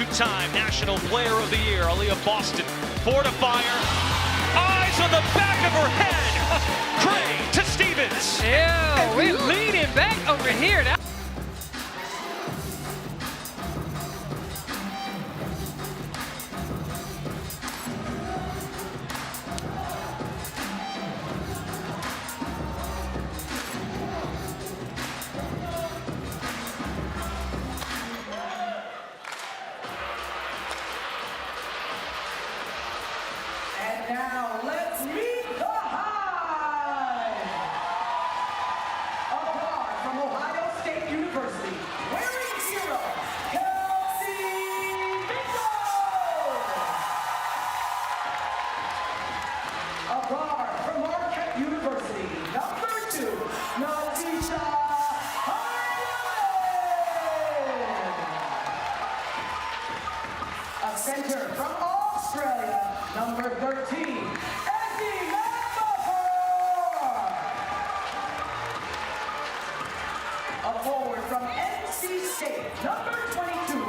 two-time National Player of the Year, Aaliyah Boston, fortifier, eyes on the back of her head. Cray to Stevens. Yeah, we're leaning back over here. And now let's meet the HIVE! A guard from Ohio State University, wearing zero, a guard from Marquette University, number 2, Napheesa. A center from Australia, number 13, a forward from NC State, number 22,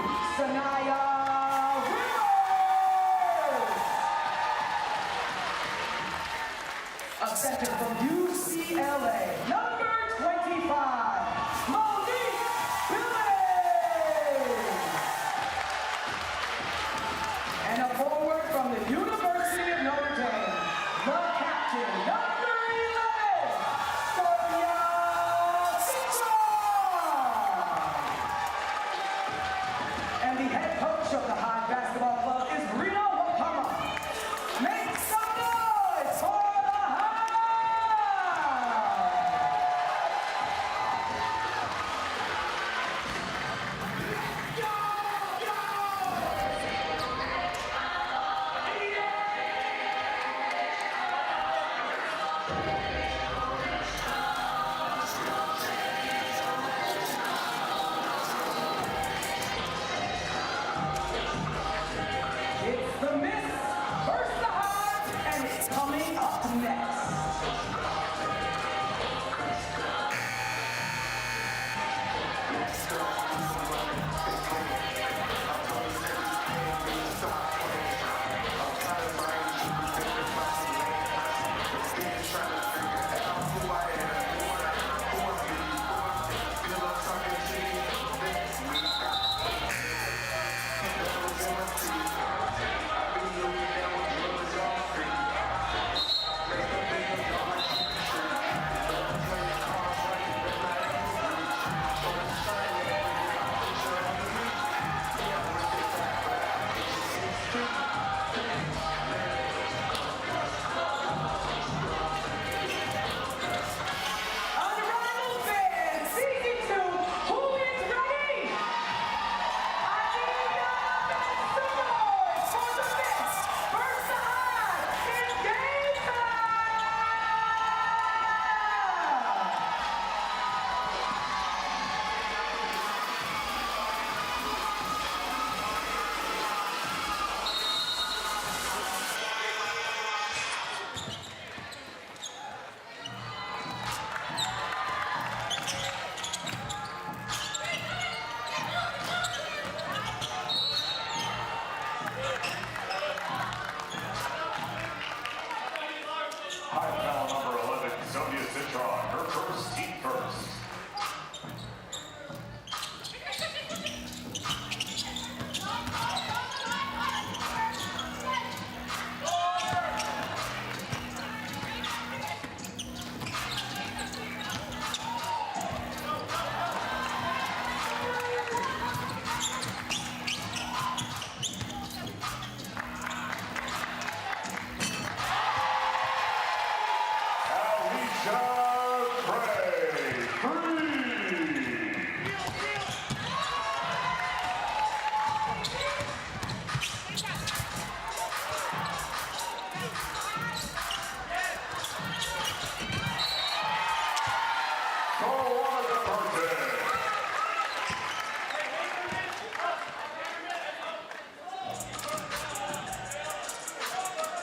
a center from UCLA, number 25, and a forward from the University of Notre Dame, the captain, number 11, and the head coach of the HIVE Basketball Club is Breanna. Make some noise for the HIVE! It's the Miss versus the HIVE, and it's coming up next. Unrivaled fans, season 2, who is ready? I need some noise for the Miss versus the HIVE in game time! HIVE foul number 11, Sonia Citron, her first team first.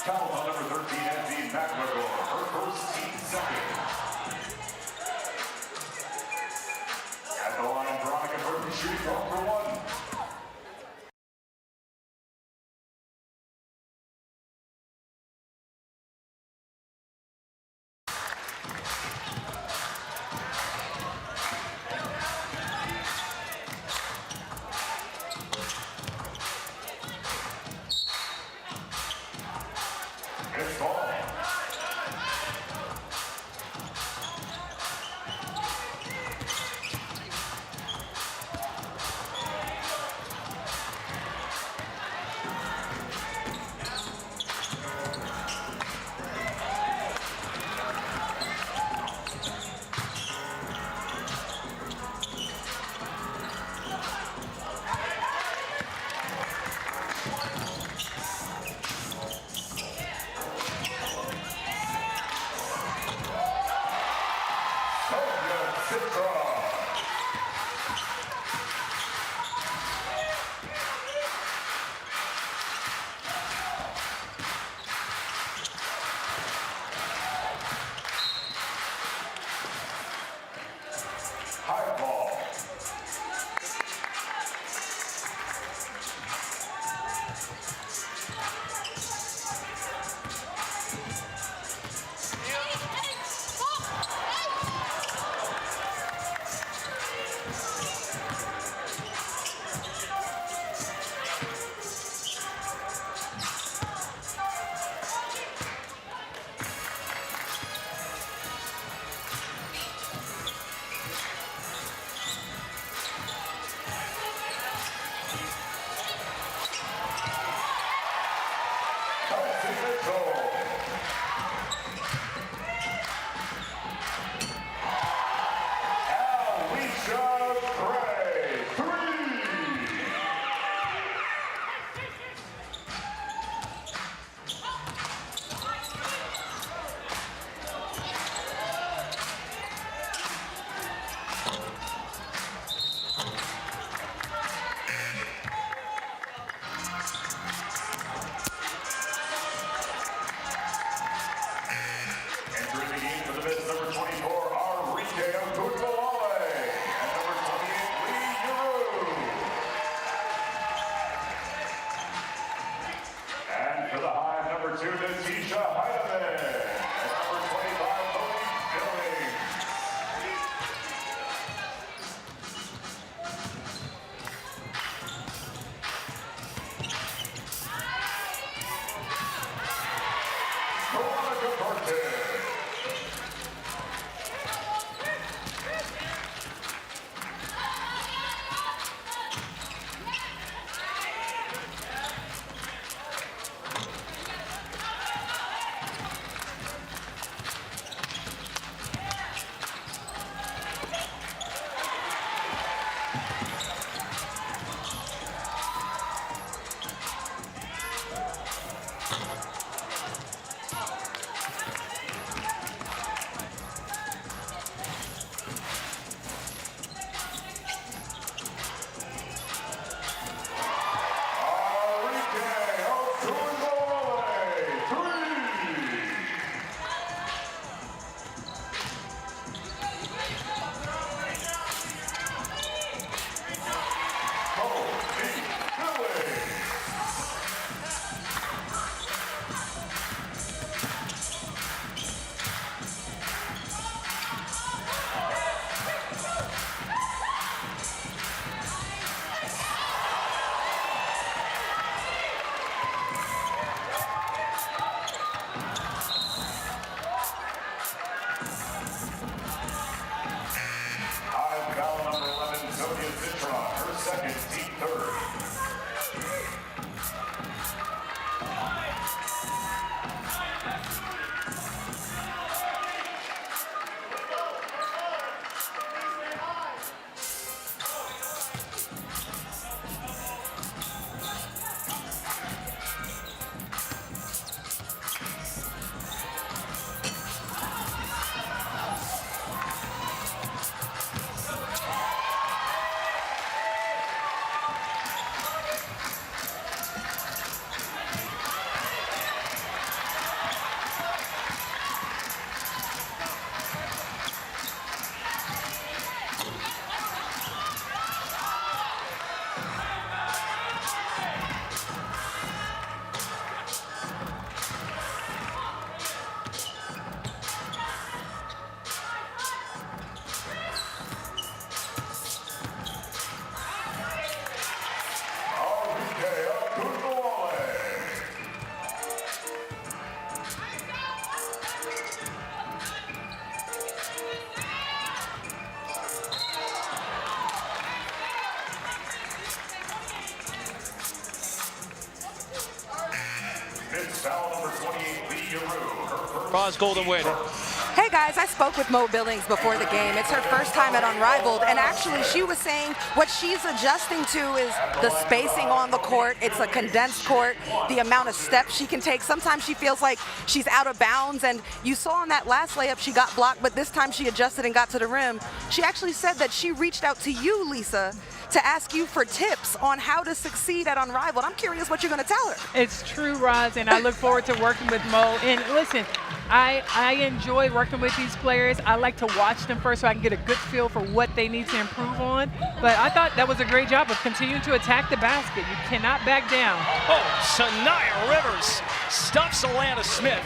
Foul on number 13, Nancy McMcGraw, her first team second. At the line, Breanna shooting for one. foul number 28, Lee Yaru. Her first Roz Golden Wade. Hey guys, I spoke with Mo Billings before the game. It's her first time at Unrivaled, and actually she was saying what she's adjusting to is the spacing on the court. It's a condensed court, the amount of steps she can take. Sometimes she feels like she's out of bounds, and you saw on that last layup she got blocked, but this time she adjusted and got to the rim. She actually said that she reached out to you, Lisa, to ask you for tips on how to succeed at Unrivaled. I'm curious what you're going to tell her. It's true, Roz, and I look forward to working with Mo. And listen, I enjoy working with these players. I like to watch them first so I can get a good feel for what they need to improve on. But I thought that was a great job of continuing to attack the basket. You cannot back down. Oh, Sanaya Rivers stuffs Alana Smith.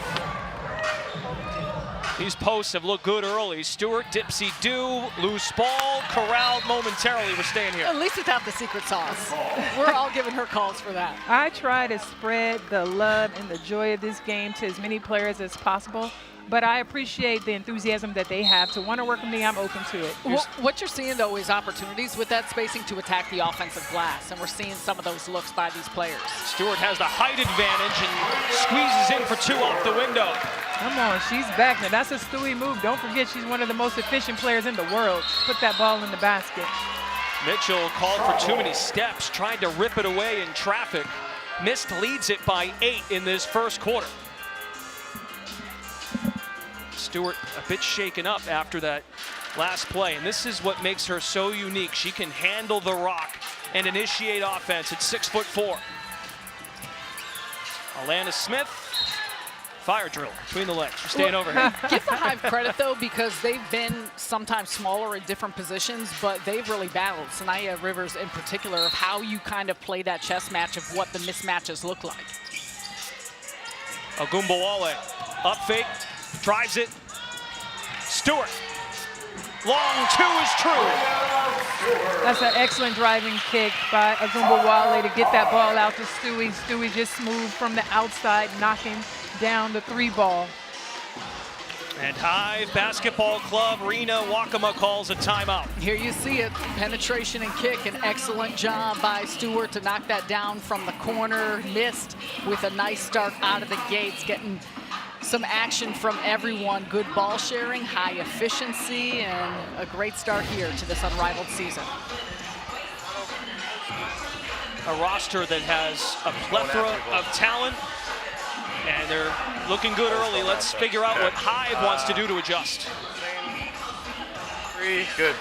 These posts have looked good early. Stewart, dipsy-do, loose ball, corralled momentarily. We're staying here. At least without the secret sauce. We're all giving her calls for that. I try to spread the love and the joy of this game to as many players as possible, but I appreciate the enthusiasm that they have. To want to work with me, I'm open to it. What you're seeing, though, is opportunities with that spacing to attack the offensive glass, and we're seeing some of those looks by these players. Stewart has the height advantage and squeezes in for two off the window. Come on, she's back. Now, that's a Stewie move. Don't forget, she's one of the most efficient players in the world. Put that ball in the basket. Mitchell called for too many steps, tried to rip it away in traffic. Mist leads it by 8 in this first quarter. Stewart a bit shaken up after that last play, and this is what makes her so unique. She can handle the rock and initiate offense at 6'4". Alana Smith, fire drill between the legs. We're staying over here. Give the Hive credit, though, because they've been sometimes smaller in different positions, but they've really battled. Sanaya Rivers in particular, of how you kind of play that chess match of what the mismatches look like. Ogunbowale, up fake, drives it. Stewart, long two is true. That's an excellent driving kick by Ogunbowale to get that ball out to Stewie. Stewie just moved from the outside, knocking down the 3 ball. And Hive Basketball Club, Breanna Wakama calls a timeout. Here you see it, penetration and kick, an excellent job by Stewart to knock that down from the corner, missed with a nice start out of the gates, getting some action from everyone, good ball sharing, high efficiency, and a great start here to this Unrivaled season. A roster that has a plethora of talent, and they're looking good early. Let's figure out what Hive wants to do to adjust. 3, good.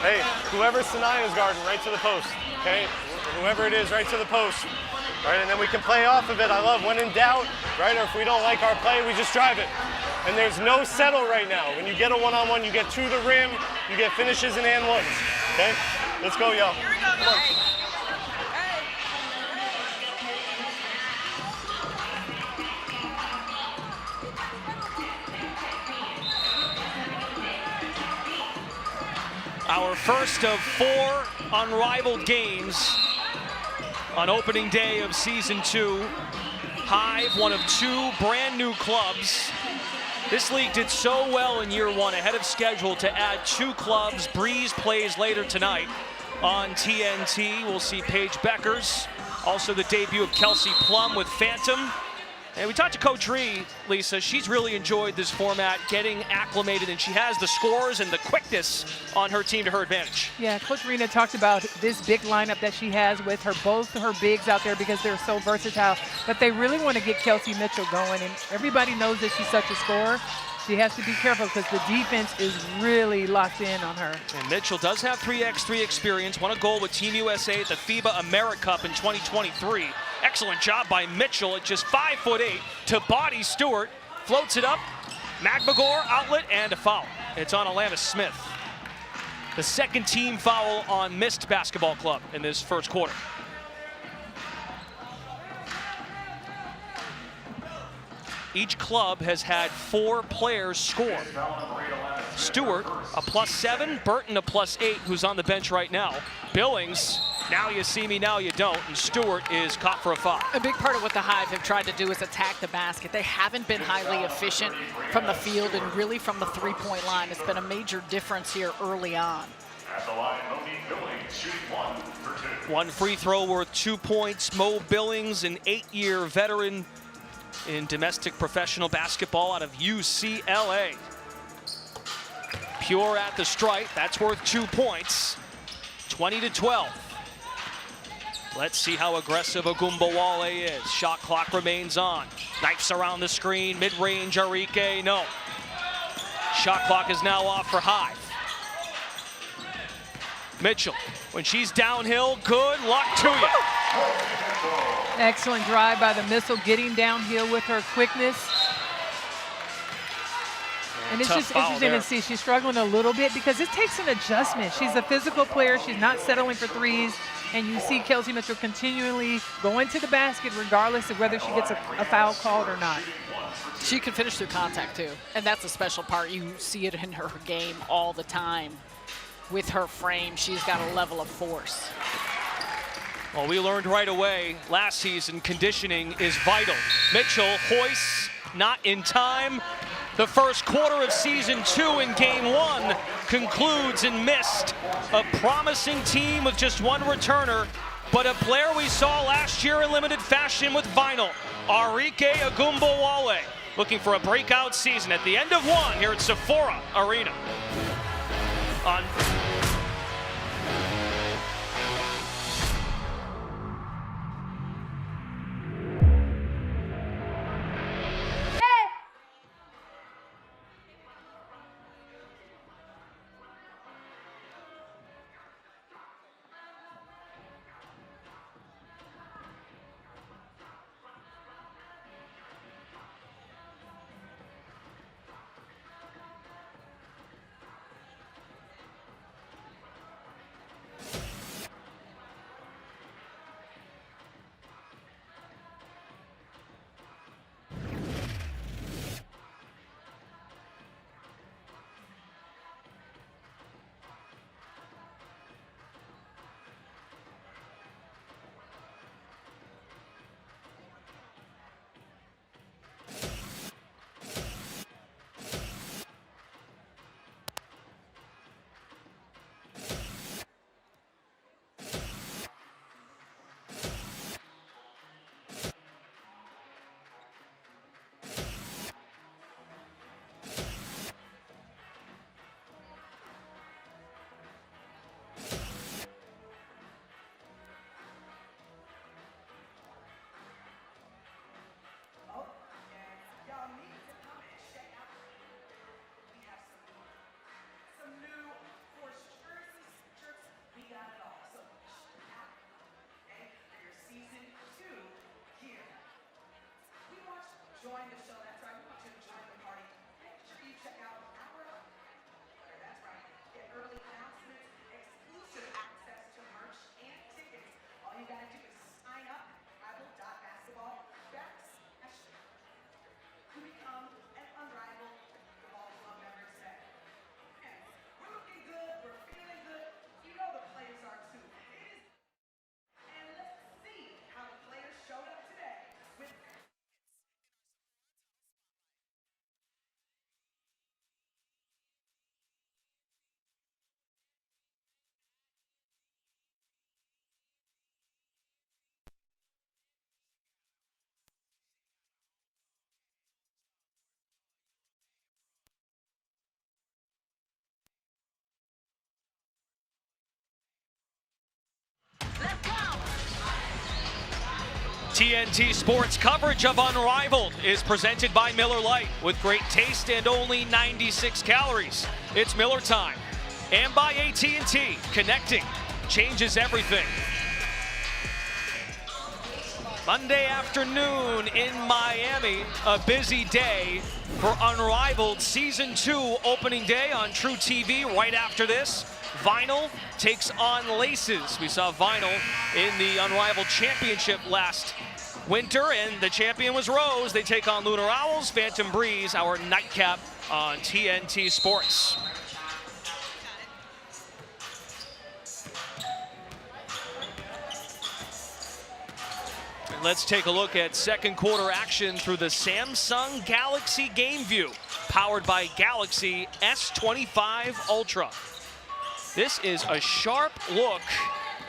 Hey, whoever Sanaya's guarding, right to the post, okay? Whoever it is, right to the post. Right, and then we can play off of it. I love when in doubt, right? Or if we don't like our play, we just drive it. And there's no settle right now. When you get a one-on-one, you get to the rim, you get finishes and and ones. Okay? Let's go, y'all. Here we go, guys. Our first of 4 Unrivaled games on opening day of season 2. Hive, one of 2 brand new clubs. This league did so well in year 1, ahead of schedule, to add 2 clubs. Breeze plays later tonight on TNT. We'll see Paige Beckers, also the debut of Kelsey Plum with Phantom. And we talked to Coach Ree, Lisa. She's really enjoyed this format, getting acclimated, and she has the scores and the quickness on her team to her advantage. Yeah, Coach Breanna talked about this big lineup that she has with both her bigs out there because they're so versatile. But they really want to get Kelsey Mitchell going, and everybody knows that she's such a scorer. She has to be careful because the defense is really locked in on her. And Mitchell does have 3x3 experience, won a goal with Team USA at the FIBA AmeriCup in 2023. Excellent job by Mitchell at just 5'8" to body Stewart, floats it up, Magmagor outlet, and a foul. It's on Alana Smith. The second team foul on Mist Basketball Club in this first quarter. Each club has had 4 players score. Stewart, a +7, Burton, a +8, who's on the bench right now. Billings, now you see me, now you don't, and Stewart is caught for a foul. A big part of what the Hive have tried to do is attack the basket. They haven't been highly efficient from the field and really from the 3-point line. It's been a major difference here early on. At the line, Monique Billings shooting 1 for 2. One free throw worth 2 points. Mo Billings, an 8-year veteran in domestic professional basketball out of UCLA. Pure at the stripe, that's worth 2 points. 20-12. Let's see how aggressive Agumbawale is. Shot clock remains on. Knifes around the screen, mid-range Arike, no. Shot clock is now off for HIVE. Mitchell, when she's downhill, good luck to you. Excellent drive by the missile, getting downhill with her quickness. And it's just interesting to see she's struggling a little bit because it takes an adjustment. She's a physical player. She's not settling for threes. And you see Kelsey Mitchell continually going to the basket regardless of whether she gets a foul called or not. She can finish through contact too. And that's the special part. You see it in her game all the time. With her frame, she's got a level of force. Well, we learned right away last season conditioning is vital. Mitchell hoists, not in time. The first quarter of season 2 in game 1 concludes and missed. A promising team with just one returner, but a player we saw last year in limited fashion with vinyl, Arike Agumbawale, looking for a breakout season at the end of 1 here at Sephora Arena. On join the show. That's right. We want you to join the party. Make sure you check out our That's right. Get early announcements, exclusive access to merch and tickets. All you gotta do is sign up at Unrivaled.basketball/. To become an Unrivaled Ball Club member today. And we're looking good. We're feeling good. You know the players are too. And let's see how the players showed up today with. TNT Sports coverage of Unrivaled is presented by Miller Lite with great taste and only 96 calories. It's Miller time. And by AT&T, connecting changes everything. Monday afternoon in Miami, a busy day for Unrivaled Season 2 opening day on True TV. Right after this, Vinyl takes on LACES. We saw Vinyl in the Unrivaled Championship last winter, and the champion was Rose. They take on Lunar Owls, Phantom Breeze, our nightcap on TNT Sports. And let's take a look at second quarter action through the Samsung Galaxy Game View, powered by Galaxy S25 Ultra. This is a sharp look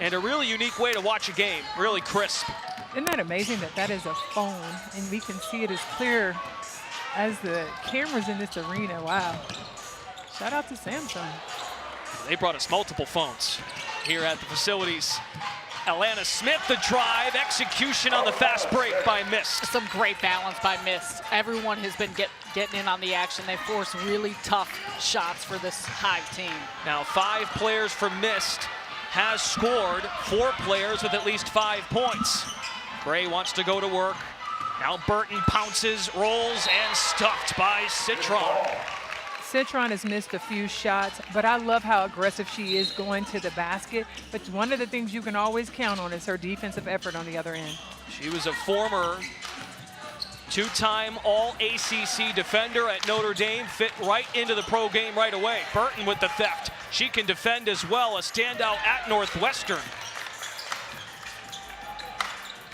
And a really unique way to watch a game, really crisp. Isn't that amazing that that is a phone and we can see it as clear as the cameras in this arena? Wow. Shout out to Samsung. They brought us multiple phones here at the facilities. Alana Smith, the drive, execution on the fast break by Mist. Some great balance by Mist. Everyone has been getting in on the action. They force really tough shots for this Hive team. Now 5 players from Mist has scored, 4 players with at least 5 points. Gray wants to go to work. Now Burton pounces, rolls, and stuffed by Citron. Citron has missed a few shots, but I love how aggressive she is going to the basket. But one of the things you can always count on is her defensive effort on the other end. She was a former 2-time All-ACC defender at Notre Dame, fit right into the pro game right away. Burton with the theft. She can defend as well, a standout at Northwestern.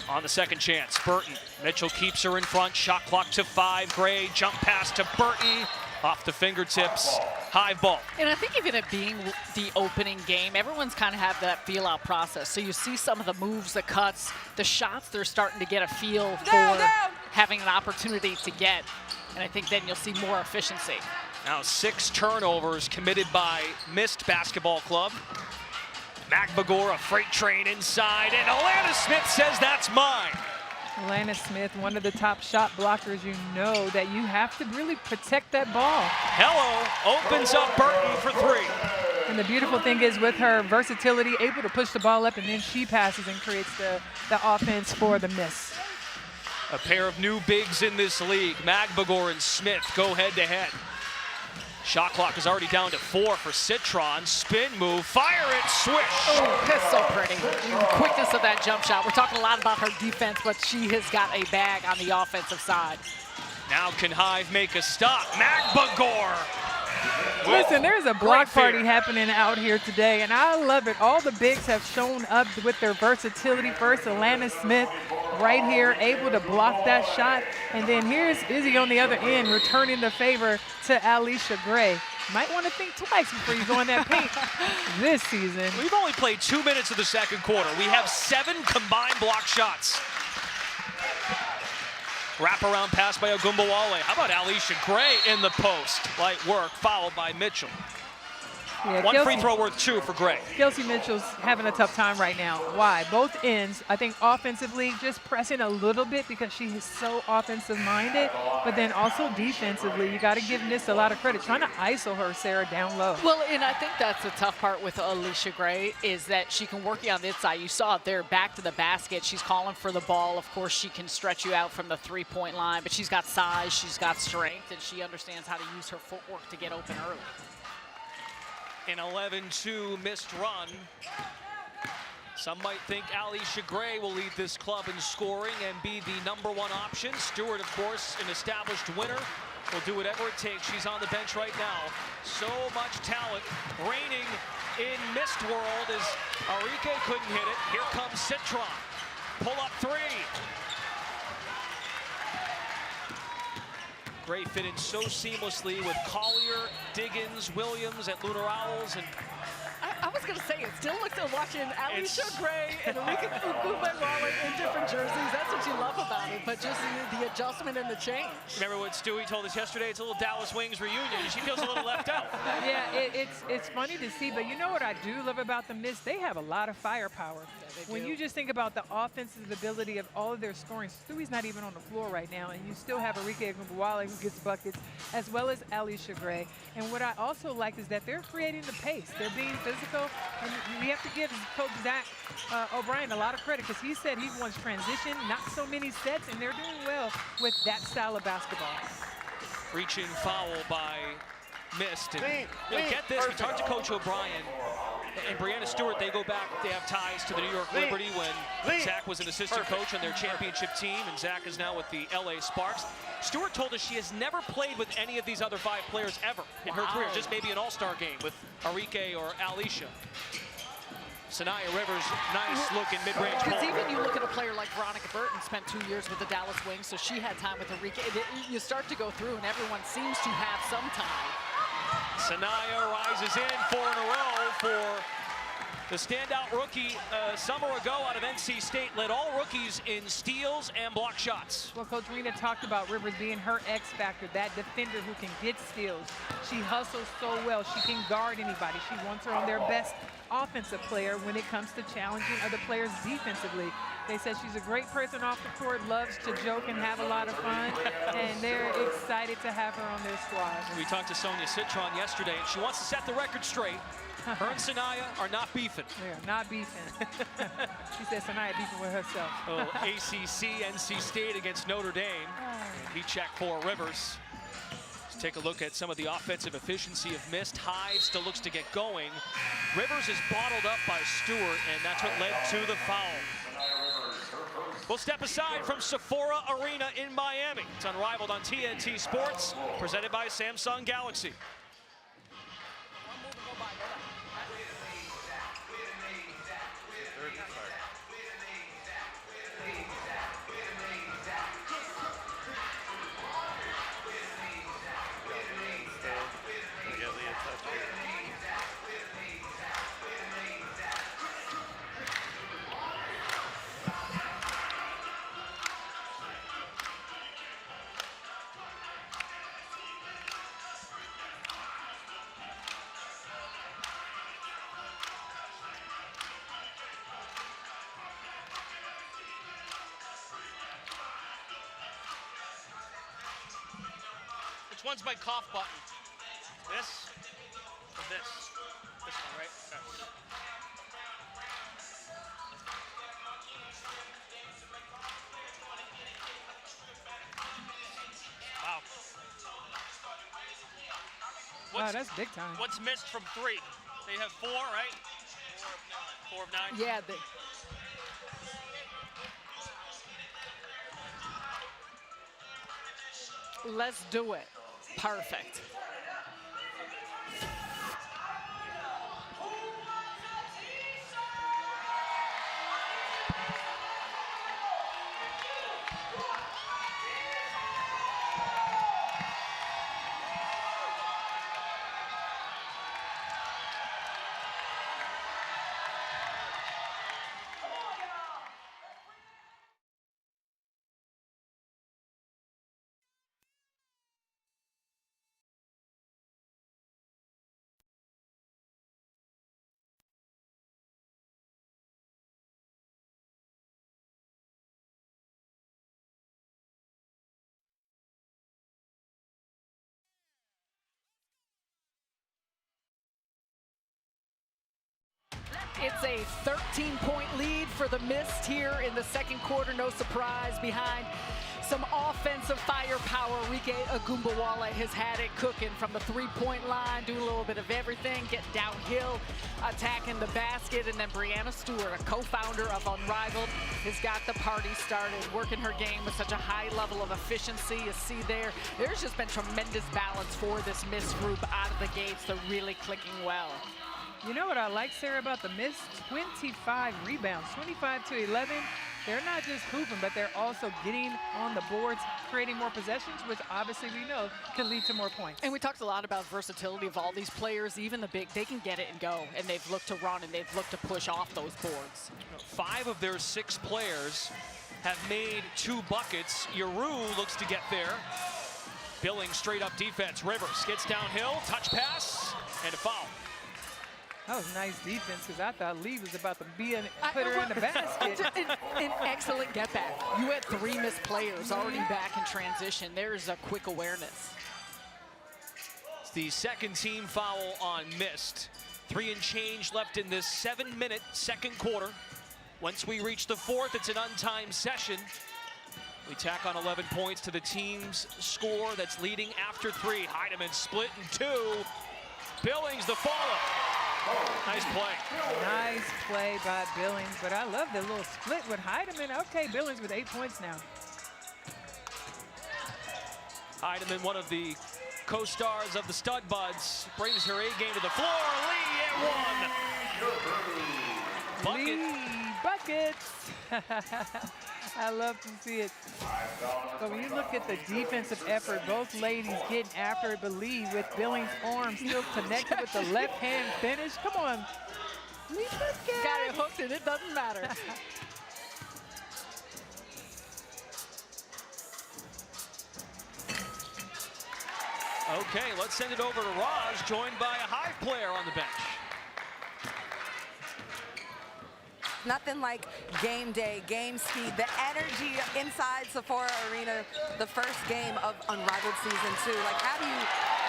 On the second chance, Burton. Mitchell keeps her in front, shot clock to 5. Gray, jump pass to Burton. Off the fingertips, Hive ball. And I think even it being the opening game, everyone's kind of have that feel-out process. So you see some of the moves, the cuts, the shots they're starting to get a feel for having an opportunity to get. And I think then you'll see more efficiency. Now 6 turnovers committed by Mist Basketball Club. Magbagor, a freight train inside, and Alana Smith says that's mine. Alana Smith, one of the top shot blockers, you know that you have to really protect that ball. Hello opens up Burton for 3. And the beautiful thing is with her versatility, able to push the ball up, and then she passes and creates the offense for the miss. A pair of new bigs in this league. Magbagor and Smith go head to head. Shot clock is already down to 4 for Citron. Spin move, fire it, swish. Oh, that's so pretty. The quickness of that jump shot. We're talking a lot about her defense, but she has got a bag on the offensive side. Now can Hive make a stop? Magbagor. Listen, there's a block party happening out here today, and I love it. All the bigs have shown up with their versatility. First, Alana Smith right here, able to block that shot. And then here's Izzy on the other end, returning the favor to Alisha Gray. Might want to think twice before you go in that paint this season. We've only played 2 minutes of the second quarter. We have 7 combined block shots. Wraparound pass by Ogumbawale. How about Alisha Gray in the post? Light work, followed by Mitchell. Yeah, One free throw worth 2 for Gray. Kelsey Mitchell's having a tough time right now. Why? Both ends, I think offensively, just pressing a little bit because she is so offensive-minded, but then also defensively, you got to give Nis a lot of credit. Trying to ISO her, Sarah, down low. Well, and I think that's the tough part with Alisha Gray is that she can work you on the inside. You saw it there, back to the basket. She's calling for the ball. Of course, she can stretch you out from the three-point line, but she's got size, she's got strength, and she understands how to use her footwork to get open early. An 11-2 missed run. Some might think Alisha Gray will lead this club in scoring and be the #1 option. Stewart, of course, an established winner, will do whatever it takes. She's on the bench right now. So much talent reigning in Mist world as Arike couldn't hit it. Here comes Citron. Pull up 3. Gray fit in so seamlessly with Collier, Diggins, Williams at Lunar Owls, and I was going to say, it still looks like watching Alisha Gray and Arike Ogumbawale in different jerseys. That's what you love about it, but just the adjustment and the change. Remember what Stewie told us yesterday? It's a little Dallas Wings reunion. She feels a little left out. Yeah, it's funny to see, but you know what I do love about the Mist? They have a lot of firepower. When you just think about the offensive ability of all of their scoring, Stewie's not even on the floor right now, and you still have Arike Ogumbawale who gets buckets, as well as Alisha Gray. And what I also like is that they're creating the pace. They're being physical, and we have to give Coach Zach O'Brien a lot of credit because he said he wants transition, not so many sets, and they're doing well with that style of basketball. Reaching foul by Mist. And get this, we talked to Coach O'Brien and Breanna Stewart. They go back, they have ties to the New York Liberty when Zach was an assistant coach on their championship team, and Zach is now with the LA Sparks. Stewart told us she has never played with any of these other 5 players ever in her career, just maybe an all-star game with Arike or Alisha. Sanaya Rivers, nice looking mid-range pull. Because even you look at a player like Veronica Burton, spent 2 years with the Dallas Wings, so she had time with Arike. You start to go through, and everyone seems to have some time. Sanaya rises in 4 in a row for The standout rookie a summer ago out of NC State led all rookies in steals and block shots. Well, Coach Breanna talked about Rivers being her X factor, that defender who can get steals. She hustles so well. She can guard anybody. She wants her on their best offensive player when it comes to challenging other players defensively. They said she's a great person off the court, loves to joke and have a lot of fun, and they're excited to have her on their squad. We talked to Sonia Citron yesterday, and she wants to set the record straight. Her and Sanaya are not beefing. They're not beefing. She said Sanaya beefing with herself. Oh, ACC, NC State against Notre Dame. He checked for Rivers. Let's take a look at some of the offensive efficiency of missed. HIVE still looks to get going. Rivers is bottled up by Stewart, and that's what led to the foul. We'll step aside from Sephora Arena in Miami. It's Unrivaled on TNT Sports, presented by Samsung Galaxy. Which one's my cough button? This or this? This one, right? Okay. Wow. Wow, that's big time. What's missed from 3? They have 4, right? 4 of 9. Yeah, let's do it. Perfect. It's a 13-point lead for the Mist here in the second quarter. No surprise, behind some offensive firepower. Rike Agumbawala has had it cooking from the three-point line, doing a little bit of everything, getting downhill, attacking the basket, and then Breanna Stewart, a co-founder of Unrivaled, has got the party started, working her game with such a high level of efficiency. You see there's just been tremendous balance for this Mist group out of the gates. They're really clicking well. You know what I like, Sarah, about the Mist? 25 rebounds, 25 to 11. They're not just hooping, but they're also getting on the boards, creating more possessions, which obviously we know can lead to more points. And we talked a lot about versatility of all these players, even the big. They can get it and go, and they've looked to run, and they've looked to push off those boards. 5 of their 6 players have made 2 buckets. Yaru looks to get there. Billings straight up defense. Rivers gets downhill, touch pass, and a foul. That was nice defense, because I thought Lee was about to put her in the basket. An excellent get back. You had 3 missed players already back in transition. There's a quick awareness. It's the second team foul on Mist. 3 and change left in this 7-minute second quarter. Once we reach the 4th, it's an untimed session. We tack on 11 points to the team's score that's leading after 3. Heidemann split in 2. Billings the follow. Nice play. Nice play by Billings, but I love the little split with Heidemann. Okay, Billings with 8 points now. Heidemann, one of the co-stars of the Stud Buds, brings her A game to the floor. Lee at 1. Bucket. Lee buckets. I love to see it. But when you look at the defensive effort, both ladies getting after it, but Lee with Billings' arm still connected with the left-hand finish. Come on. We just Got it hooked and it doesn't matter. Okay, let's send it over to Raj, joined by a HIVE player on the bench. Nothing like game day, game speed, the energy inside Sephora Arena, the first game of Unrivaled Season 2. Like, how do you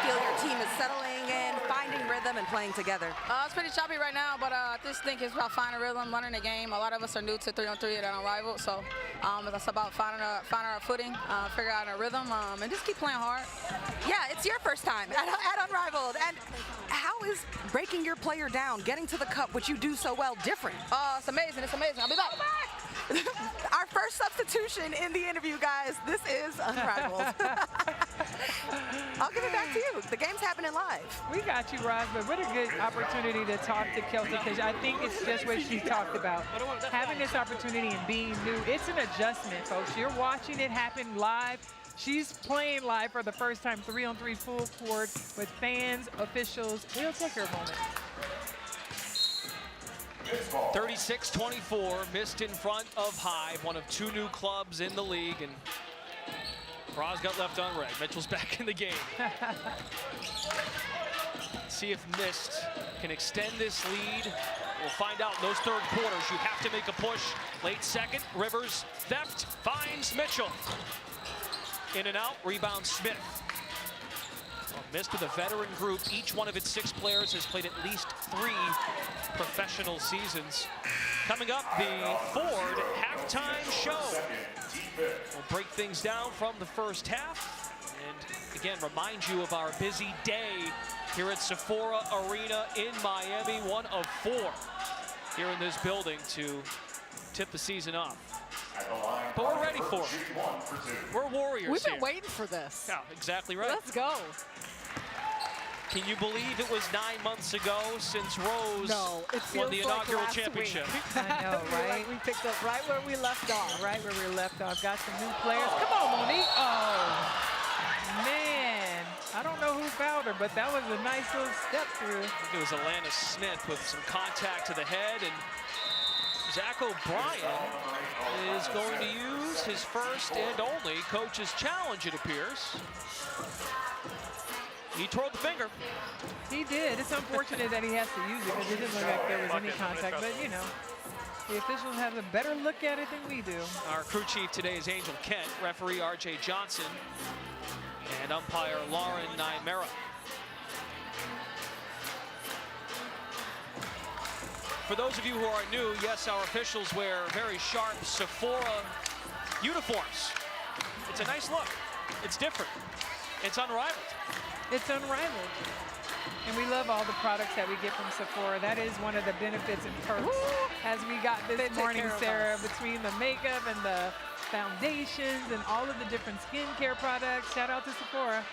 feel your team is settling in, finding rhythm, and playing together? It's pretty choppy right now, but I just think it's about finding rhythm, learning the game. A lot of us are new to 3-on-3 at Unrivaled, so it's about finding our footing, figure out our rhythm, and just keep playing hard. Yeah, it's your first time at Unrivaled. And how is breaking your player down, getting to the cup, which you do so well, different? It's amazing. It's amazing. I'll be back. Our first substitution in the interview, guys. This is Unrivaled. I'll give it back to you. The game's happening live. We got you, Raj, but what a good opportunity to talk to Kelsey, because I think it's just what she talked about. Having this opportunity and being new, it's an adjustment, folks. You're watching it happen live. She's playing live for the first time, 3-on-3 full court with fans, officials. It'll take her a moment. 36-24, missed in front of HIVE, one of two new clubs in the league, and Braz got left unread. Mitchell's back in the game. See if Mist can extend this lead. We'll find out in those third quarters. You have to make a push. Late second, Rivers, theft, finds Mitchell. In and out, rebound Smith. Well, Mist with a veteran group. Each one of its 6 players has played at least 3 professional seasons. Coming up, the Ford halftime show. We'll break things down from the first half. And again, remind you of our busy day here at Sephora Arena in Miami. 1 of 4 here in this building to tip the season off. But we're ready for it. We're Warriors. We've been here. waiting for this. Yeah, exactly right. Let's go. Can you believe it was 9 months ago since Rose feels won the like inaugural last championship? week. I know, right? We picked up right where we left off. Right where we left off. Got some new players. Come on, Monique. Oh, man. I don't know who fouled her, but that was a nice little step through. I think it was Alana Smith with some contact to the head, and Zach O'Brien is going to use his first and only coach's challenge, it appears. He twirled the finger. He did. It's unfortunate that he has to use it because it didn't look like there was any contact. But, you know, the officials have a better look at it than we do. Our crew chief today is Angel Kent, referee R.J. Johnson, and umpire Lauren Nymera. For those of you who are new, yes, our officials wear very sharp Sephora uniforms. It's a nice look. It's different. It's unrivaled. It's Unrivaled. And we love all the products that we get from Sephora. That is one of the benefits and perks. As we got this morning, Sarah, between the makeup and the foundations and all of the different skincare products. Shout out to Sephora.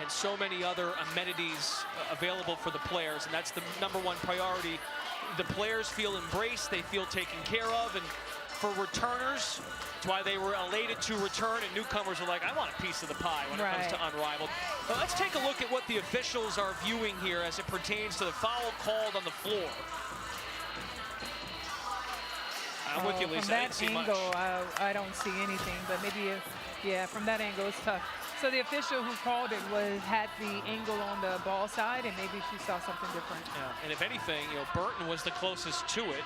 And so many other amenities available for the players, and that's the #1 priority. The players feel embraced, they feel taken care of, and for returners, it's why they were elated to return, and newcomers are like, I want a piece of the pie when it comes to Unrivaled. But let's take a look at what the officials are viewing here as it pertains to the foul called on the floor. I'm with you, Lisa. From I didn't that see much. angle, I don't see anything, but maybe, yeah, from that angle, it's tough. So the official who called it had the angle on the ball side, and maybe she saw something different. Yeah, and if anything, Burton was the closest to it.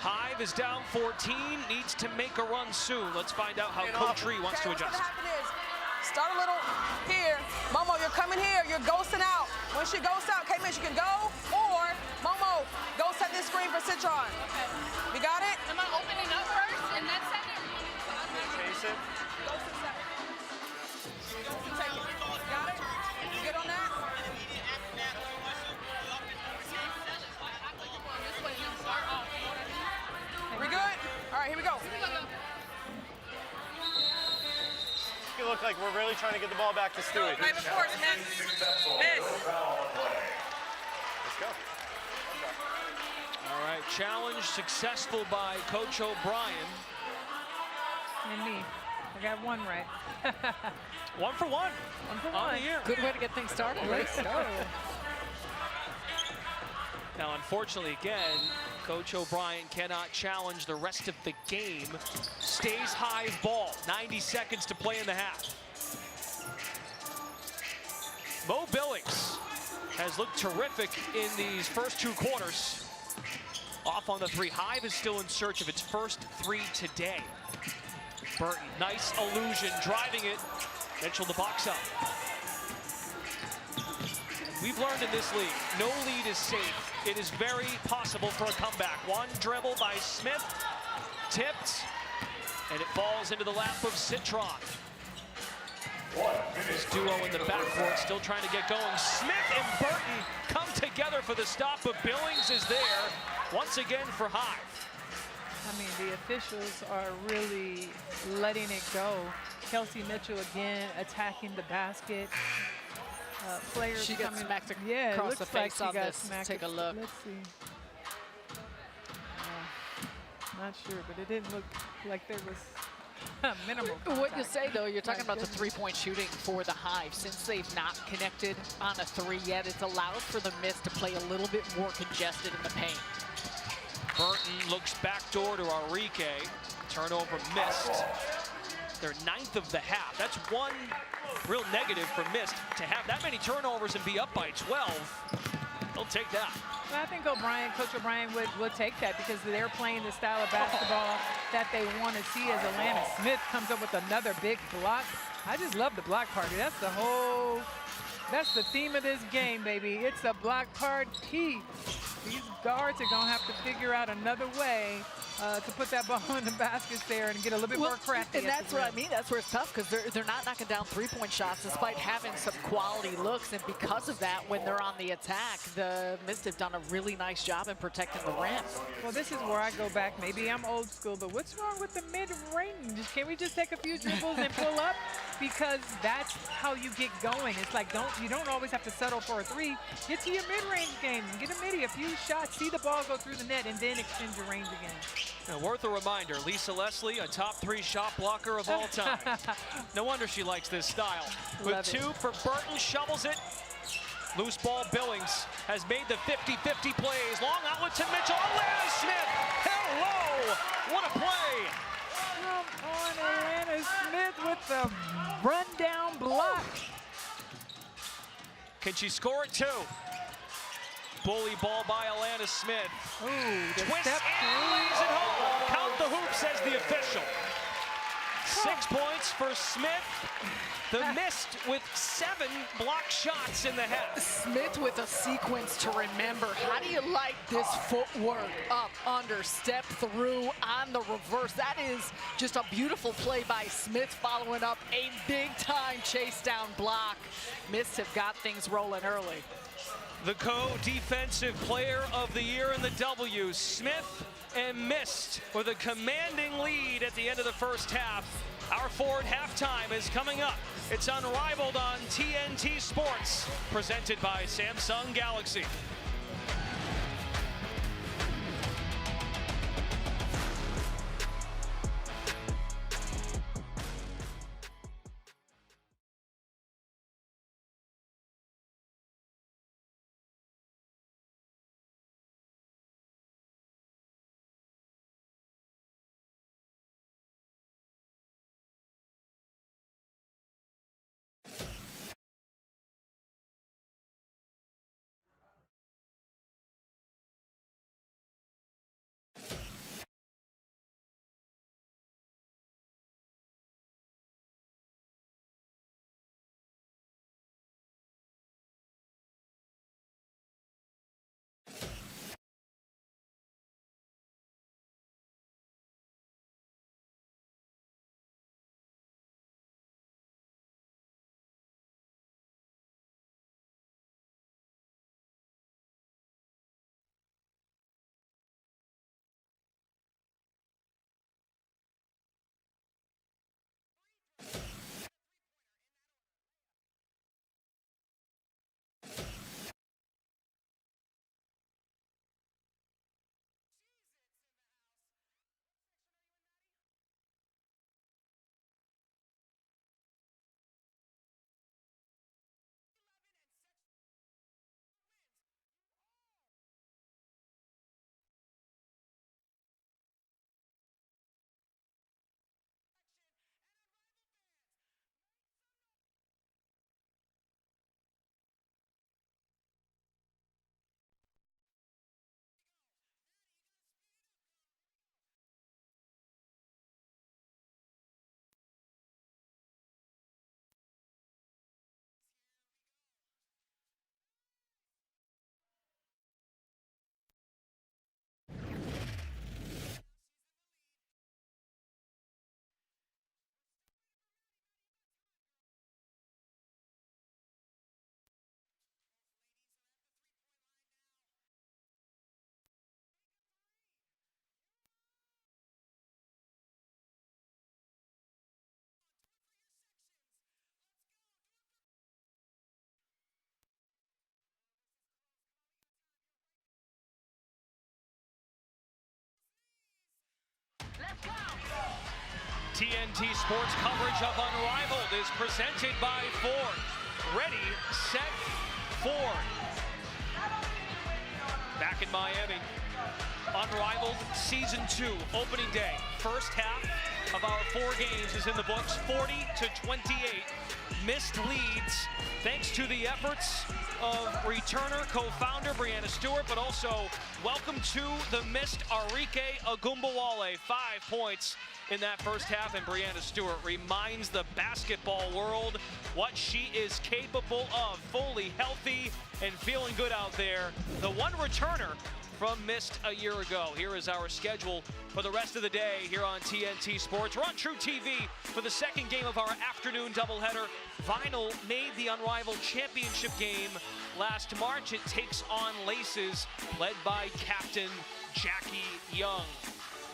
HIVE is down 14, needs to make a run soon. Let's find out how Coach Ree wants to adjust. What's gonna happen is, start a little here. Momo, you're coming here. You're ghosting out. When she ghosts out, K-Mitch, you can go, or Momo, go set this screen for Citron. You got it? Am I opening up first and then second? Chase it. Ghost in second. Take it. Got it? You good on that? We good? All right, here we go. It look like we're really trying to get the ball back to Stewart. Private course, miss. Miss. Let's go. All right, challenge successful by Coach O'Brien. And me. I got one right. 1 for 1. 1 for On 1. the year. Good way to get things started. Let's go. Now, unfortunately, again, Coach O'Brien cannot challenge the rest of the game. Stays Hive ball. 90 seconds to play in the half. Mo Billings has looked terrific in these first 2 quarters. Off on the 3. Hive is still in search of its first 3 today. Burton, nice illusion, driving it. Mitchell the box up. We've learned in this league, no lead is safe. It is very possible for a comeback. One dribble by Smith, tipped, and it falls into the lap of Citron. This duo in the backcourt still trying to get going. Smith and Burton come together for the stop, but Billings is there once again for Hive. I mean, the officials are really letting it go. Kelsey Mitchell again attacking the basket. Players She gets coming, smacked yeah, across it looks the like face she on got this. smacked. Take a look. Let's see. Not sure, but it didn't look like there was minimal What you contact. say, though, you're talking My about the goodness. three-point shooting for the Hive. Since they've not connected on a 3 yet, it's allowed for the Mist to play a little bit more congested in the paint. Burton looks backdoor to Enrique. Turnover missed. Their 9th of the half. That's one real negative for Mist. To have that many turnovers and be up by 12, they'll take that. Well, I think Coach O'Brien would take that because they're playing the style of basketball that they want to see as Atlanta. Smith comes up with another big block. I just love the block party. That's the theme of this game, baby. It's a block party. These guards are going to have to figure out another way to put that ball in the baskets there and get a little bit more crafty. And that's what I mean. That's where it's tough because they're not knocking down three-point shots despite having some quality looks. And because of that, when they're on the attack, the Mist have done a really nice job in protecting the rim. Well, this is where I go back. Maybe I'm old school, but what's wrong with the mid-range? Can we just take a few dribbles and pull up? Because that's how you get going. It's like you don't always have to settle for a 3. Get to your mid-range game. Get a midi, a few shots, see the ball go through the net, and then extend your range again. And worth a reminder, Lisa Leslie, a top 3 shot blocker of all time. No wonder she likes this style. With Love 2 it. for Burton, shovels it. Loose ball, Billings has made the 50-50 plays. Long outlet to Mitchell. Atlanta Smith, hello! What a play! Come on, Atlanta Smith with the rundown block. Can she score it too? Bully ball by Atlanta Smith. Ooh, the Twist step and lays it home. Count the hoop, says the official. 6 points for Smith. The Mist with 7 block shots in the half. Smith with a sequence to remember. How do you like this footwork? Up, under, step through, on the reverse. That is just a beautiful play by Smith following up a big-time chase down block. Mist have got things rolling early. The co-defensive player of the year in the W, Smith and Mist with a commanding lead at the end of the first half. Our forward halftime is coming up. It's Unrivaled on TNT Sports, presented by Samsung Galaxy. TNT Sports coverage of Unrivaled is presented by Ford. Ready, set, Ford. Back in Miami. Unrivaled Season 2, opening day. First half of our 4 games is in the books, 40-28. Missed leads thanks to the efforts of returner co-founder Breanna Stewart, but also welcome to the missed Arike Agumbawale. 5 points in that first half, and Breanna Stewart reminds the basketball world what she is capable of. Fully healthy and feeling good out there. The one returner from missed a year ago. Here is our schedule for the rest of the day here on TNT Sports. We're on True TV for the second game of our afternoon doubleheader. Vinyl made the Unrivaled championship game last March. It takes on LACES, led by Captain Jackie Young.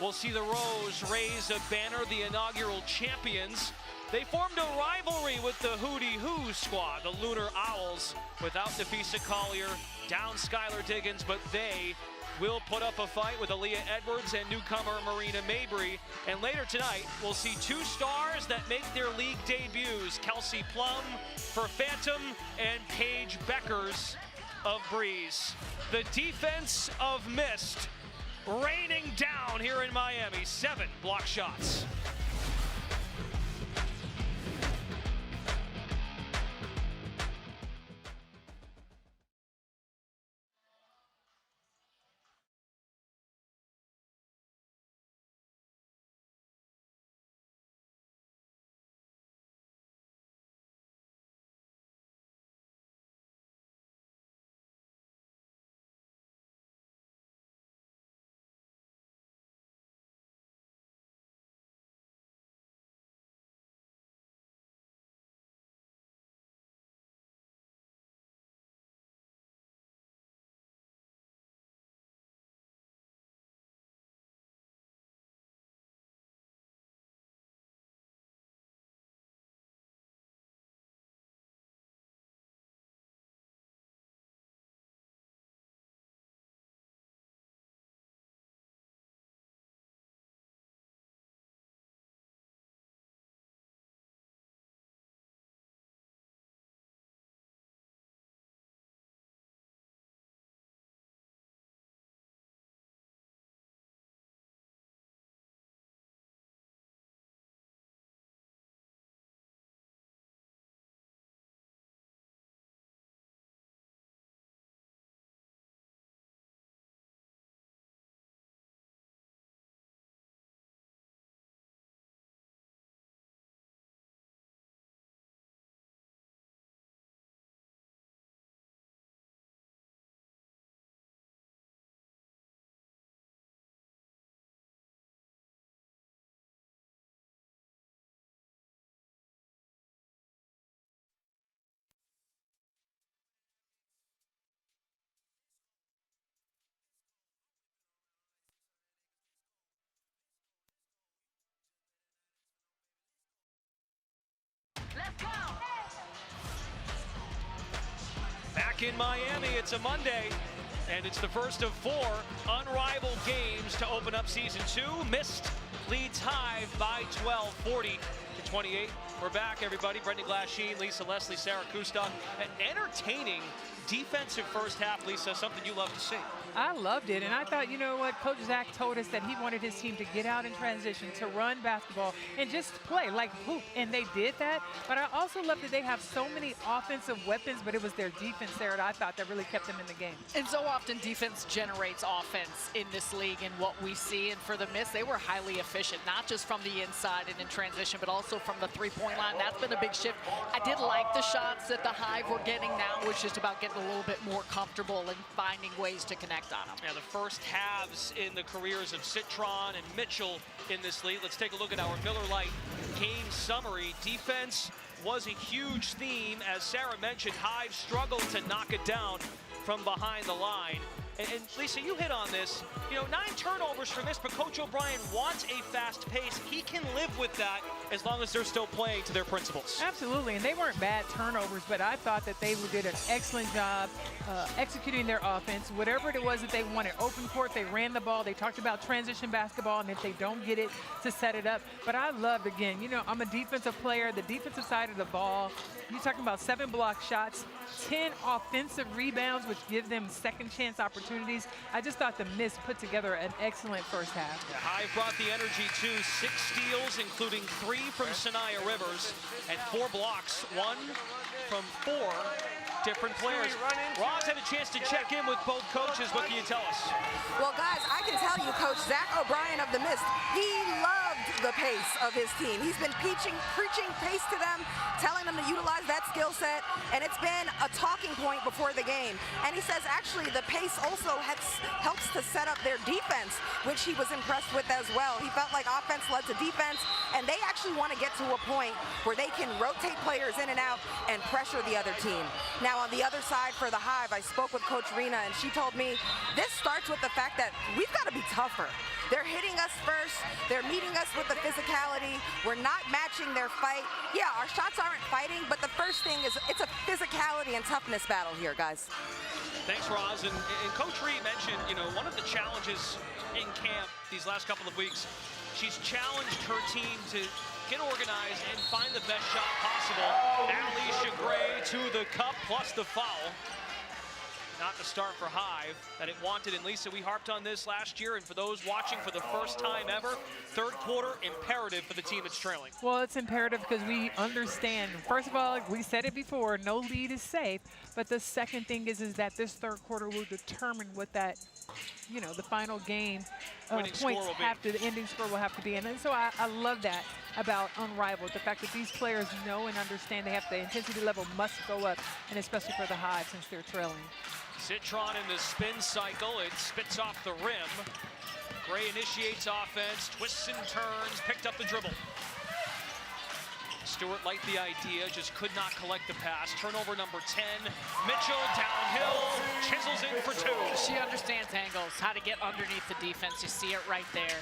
We'll see the Rose raise a banner, the inaugural champions. They formed a rivalry with the Hootie Who squad, the Lunar Owls, without Napheesa Collier, down Skylar Diggins, but they will put up a fight with Aaliyah Edwards and newcomer Marina Mabry. And later tonight, we'll see 2 stars that make their league debuts, Kelsey Plum for Phantom and Paige Beckers of Breeze. The defense of Mist raining down here in Miami, 7 block shots. Back in Miami, it's a Monday, and it's the first of 4 Unrivaled games to open up Season 2. Mist leads Hive by 12, 40-28. We're back, everybody. Brendan Glasheen, Lisa Leslie, Sarah Kustok. An entertaining defensive first half, Lisa, something you love to see. I loved it, and I thought, you know what, Coach Zach told us that he wanted his team to get out in transition, to run basketball, and just play, like hoop, and they did that. But I also love that they have so many offensive weapons, but it was their defense there that I thought that really kept them in the game. And so often defense generates offense in this league, and what we see, and for the Mist, they were highly efficient, not just from the inside and in transition, but also from the three-point line. That's been a big shift. I did like the shots that the Hive were getting. Now it's just about getting a little bit more comfortable and finding ways to connect on them. Yeah, the first halves in the careers of Citron and Mitchell in this league. Let's take a look at our Miller Lite game summary. Defense was a huge theme. As Sarah mentioned, Hive struggled to knock it down from behind the line. And Lisa, you hit on this. 9 turnovers for this, but Coach O'Brien wants a fast pace. He can live with that as long as they're still playing to their principles. Absolutely, and they weren't bad turnovers, but I thought that they did an excellent job executing their offense. Whatever it was that they wanted, open court, they ran the ball. They talked about transition basketball, and if they don't get it, to set it up. But I loved, again, I'm a defensive player, the defensive side of the ball. You're talking about 7 block shots, 10 offensive rebounds, which give them second chance opportunities. I just thought the Mist put together an excellent first half. Yeah, Hive brought the energy too. 6 steals, including 3 from Sanaya Rivers, and 4 blocks, 1 from 4 different players. Roz had a chance to check in with both coaches. What can you tell us? Well, guys, I can tell you, Coach Zach O'Brien of the Mist, he loved the pace of his team. He's been preaching pace to them, telling them to utilize that skill set, and it's been a talking point before the game. And he says, actually, the pace also helps to set up their defense, which he was impressed with as well. He felt like offense led to defense, and they actually want to get to a point where they can rotate players in and out and pressure the other team. Now, on the other side for the Hive, I spoke with Coach Breanna, and she told me this starts with the fact that we've got to be tougher. They're hitting us first. They're meeting us with the physicality. We're not matching their fight. Yeah, our shots aren't fighting, but the first thing is it's a physicality and toughness battle here, guys. Thanks, Roz. And Coach Reed mentioned, one of the challenges in camp these last couple of weeks, she's challenged her team to get organized and find the best shot possible. Alicia Gray to the cup plus the foul. Not the start for Hive that it wanted. And Lisa, we harped on this last year, and for those watching for the first time ever, third quarter imperative for the team that's trailing. Well, it's imperative because we understand, first of all, we said it before, no lead is safe. But the second thing is that this third quarter will determine what that, the final game points have to, the ending score will have to be. And so I love that about Unrivaled, the fact that these players know and understand they have the intensity level must go up, and especially for the Hive since they're trailing. Citron in the spin cycle, it spits off the rim. Gray initiates offense, twists and turns, picked up the dribble. Stewart liked the idea, just could not collect the pass. Turnover number 10, Mitchell downhill, chisels in for 2. She understands angles, how to get underneath the defense. You see it right there.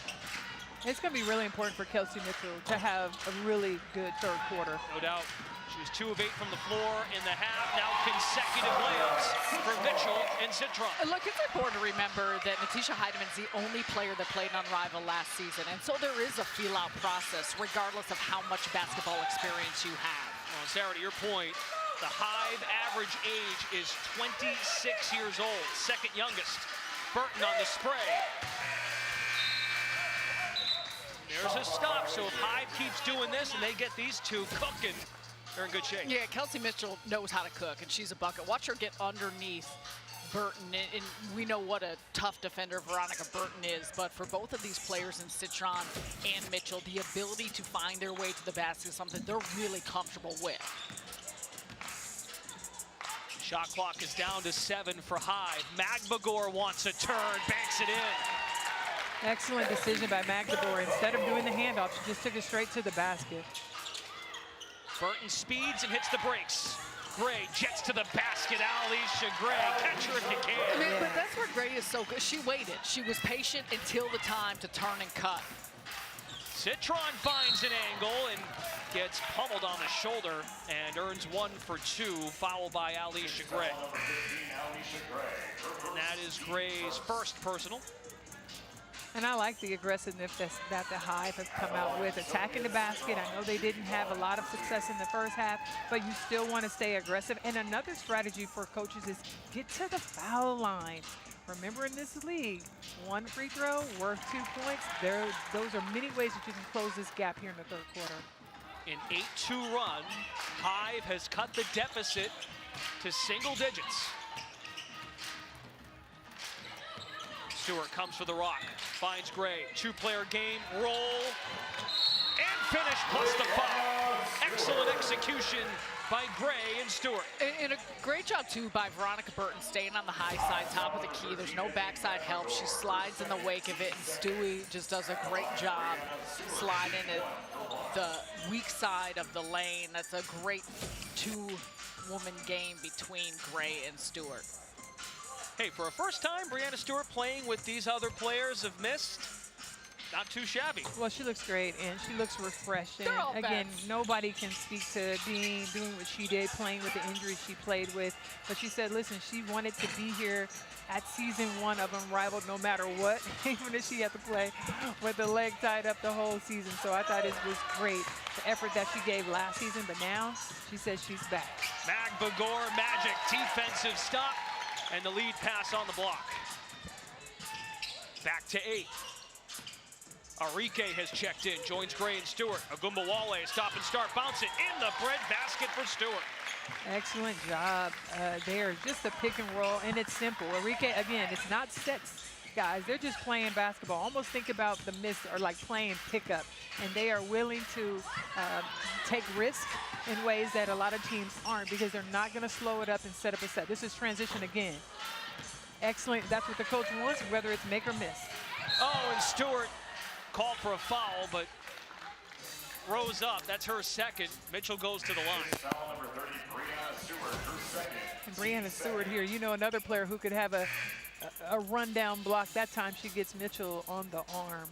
It's going to be really important for Kelsey Mitchell to have a really good third quarter. No doubt. She was 2 of 8 from the floor in the half. Now consecutive layups for Mitchell and Citron. Look, it's important to remember that Napheesa Heideman's the only player that played on Unrivaled last season. And so there is a feel-out process, regardless of how much basketball experience you have. Well, Sarah, to your point, the Hive average age is 26 years old, second youngest. Burton on the spray. There's a stop, so if Hive keeps doing this and they get these 2 cooking, they're in good shape. Yeah, Kelsey Mitchell knows how to cook, and she's a bucket. Watch her get underneath Burton, and we know what a tough defender Veronica Burton is, but for both of these players in Citron and Mitchell, the ability to find their way to the basket is something they're really comfortable with. Shot clock is down to 7 for Hive. Magbagor wants a turn, banks it in. Excellent decision by Magdalor. Instead of doing the handoff, she just took it straight to the basket. Burton speeds and hits the brakes. Gray jets to the basket. Alicia Gray, catch her if you can. But that's where Gray is so good. She waited. She was patient until the time to turn and cut. Citron finds an angle and gets pummeled on the shoulder and earns 1 for 2, foul by Alicia Gray. And that is Gray's first personal. And I like the aggressiveness that the Hive have come out with, attacking the basket. I know they didn't have a lot of success in the first half, but you still want to stay aggressive. And another strategy for coaches is get to the foul line. Remember, in this league, 1 free throw worth 2 points. Those are many ways that you can close this gap here in the third quarter. An 8-2 run, Hive has cut the deficit to single digits. Stewart comes for the rock, finds Gray, 2-player game, roll, and finish plus the foul. Excellent execution by Gray and Stewart. And a great job, too, by Veronica Burton, staying on the high side, top of the key. There's no backside help. She slides in the wake of it, and Stewie just does a great job sliding at the weak side of the lane. That's a great 2-woman game between Gray and Stewart. Hey, for a first time, Breanna Stewart playing with these other players of Mist, not too shabby. Well, she looks great, and she looks refreshed. And Girl again, best. nobody can speak to doing what she did, playing with the injuries she played with. But she said, listen, she wanted to be here at season 1 of Unrivaled no matter what, even if she had to play with the leg tied up the whole season. So I thought it was great, the effort that she gave last season, but now she says she's back. Magbagor Magic, defensive stop, and the lead pass on the block. Back to 8. Arike has checked in, joins Gray and Stewart. Agumbawale, stop and start, bounce it in the bread basket for Stewart. Excellent job there. Just a pick and roll, and it's simple. Arike, again, it's not sets, guys. They're just playing basketball. Almost think about the Mist are like playing pickup, and they are willing to take risk in ways that a lot of teams aren't, because they're not going to slow it up and set up a set. This is transition again. Excellent. That's what the coach wants, whether it's make or miss. Oh, and Stewart called for a foul, but rose up. That's her second. Mitchell goes to the line. Foul number 30, Breanna Stewart, her second. And Breanna Stewart here, you know, another player who could have a rundown block. That time she gets Mitchell on the arm.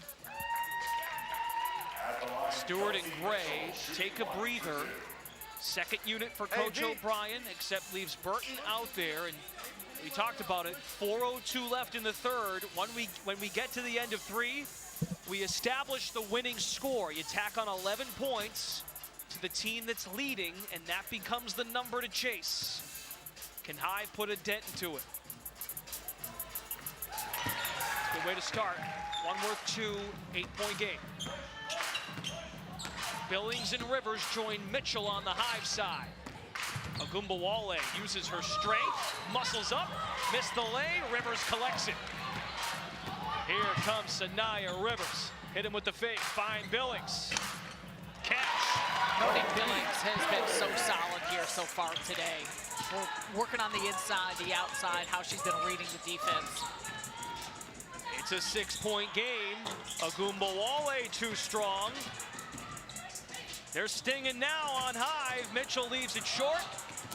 At the line, Stewart and Gray take a breather. Second unit for Coach B. O'Brien, except leaves Burton out there. And we talked about it, 4:02 left in the third. When we get to the end of 3, we establish the winning score. You tack on 11 points to the team that's leading, and that becomes the number to chase. Can HIVE put a dent into it? Good way to start. 1 worth 2, 8-point game. Billings and Rivers join Mitchell on the HIVE side. Agumbawale uses her strength, muscles up, missed the lay, Rivers collects it. Here comes Sanaya Rivers. Hit him with the fake, fine Billings. Catch. Monique Billings has been so solid here so far today. We're working on the inside, the outside, how she's been reading the defense. It's a 6-point game. Agumbawale too strong. They're stinging now on HIVE. Mitchell leaves it short,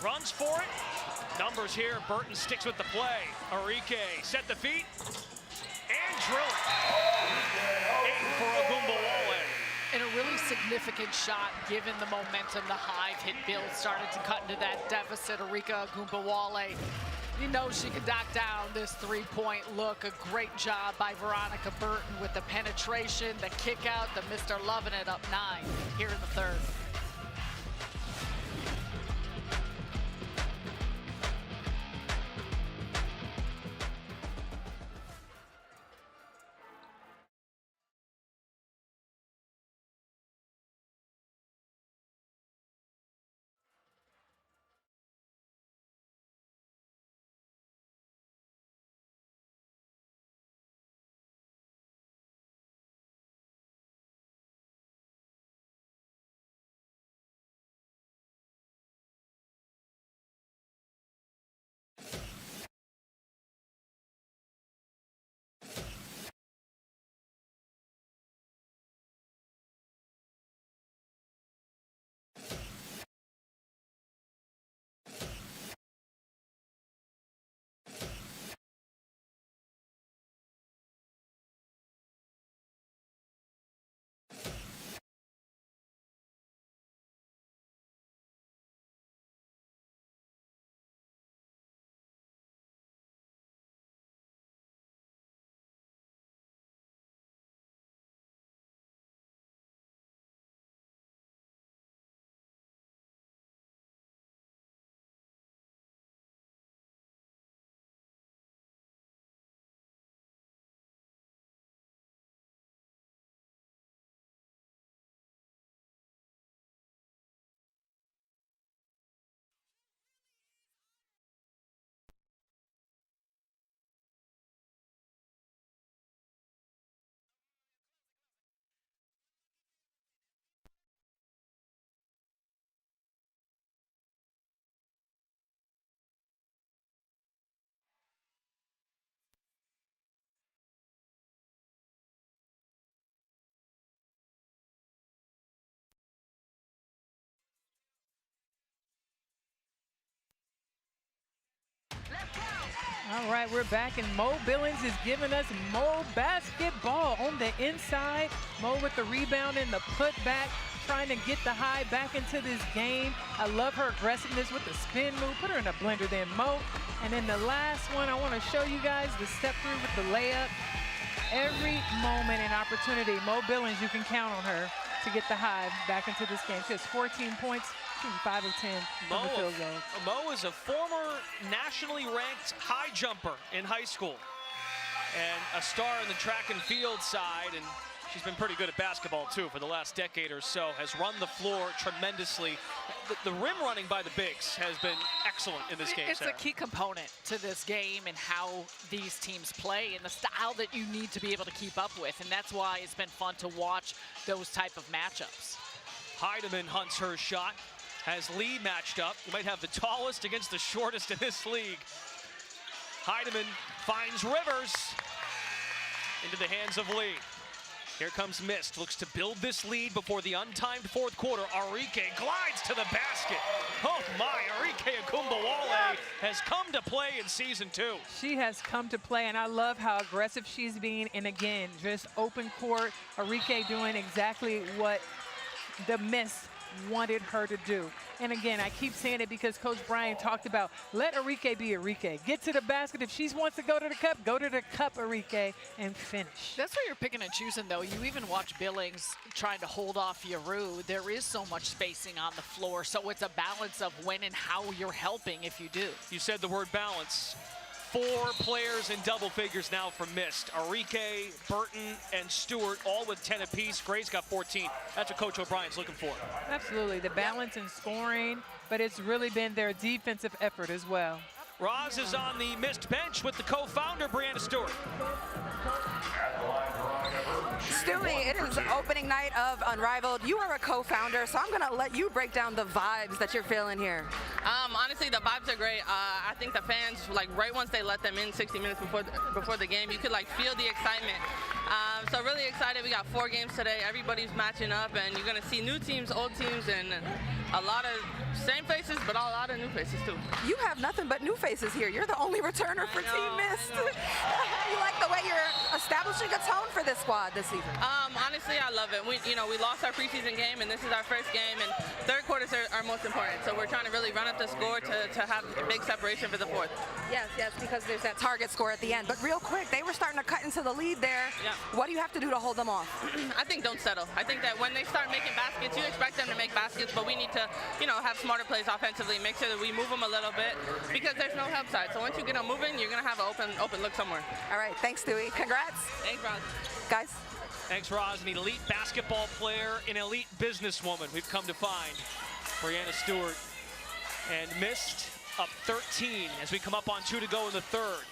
runs for it. Numbers here, Burton sticks with the play. Arike set the feet and drill it. 8 for Agumbawale. And a really significant shot given the momentum the HIVE hit Bill started to cut into that deficit. Arike Agumbawale, you know she could knock down this 3-point look. A great job by Veronica Burton with the penetration, the kick out, the Mr. Loving It up 9 here in the third. All right, we're back, and Mo Billings is giving us Mo basketball on the inside. Mo with the rebound and the putback, trying to get the Hive back into this game. I love her aggressiveness with the spin move. Put her in a blender then, Mo. And then the last one, I want to show you guys the step through with the layup. Every moment and opportunity, Mo Billings, you can count on her to get the Hive back into this game. She has 14 points. 5 of 10 from the field goal. Mo is a former nationally ranked high jumper in high school and a star in the track and field side, and she's been pretty good at basketball too for the last decade or so. Has run the floor tremendously. The rim running by the bigs has been excellent in this game. It's a key component to this game and how these teams play and the style that you need to be able to keep up with, and that's why it's been fun to watch those type of matchups. Heidemann hunts her shot. Has Lee matched up. You might have the tallest against the shortest in this league. Heidemann finds Rivers into the hands of Lee. Here comes Mist, looks to build this lead before the untimed fourth quarter. Arike glides to the basket. Oh my, Arike Akumbawale has come to play in season 2. She has come to play, and I love how aggressive she's being. And again, just open court, Arike doing exactly what the Mist wanted her to do. And again, I keep saying it because Coach Brian talked about let Arike be Arike. Get to the basket. If she wants to go to the cup, go to the cup, Arike, and finish. That's where you're picking and choosing, though. You even watch Billings trying to hold off Yaru. There is so much spacing on the floor, so it's a balance of when and how you're helping if you do. You said the word balance. 4 players in double figures now from Mist. Arike, Burton, and Stewart, all with 10 apiece. Gray's got 14. That's what Coach O'Brien's looking for. Absolutely, the balance in scoring, but it's really been their defensive effort as well. Roz is on the Mist bench with the co-founder, Breanna Stewart. Stewie, it is opening night of Unrivaled. You are a co-founder, so I'm going to let you break down the vibes that you're feeling here. Honestly, the vibes are great. I think the fans, like right once they let them in 60 minutes before the game, you could like feel the excitement. So really excited. We got 4 games today. Everybody's matching up, and you're going to see new teams, old teams, and a lot of same faces, but a lot of new faces too. You have nothing but new faces here. You're the only returner for Team Mist. You like the way you're establishing a tone for this squad this season? Honestly, I love it. We lost our preseason game, and this is our first game, and third quarters are most important. So we're trying to really run up the score to have a big separation for the fourth. Yes, because there's that target score at the end. But real quick, they were starting to cut into the lead there. Yeah. What do you have to do to hold them off? I think don't settle. I think that when they start making baskets, you expect them to make baskets, but we need to, have smarter plays offensively, make sure that we move them a little bit because there's no help side. So once you get them moving, you're going to have an open look somewhere. All right, thanks, Stewie. Congrats. Thanks, Roz. Guys. Thanks, Roz. An elite basketball player, an elite businesswoman we've come to find. Breanna Stewart. And Mist up 13 as we come up on 2 to go in the third.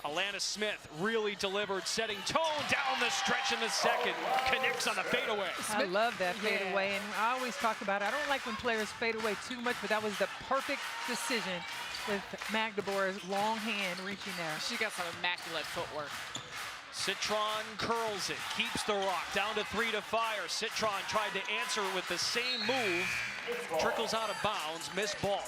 Alana Smith really delivered, setting tone down the stretch in the second. Connects on the fadeaway. I love that fadeaway, and I always talk about it. I don't like when players fade away too much, but that was the perfect decision with Magdebor's long hand reaching there. She got some immaculate footwork. Citron curls it, keeps the rock, down to 3 to fire. Citron tried to answer with the same move, trickles out of bounds, missed ball.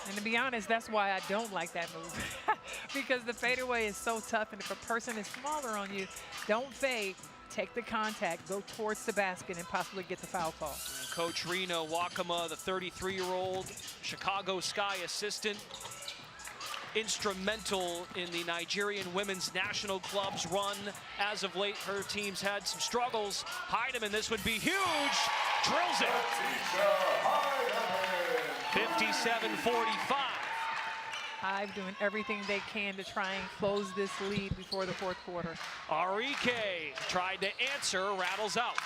And to be honest, that's why I don't like that move. Because the fadeaway is so tough, and if a person is smaller on you, don't fade, take the contact, go towards the basket, and possibly get the foul call. And Coach Reno Wakama, the 33-year-old Chicago Sky assistant, instrumental in the Nigerian women's national club's run. As of late, her team's had some struggles. Heidemann, this would be huge. Drills it. 57-45. Hive doing everything they can to try and close this lead before the fourth quarter. Arike tried to answer, rattles out.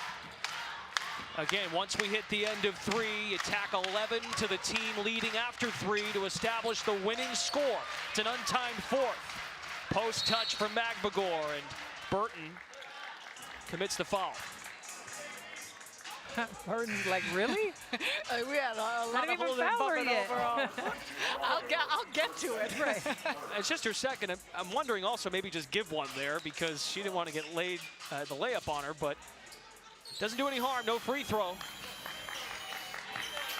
Again, once we hit the end of 3, you tack 11 to the team leading after 3 to establish the winning score. It's an untimed fourth. Post touch from Magbagor, and Burton commits the foul. Burton's like, really? We had a lot of holding bumping yet. I'll get to it. Right. It's just her second. I'm wondering also maybe just give one there because she didn't want to get the layup on her, but doesn't do any harm, no free throw.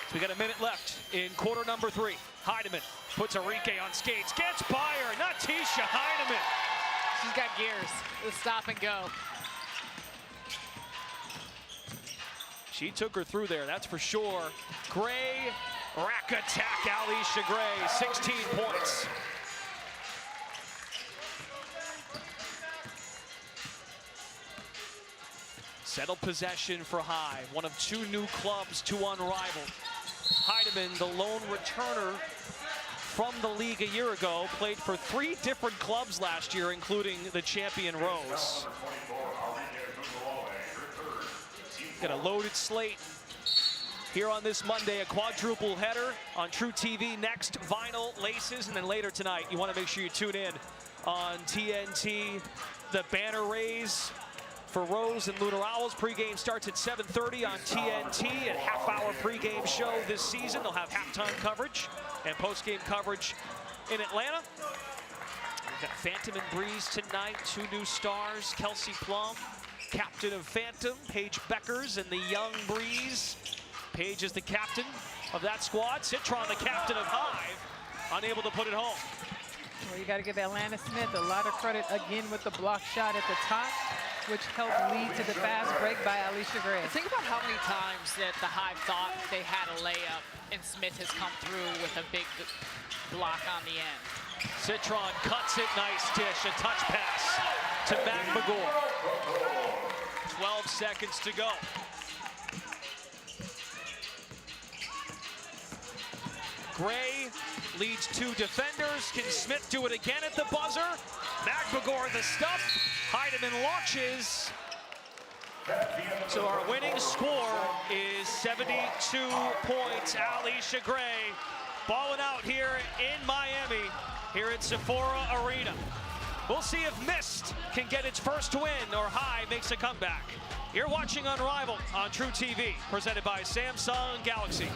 So we got a minute left in quarter number 3. Heidemann Puts Enrique on skates, gets by her, Napheesa Heineman. She's got gears. Let's stop and go. She took her through there, that's for sure. Gray, rack attack, Alicia Gray, 16 points. Settled possession for Hive, one of 2 new clubs to Unrivaled. Heineman, the lone returner from the league a year ago, played for 3 different clubs last year, including the champion Rose. Got a loaded slate here on this Monday, a quadruple header on True TV next, Vinyl, Laces, and then later tonight, you want to make sure you tune in on TNT. The banner raise for Rose and Lunar Owls. Pregame starts at 7:30 on TNT, a half-hour pregame show this season. They'll have halftime coverage and postgame coverage in Atlanta. We've got Phantom and Breeze tonight, 2 new stars, Kelsey Plum, captain of Phantom, Paige Beckers, and the young Breeze. Paige is the captain of that squad. Citron, the captain of Hive, unable to put it home. Well, you got to give Atlanta Smith a lot of credit again with the block shot at the top, which helped lead to the fast break by Alicia Gray. Think about how many times that the Hive thought they had a layup, and Smith has come through with a big block on the end. Citron cuts it, nice dish, a touch pass to McMagor. 12 seconds to go. Gray leads 2 defenders. Can Smith do it again at the buzzer? McMagor the stuff. Heineman launches. So our winning score is 72 points. Alicia Gray balling out here in Miami, here at Sephora Arena. We'll see if Mist can get its first win or Hive makes a comeback. You're watching Unrivaled on True TV, presented by Samsung Galaxy.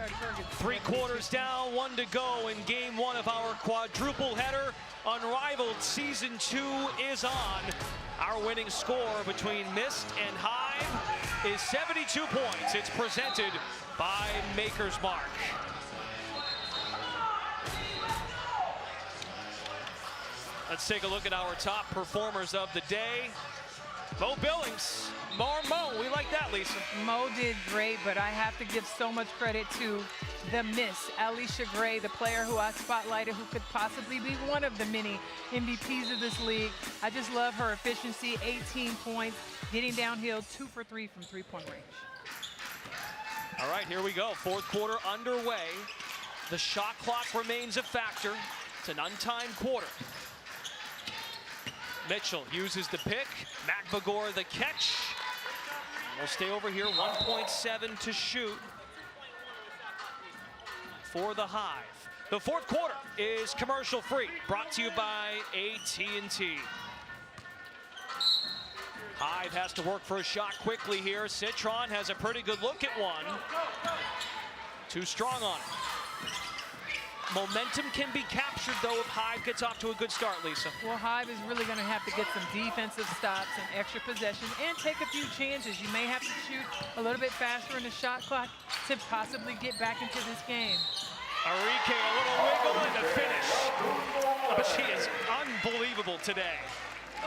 3 quarters down, 1 to go in game 1 of our quadruple header. Unrivaled Season 2 is on. Our winning score between Mist and HIVE is 72 points. It's presented by Maker's Mark. Let's take a look at our top performers of the day. Mo Billings, more Mo, we like that, Lisa. Mo did great, but I have to give so much credit to the miss, Alicia Gray, the player who I spotlighted, who could possibly be one of the many MVPs of this league. I just love her efficiency, 18 points, getting downhill, 2 for 3 from three-point range. All right, here we go, 4th quarter underway. The shot clock remains a factor. It's an untimed quarter. Mitchell uses the pick, McBagor the catch. We'll stay over here, 1.7 to shoot for the HIVE. The 4th quarter is commercial free, brought to you by AT&T. HIVE has to work for a shot quickly here. Citron has a pretty good look at one. Too strong on it. Momentum can be captured, though, if HIVE gets off to a good start, Lisa. Well, HIVE is really going to have to get some defensive stops and extra possessions and take a few chances. You may have to shoot a little bit faster in the shot clock to possibly get back into this game. Arike, a little wiggle in the finish. But she is unbelievable today.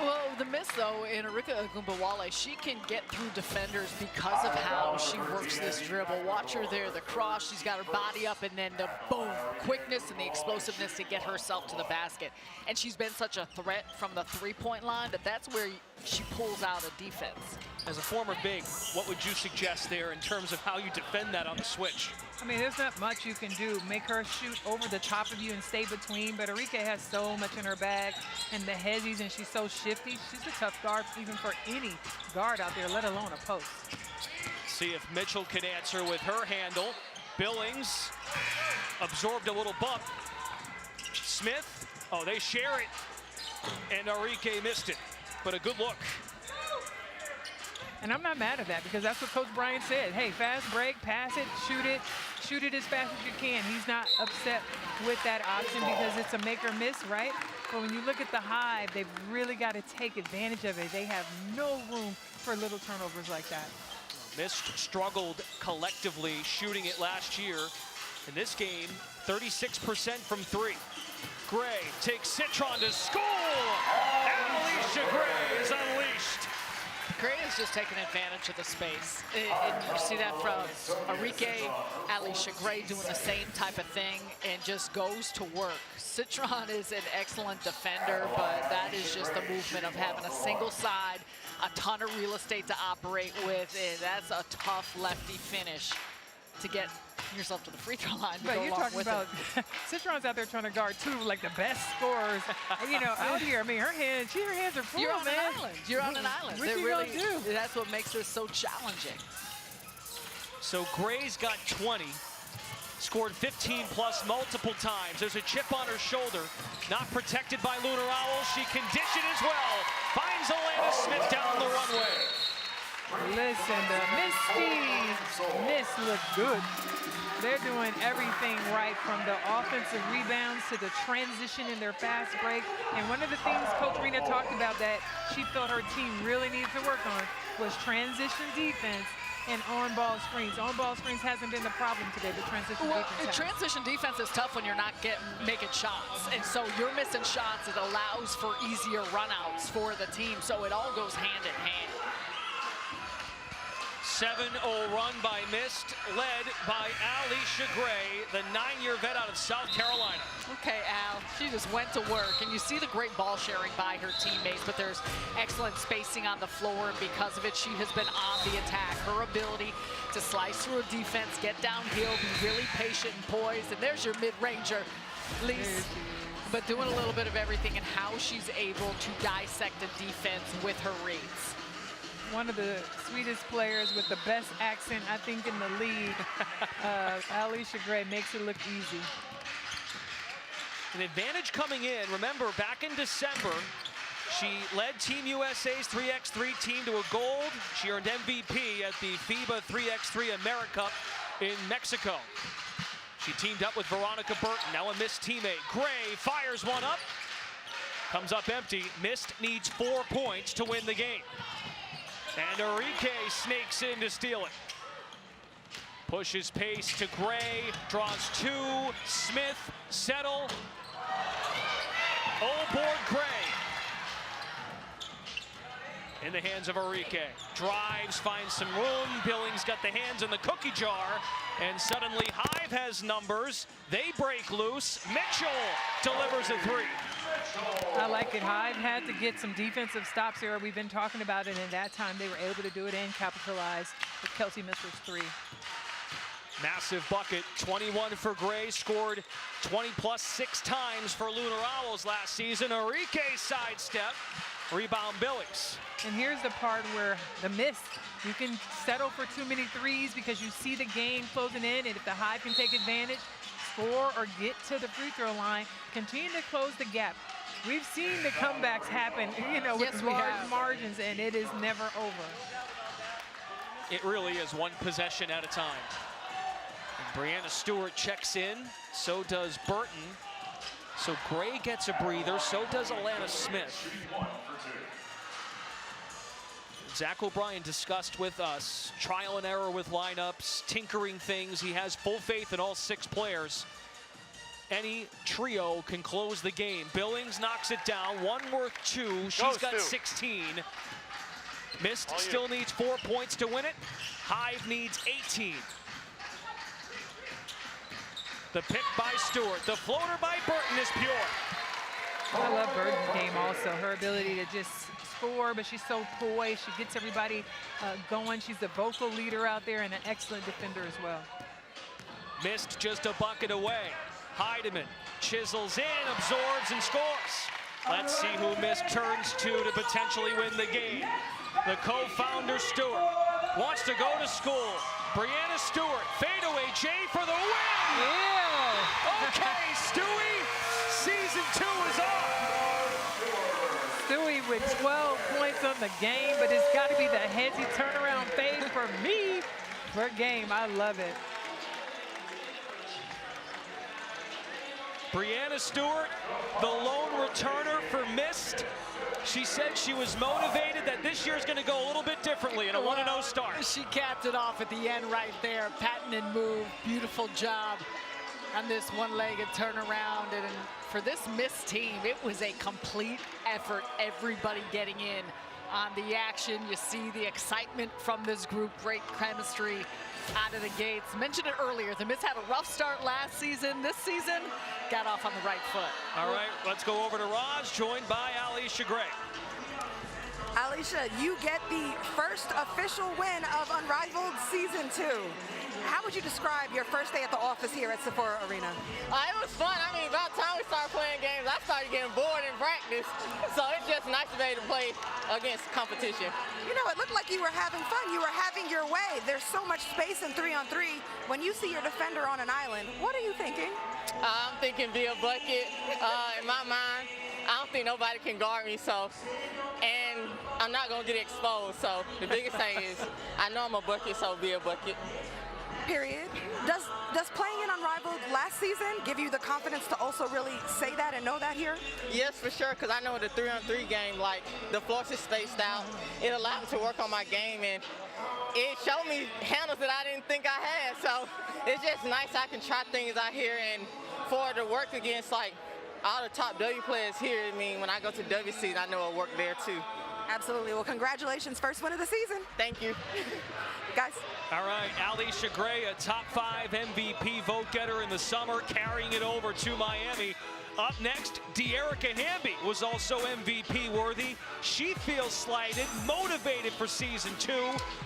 Well, the miss, though, in Arike Ogunbowale, she can get through defenders because of how she works this dribble. Watch her there, the cross, she's got her body up, and then the boom, quickness and the explosiveness to get herself to the basket. And she's been such a threat from the three-point line that that's where she pulls out a defense. As a former big, what would you suggest there in terms of how you defend that on the switch? I mean, there's not much you can do. Make her shoot over the top of you and stay between, but Arike has so much in her bag and the heavies, and she's so shifty. She's a tough guard even for any guard out there, let alone a post. See if Mitchell can answer with her handle. Billings absorbed a little bump. Smith, oh, they share it, and Arike missed it, but a good look. And I'm not mad at that because that's what Coach Brian said. Hey, fast break, pass it, shoot it as fast as you can. He's not upset with that option because it's a make or miss, right? But when you look at the HIVE, they've really got to take advantage of it. They have no room for little turnovers like that. Mist struggled collectively shooting it last year. In this game, 36% from 3. Gray takes Citron to school. Alicia Gray is unleashed. Gray is just taking advantage of the space. And you see that from Arike, Alicia Gray doing the same type of thing and just goes to work. Citron is an excellent defender, but that is just the movement of having a single side, a ton of real estate to operate with, and that's a tough lefty finish to get yourself to the free throw line to but go you're along talking with about it. Citron's out there trying to guard 2 like the best scorers, out here. I mean, her hands are full, You're on man. an island. You're on an island. What you really, gonna do? That's what makes this so challenging. So Gray's got 20, scored 15 plus multiple times. There's a chip on her shoulder, not protected by Lunar Owl. She can dish it as well. Finds Alana Smith down the runway. Listen, the Miss look good. They're doing everything right, from the offensive rebounds to the transition in their fast break. And one of the things Coach Breanna talked about that she felt her team really needed to work on was transition defense and on-ball screens. On-ball screens hasn't been the problem today, but transition defense has. Transition defense is tough when you're not making shots. And so you're missing shots. It allows for easier runouts for the team. So it all goes hand in hand. 7-0 run by Mist, led by Alicia Gray, the 9-year vet out of South Carolina. Okay, Al, she just went to work, and you see the great ball sharing by her teammates, but there's excellent spacing on the floor, and because of it, she has been on the attack. Her ability to slice through a defense, get downhill, be really patient and poised, and there's your mid-ranger, Lise. But doing a little bit of everything and how she's able to dissect the defense with her reads. One of the sweetest players with the best accent, I think, in the league. Alicia Gray makes it look easy. An advantage coming in. Remember, back in December, she led Team USA's 3x3 team to a gold. She earned MVP at the FIBA 3x3 AmeriCup in Mexico. She teamed up with Veronica Burton, now a Mist teammate. Gray fires one up. Comes up empty. Mist needs 4 points to win the game. And Enrique snakes in to steal it. Pushes pace to Gray, draws 2. Smith, settle. Old board Gray. In the hands of Enrique. Drives, finds some room. Billings got the hands in the cookie jar. And suddenly Hive has numbers. They break loose. Mitchell delivers a 3. I like it. Hive had to get some defensive stops here. We've been talking about it, and that time they were able to do it and capitalize with Kelsey Mitchell's 3. Massive bucket, 21 for Gray, scored 20 plus 6 times for Lunar Owls last season. Enrique sidestep, rebound Billings. And here's the part where the Mist, you can settle for too many threes because you see the game closing in, and if the Hive can take advantage, score or get to the free throw line, continue to close the gap. We've seen the comebacks happen, with large margins, and it is never over. It really is one possession at a time. And Breanna Stewart checks in, so does Burton. So Gray gets a breather, so does Alana Smith. Zach O'Brien discussed with us trial and error with lineups, tinkering things. He has full faith in all 6 players. Any trio can close the game. Billings knocks it down, 1 worth 2. She's got 16. Mist still needs 4 points to win it. Hive needs 18. The pick by Stewart. The floater by Burton is pure. I love Burton's game also. Her ability to just score, but she's so poised. She gets everybody going. She's the vocal leader out there and an excellent defender as well. Mist just a bucket away. Heidemann chisels in, absorbs, and scores. Let's see who Mist turns to potentially win the game. The co-founder Stewart wants to go to school. Breanna Stewart, fadeaway J for the win! Yeah! Okay, Stewie, season 2 is on. Stewie with 12 points on the game, but it's got to be the headsy turnaround fade for me per game. I love it. Breanna Stewart, the lone returner for Mist. She said she was motivated that this year's going to go a little bit differently in a 1-0 start. She capped it off at the end right there. Patented move, beautiful job on this one-legged turnaround. And for this Mist team, it was a complete effort. Everybody getting in on the action. You see the excitement from this group, great chemistry out of the gates. Mentioned it earlier, the Mist had a rough start last season. This season, got off on the right foot. All right, let's go over to Raj, joined by Alicia Gray. Alicia, you get the first official win of Unrivaled Season 2. How would you describe your first day at the office here at Sephora Arena? It was fun. I mean, by the time we started playing games, I started getting bored in practice. So it's just nice to be able to play against competition. You know, it looked like you were having fun. You were having your way. There's so much space in 3-on-3. When you see your defender on an island, what are you thinking? I'm thinking be a bucket. In my mind, I don't think nobody can guard me, and I'm not going to get exposed. So the biggest thing is I know I'm a bucket, so be a bucket. Period. Does playing in Unrivaled last season give you the confidence to also really say that and know that here? Yes, for sure, because I know the 3-on-3 game, like the floors is spaced out. It allowed me to work on my game, and it showed me handles that I didn't think I had. So it's just nice I can try things out here, and for to work against like all the top W players here. I mean, when I go to WC, I know I'll work there too. Absolutely. Well, congratulations. First win of the season. Thank you. Guys. All right, Alicia Gray, a top 5 MVP vote getter in the summer, carrying it over to Miami. Up next, De'Erica Hamby was also MVP worthy. She feels slighted, motivated for season 2.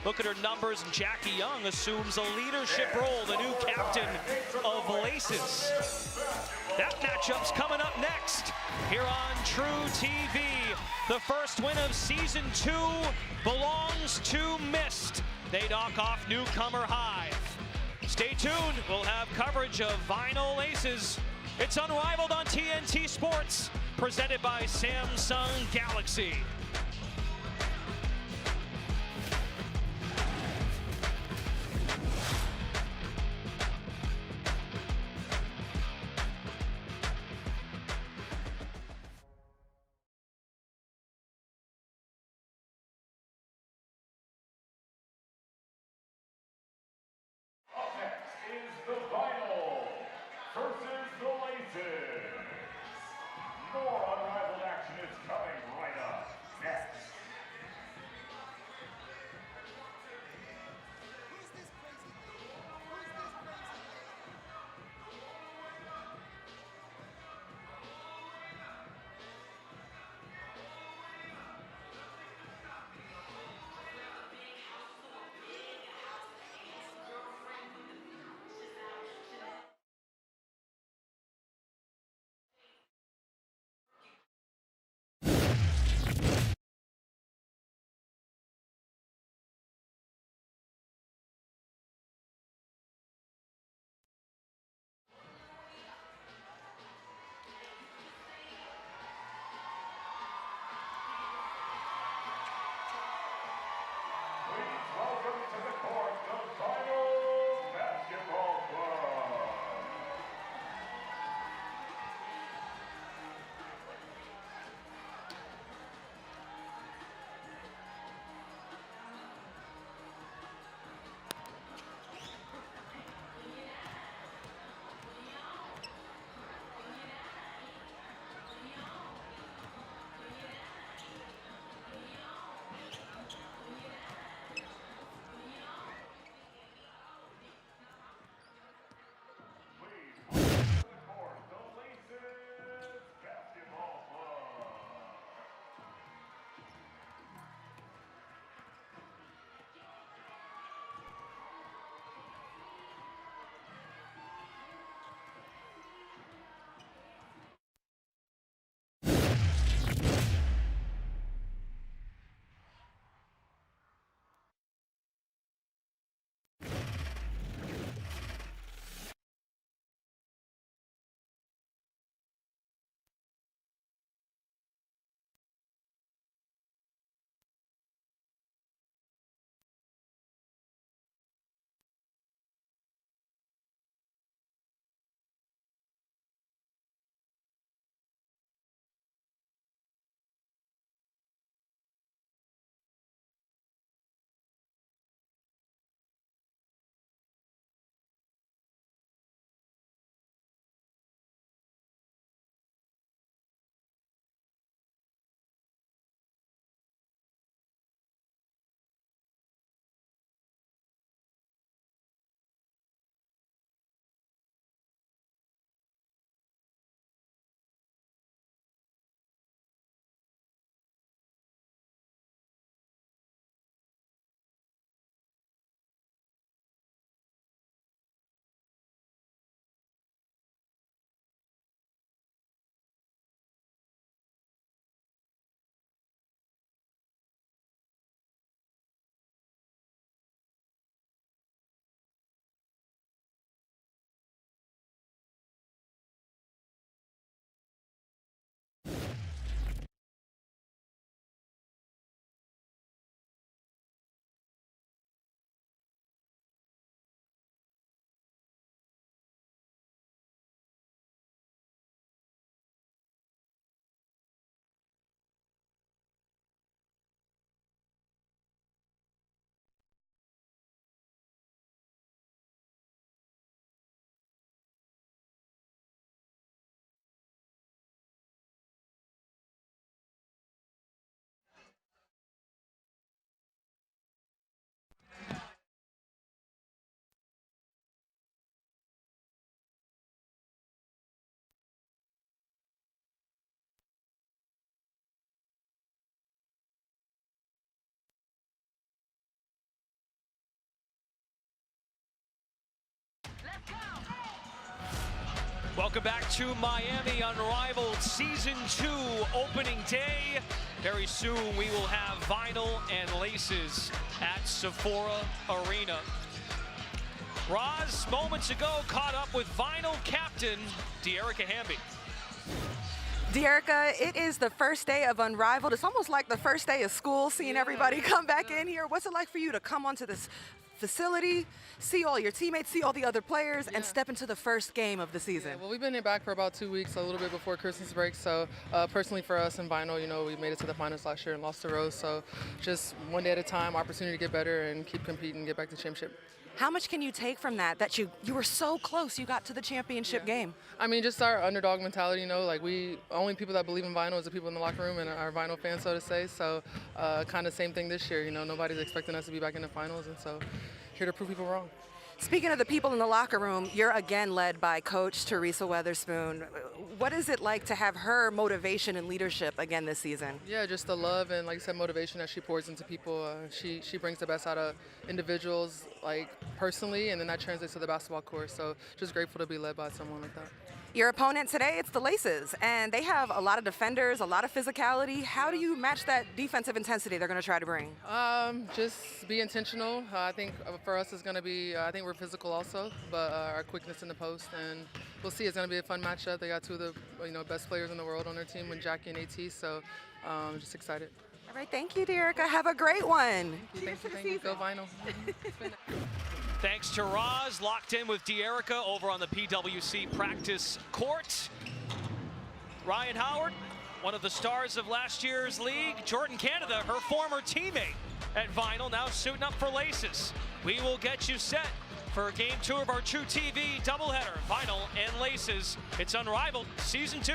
Look at her numbers, and Jackie Young assumes a leadership role, the new captain of LACES. That matchup's coming up next here on True TV. The first win of season 2 belongs to Mist. They knock off newcomer Hive. Stay tuned, we'll have coverage of Vinyl LACES. It's Unrivaled on TNT Sports, presented by Samsung Galaxy. Welcome back to Miami Unrivaled Season 2 opening day. Very soon we will have Vinyl and Laces at Sephora Arena. Roz, moments ago, caught up with Vinyl captain Dearica Hamby. Dearica, it is the first day of Unrivaled. It's almost like the first day of school, seeing everybody come back in here. What's it like for you to come onto this facility, see all your teammates, see all the other players, and step into the first game of the season? Well, we've been back for about 2 weeks, a little bit before Christmas break. So personally for us in Vinyl, you know, we made it to the finals last year and lost to Rose. So just one day at a time, opportunity to get better and keep competing, get back to championship. How much can you take from that you were so close, you got to the championship game? I mean, just our underdog mentality, you know, like only people that believe in Vinyl is the people in the locker room and our Vinyl fans, so to say. So kind of same thing this year, you know, nobody's expecting us to be back in the finals, and so here to prove people wrong. Speaking of the people in the locker room, you're again led by Coach Teresa Weatherspoon. What is it like to have her motivation and leadership again this season? Yeah, just the love and, like I said, motivation that she pours into people. She brings the best out of individuals, like personally, and then that translates to the basketball court. So just grateful to be led by someone like that. Your opponent today, it's the Laces, and they have a lot of defenders, a lot of physicality. How do you match that defensive intensity they're going to try to bring? Just be intentional. I think for us it's going to be, I think we're physical also, but our quickness in the post, and we'll see. It's going to be a fun matchup. They got two of the best players in the world on their team with Jackie and AT, so just excited. All right, thank you, Dearica. Have a great one. Thank you. Go Vinyl. Thanks to Roz, locked in with Dearica over on the PWC practice court. Ryan Howard, one of the stars of last year's league. Jordan Canada, her former teammate at Vinyl, now suiting up for Laces. We will get you set for Game 2 of our True TV doubleheader, Vinyl and Laces. It's Unrivaled Season 2.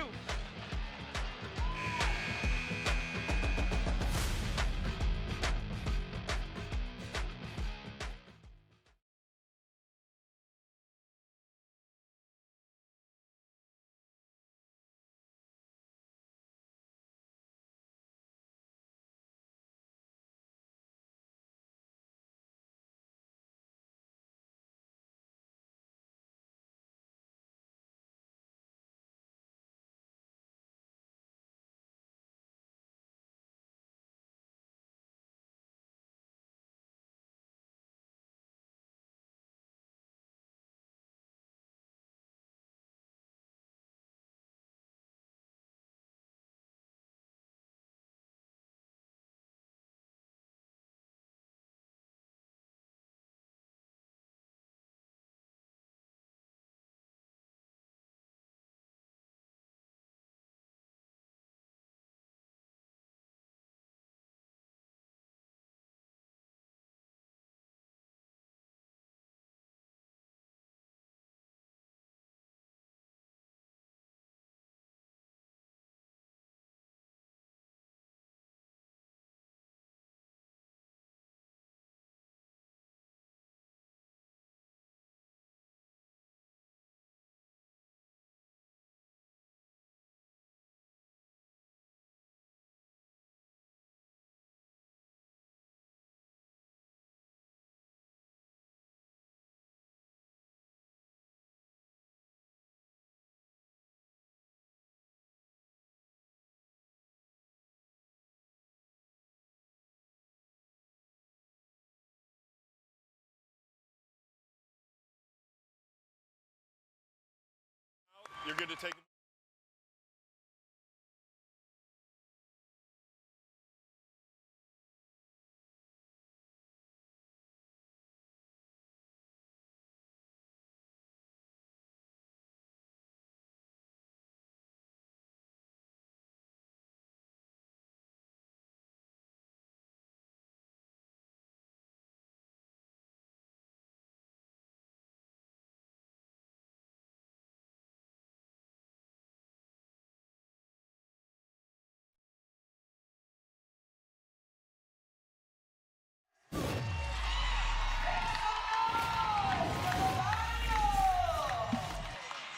You're good to take it.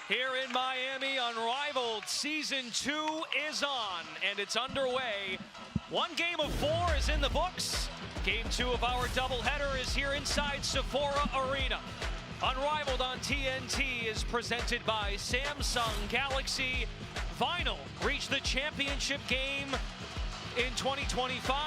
Here in Miami, Unrivaled Season 2 is on, and it's underway. One game of 4 is in the books. Game 2 of our doubleheader is here inside Sephora Arena. Unrivaled on TNT is presented by Samsung Galaxy. Vinyl reached the championship game in 2025.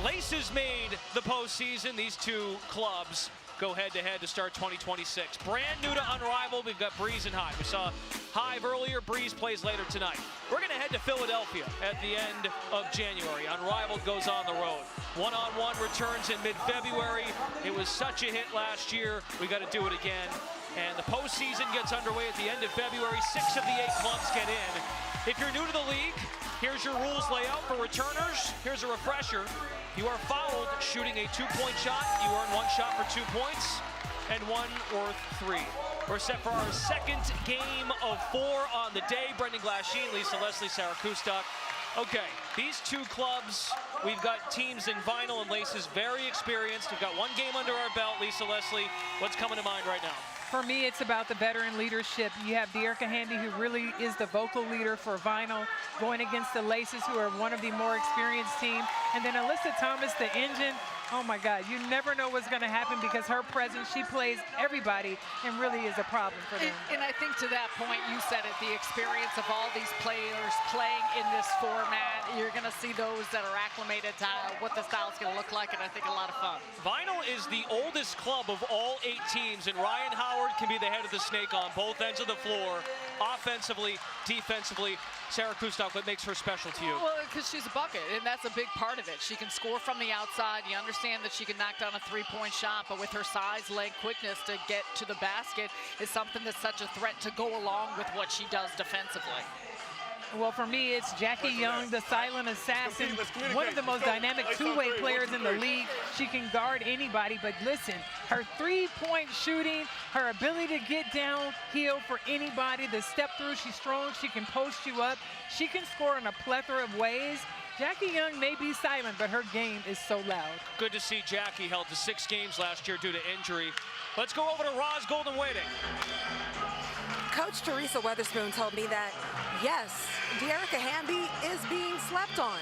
LACES made the postseason. These two clubs go head-to-head to start 2026. Brand new to Unrivaled, we've got Breeze and HIVE. We saw HIVE earlier, Breeze plays later tonight. We're going to head to Philadelphia at the end of January. Unrivaled goes on the road. One-on-one returns in mid-February. It was such a hit last year, we got to do it again. And the postseason gets underway at the end of February. 6 of the 8 clubs get in. If you're new to the league, here's your rules layout for returners. Here's a refresher. You are fouled shooting a 2-point shot. You earn 1 shot for 2 points and 1 worth 3. We're set for our second game of 4 on the day. Brendan Glasheen, Lisa Leslie, Sarah Kustok. Okay, these two clubs, we've got teams in Vinyl and LACES very experienced. We've got 1 game under our belt. Lisa Leslie, what's coming to mind right now? For me, it's about the veteran leadership. You have Dearica Hamby, who really is the vocal leader for Vinyl, going against the LACES, who are one of the more experienced team. And then Alyssa Thomas, the engine. Oh my God, you never know what's going to happen because her presence, she plays everybody and really is a problem for them. And I think to that point, you said it, the experience of all these players playing in this format, you're going to see those that are acclimated to what the style is going to look like, and I think a lot of fun. Vinyl is the oldest club of all 8 teams, and Ryan Howard can be the head of the snake on both ends of the floor, offensively, defensively. Sarah Kustok, what makes her special to you? Well, because she's a bucket, and that's a big part of it. She can score from the outside. You understand that she can knock down a 3-point shot, but with her size, length, quickness to get to the basket is something that's such a threat to go along with what she does defensively. Well, for me, it's Jackie Young, the silent assassin, one of the most dynamic two-way players in the league. She can guard anybody, but listen, her 3-point shooting, her ability to get downhill for anybody, the step through, she's strong, she can post you up, she can score in a plethora of ways. Jackie Young may be silent, but her game is so loud. Good to see Jackie held to 6 games last year due to injury. Let's go over to Roz Golden Waiting. Coach Teresa Weatherspoon told me that, yes, Dearica Hamby is being slept on.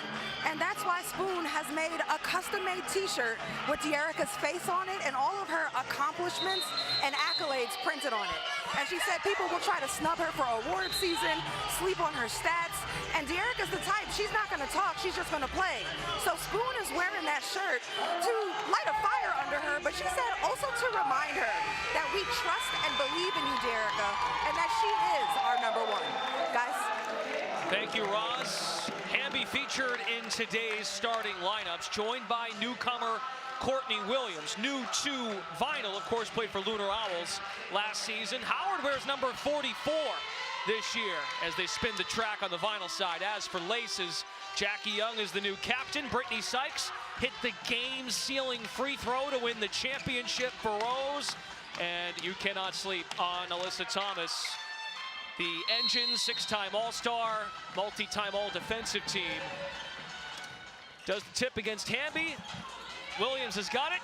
And that's why Spoon has made a custom-made t-shirt with Dearica's face on it and all of her accomplishments and accolades printed on it. And she said people will try to snub her for award season, sleep on her stats. And Dearica's the type, she's not gonna talk, she's just gonna play. So Spoon is wearing that shirt to light a fire under her, but she said also to remind her that we trust and believe in you, Dearica, and that she is our #1. Guys? Thank you, Roz. Hamby featured in today's starting lineups, joined by newcomer Courtney Williams, new to Vinyl, of course, played for Lunar Owls last season. Howard wears number 44 this year as they spin the track on the Vinyl side. As for LACES, Jackie Young is the new captain. Brittany Sykes hit the game-sealing free throw to win the championship for Rose. And you cannot sleep on Alyssa Thomas, the engine, 6-time All-Star, multi-time All-Defensive team. Does the tip against Hamby. Williams has got it.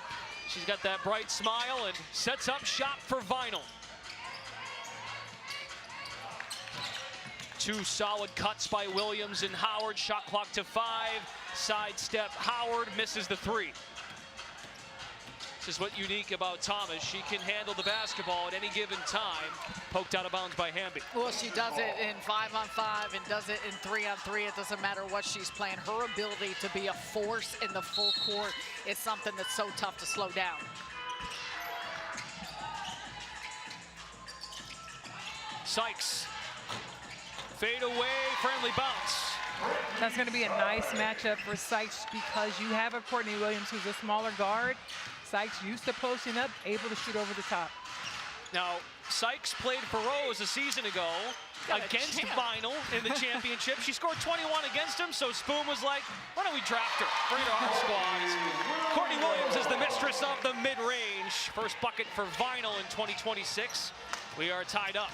She's got that bright smile and sets up shop for Vinyl. 2 solid cuts by Williams and Howard. Shot clock to 5. Sidestep. Howard misses the 3. This is what's unique about Thomas. She can handle the basketball at any given time. Poked out of bounds by Hamby. Well, she does it in 5-on-5 and does it in 3-on-3. It doesn't matter what she's playing. Her ability to be a force in the full court is something that's so tough to slow down. Sykes. Fade away, friendly bounce. That's going to be a nice matchup for Sykes because you have a Courtney Williams who's a smaller guard. Sykes used to posting up, able to shoot over the top. Now, Sykes played for Rose a season ago against Vinyl in the championship. She scored 21 against him, so Spoon was like, why don't we draft her? Bring her to our squad. Courtney Williams is the mistress of the mid-range. First bucket for Vinyl in 2026. We are tied up.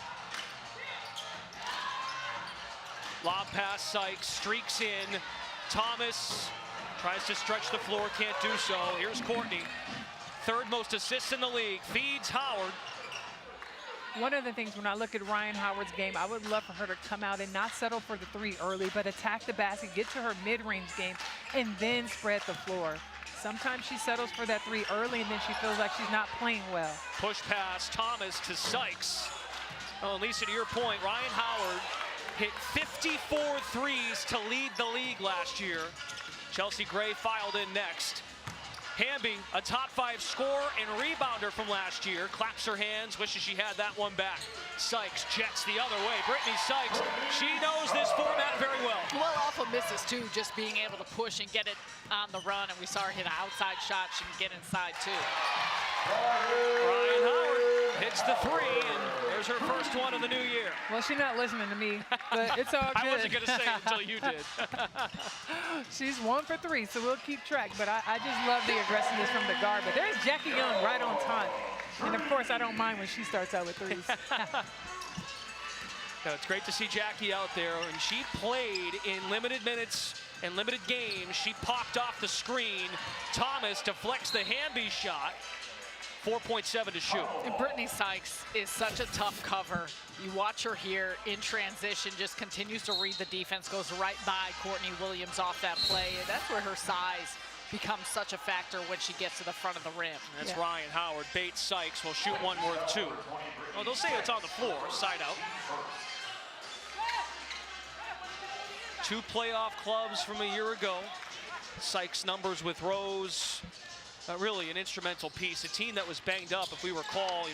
Lob pass, Sykes streaks in. Thomas tries to stretch the floor, can't do so. Here's Courtney. 3rd most assists in the league, feeds Howard. One of the things when I look at Ryan Howard's game, I would love for her to come out and not settle for the 3 early, but attack the basket, get to her mid-range game, and then spread the floor. Sometimes she settles for that 3 early, and then she feels like she's not playing well. Push pass, Thomas to Sykes. Oh, and Lisa, to your point, Ryan Howard hit 54 threes to lead the league last year. Chelsea Gray filed in next. Hamby, a top 5 scorer and rebounder from last year, claps her hands, wishes she had that one back. Sykes jets the other way. Brittany Sykes, she knows this format very well. Well, off of misses too, just being able to push and get it on the run, and we saw her hit an outside shot. She can get inside too. Ryan Howard hits the 3, and there's her first one of the new year. Well, she's not listening to me, but it's all good. I wasn't going to say it until you did. She's 1 for 3, so we'll keep track. But I just love the aggressiveness from the guard. But there's Jackie Young right on time. And, of course, I don't mind when she starts out with threes. No, it's great to see Jackie out there, and she played in limited minutes and limited games. She popped off the screen. Thomas deflects the Hamby shot. 4.7 to shoot. And Brittany Sykes is such a tough cover. You watch her here in transition, just continues to read the defense, goes right by Courtney Williams off that play. And that's where her size becomes such a factor when she gets to the front of the rim. That's Ryan Howard. Bates Sykes will shoot one worth 2. Oh, they'll say it's on the floor, side out. 2 playoff clubs from a year ago. Sykes numbers with Rose. Really an instrumental piece. A team that was banged up, if we recall,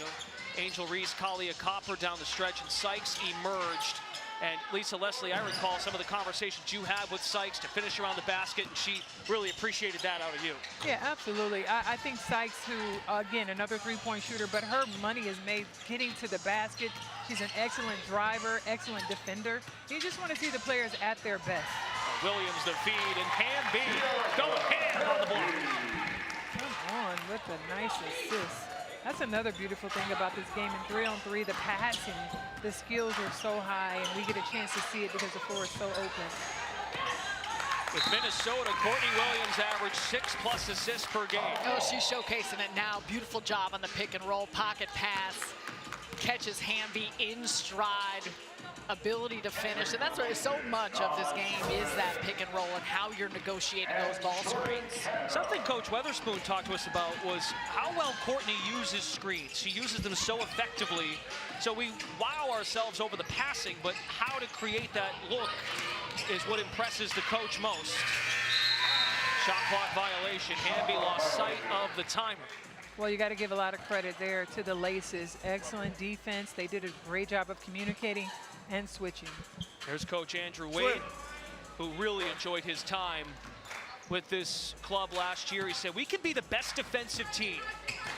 Angel Reese, Collier, Copper down the stretch, and Sykes emerged. And Lisa Leslie, I recall some of the conversations you had with Sykes to finish around the basket, and she really appreciated that out of you. Yeah, absolutely. I think Sykes, who, again, another 3-point shooter, but her money is made getting to the basket. She's an excellent driver, excellent defender. You just want to see the players at their best. Williams the feed, and Hamby going ham on the block. Come on with a nice assist. That's another beautiful thing about this game. In 3-on-3, the passing, the skills are so high, and we get a chance to see it because the floor is so open. With Minnesota, Courtney Williams averaged 6+ assists per game. Oh, she's showcasing it now. Beautiful job on the pick and roll, pocket pass, catches Hamby in stride, ability to finish. And that's where so much of this game is that pick and roll and how you're negotiating those ball screens. Something Coach Weatherspoon talked to us about was how well Courtney uses screens. She uses them so effectively. So we wow ourselves over the passing, but how to create that look is what impresses the coach most. Shot clock violation. Hamby lost sight of the timer. Well, you got to give a lot of credit there to the Laces. Excellent defense. They did a great job of communicating and switching. There's Coach Andrew Wade, who really enjoyed his time with this club last year. He said, we can be the best defensive team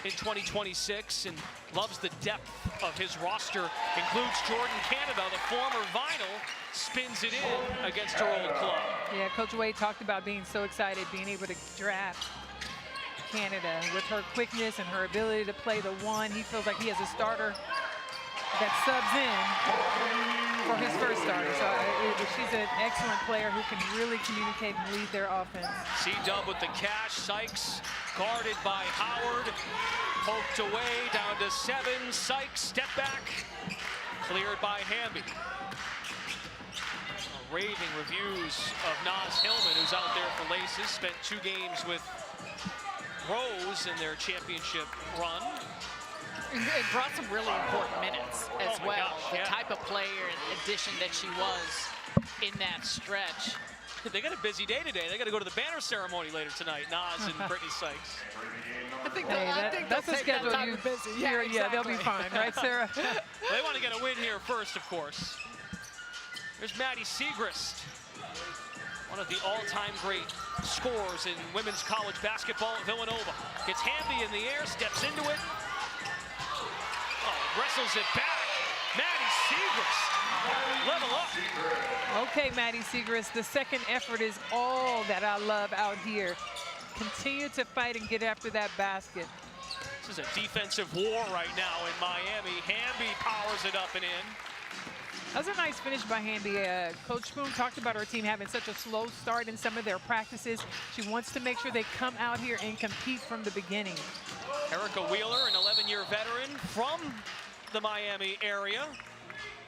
in 2026, and loves the depth of his roster. Includes Jordan Canada, the former Vinyl, spins it in against her old club. Yeah, Coach Wade talked about being so excited, being able to draft Canada with her quickness and her ability to play the 1. He feels like he has a starter that subs in for his first starter. So she's an excellent player who can really communicate and lead their offense. C-Dub with the cash. Sykes guarded by Howard. Poked away down to 7. Sykes step back. Cleared by Hamby. Raving reviews of Naz Hillman, who's out there for Laces. Spent 2 games with Rose in their championship run. It brought some really important minutes as well. Gosh, the type of player and addition that she was in that stretch. They got a busy day today. They got to go to the banner ceremony later tonight. Naz and Brittany Sykes. I think that's a schedule you busy. Yeah, exactly. Yeah, they'll be fine, right, Sarah? They want to get a win here first, of course. There's Maddie Segrist, one of the all-time great scorers in women's college basketball at Villanova. Gets Hamby in the air, steps into it. Oh, wrestles it back. Maddie Segrist, level up. Okay, Maddie Segrist, the second effort is all that I love out here. Continue to fight and get after that basket. This is a defensive war right now in Miami. Hamby powers it up and in. That was a nice finish by Hamby. Coach Spoon talked about her team having such a slow start in some of their practices. She wants to make sure they come out here and compete from the beginning. Erica Wheeler, an 11-year veteran from the Miami area,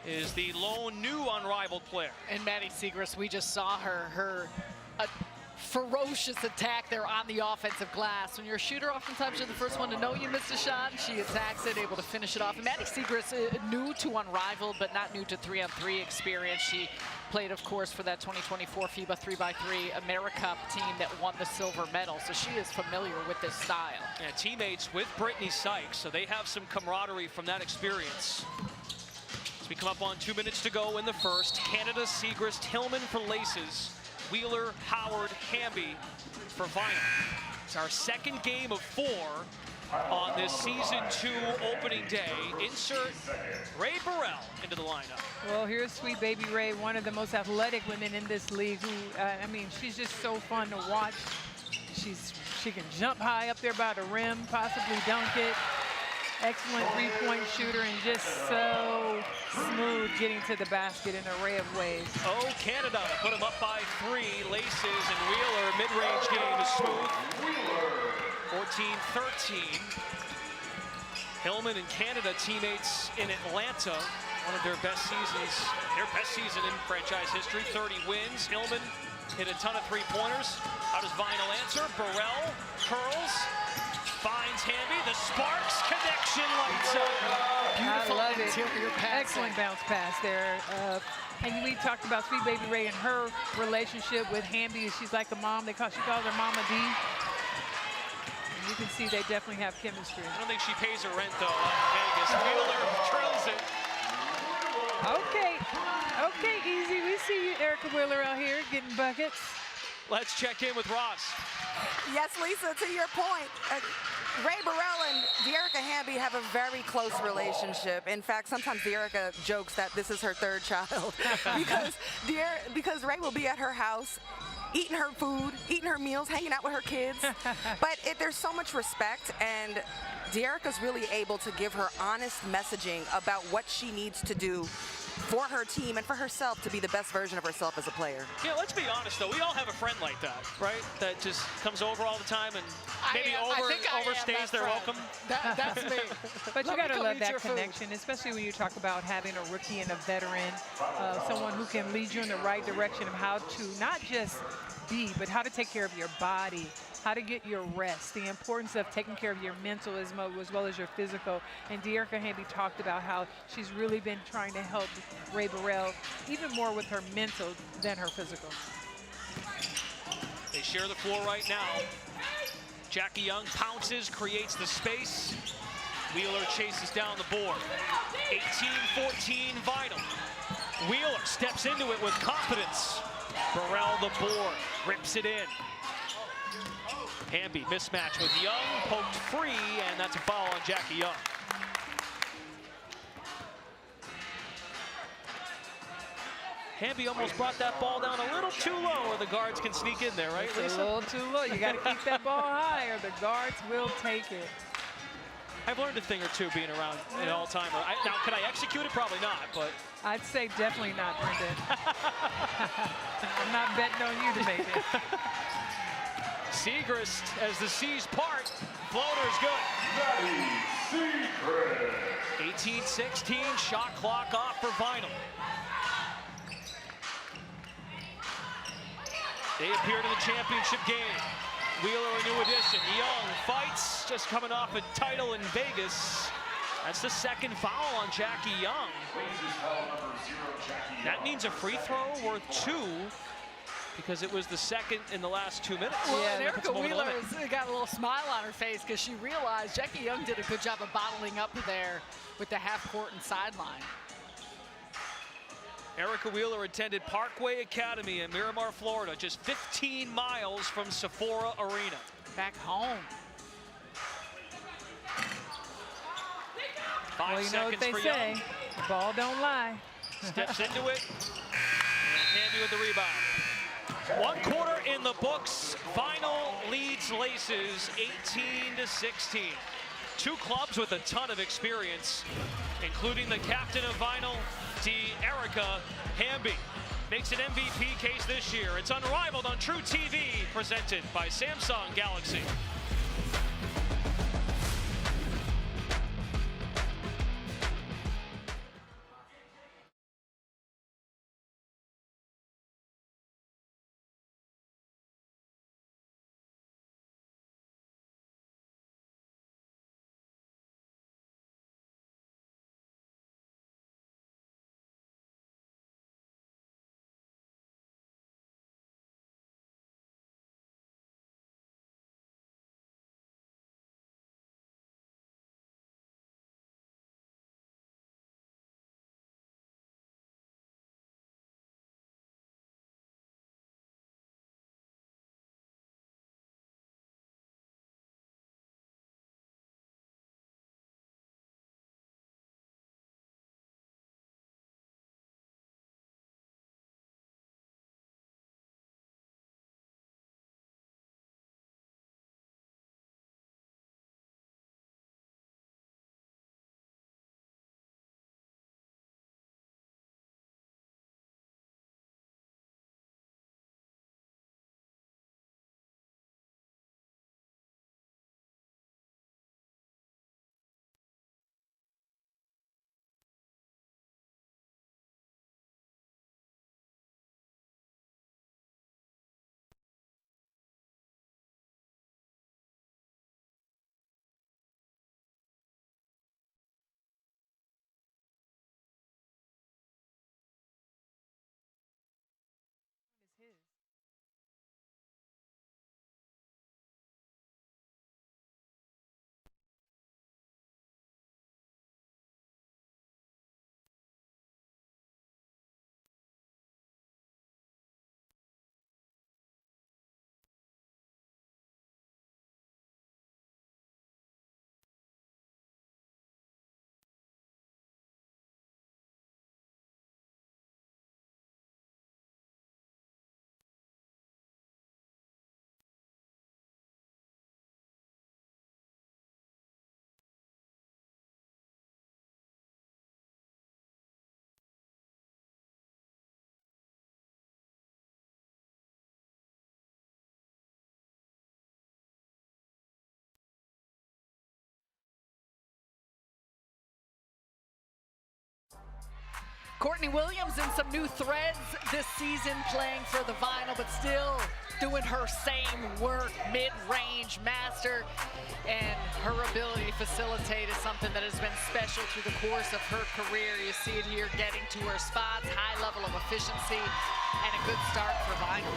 is the lone new Unrivaled player. And Maddie Segrist, we just saw her ferocious attack there on the offensive glass. When you're a shooter, oftentimes you're the first one to know you missed a shot. She attacks it, able to finish it off. And Maddie Siegrist, new to Unrivaled, but not new to 3-on-3 experience. She played, of course, for that 2024 FIBA 3x3 AmeriCup team that won the silver medal. So she is familiar with this style. Yeah, teammates with Brittany Sykes, so they have some camaraderie from that experience. As we come up on 2 minutes to go in the first, Canada, Siegrist, Hillman for LACES, Wheeler, Howard, Hamby for Vinyl. It's our second game of 4 on this season 2 opening day. Insert Ray Burrell into the lineup. Well, here's sweet baby Ray, one of the most athletic women in this league who, I mean, she's just so fun to watch. She can jump high up there by the rim, possibly dunk it. Excellent three-point shooter and just so smooth getting to the basket in an array of ways. Oh, Canada put them up by 3. LACES and Wheeler, mid-range game is smooth. 14-13. Hillman and Canada teammates in Atlanta. One of their best seasons, their best season in franchise history. 30 wins. Hillman hit a ton of three-pointers. How does Vinyl answer? Burrell curls. Finds Hamby, the Sparks connection lights up. Beautiful. I love it. Excellent bounce pass there. And we talked about sweet baby Ray and her relationship with Hamby. She's like a mom. She calls her Mama D. And you can see they definitely have chemistry. I don't think she pays her rent though out in Vegas. Wheeler drills it. Okay, easy. We see you, Erica Wheeler out here getting buckets. Let's check in with Ross. Yes, Lisa, to your point, Ray Burrell and Dearica Hamby have a very close relationship. In fact, sometimes Dearica jokes that this is her third child because Ray will be at her house eating her food, eating her meals, hanging out with her kids. But there's so much respect, and Dearica's really able to give her honest messaging about what she needs to do for her team and for herself to be the best version of herself as a player. Yeah, let's be honest though, we all have a friend like that, right? That just comes over all the time and maybe overstays their welcome. That's me. But you gotta love that connection, especially when you talk about having a rookie and a veteran, someone who can lead you in the right direction of how to not just be, but how to take care of your body, how to get your rest, the importance of taking care of your mental as well as your physical. And Dearica Hamby talked about how she's really been trying to help Ray Burrell even more with her mental than her physical. They share the floor right now. Jackie Young pounces, creates the space. Wheeler chases down the board. 18-14 Vinyl. Wheeler steps into it with confidence. Burrell the board, rips it in. Hamby mismatch with Young, poked free, and that's a foul on Jackie Young. Hamby almost brought that ball down a little too low where the guards can sneak in there, right, Lisa? A little too low. You got to keep that ball high or the guards will take it. I've learned a thing or two being around an all-timer. Now, could I execute it? Probably not, but... I'd say definitely not, Brendan. I'm not betting on you to make it. Siegrist, as the seas part, floater's good. 18-16, shot clock off for Vinyl. They appear to the championship game. Wheeler, a new addition. Young fights, just coming off a title in Vegas. That's the second foul on Jackie Young. That means a free throw worth 2 because it was the second in the last 2 minutes. Well, and Erica Wheeler has got a little smile on her face because she realized Jackie Young did a good job of bottling up there with the half court and sideline. Erica Wheeler attended Parkway Academy in Miramar, Florida, just 15 miles from Sephora Arena. Back home. 5 you know what seconds they for say, Young. the ball don't lie. Steps into it, and Hamby with the rebound. 1 quarter in the books. Vinyl leads LACES 18-16. 2 clubs with a ton of experience, including the captain of Vinyl, Dearica Hamby. Makes an MVP case this year. It's Unrivaled on True TV, presented by Samsung Galaxy. Courtney Williams in some new threads this season, playing for the Vinyl, but still doing her same work, mid-range master, and her ability to facilitate is something that has been special through the course of her career. You see it here, getting to her spots, high level of efficiency, and a good start for Vinyl.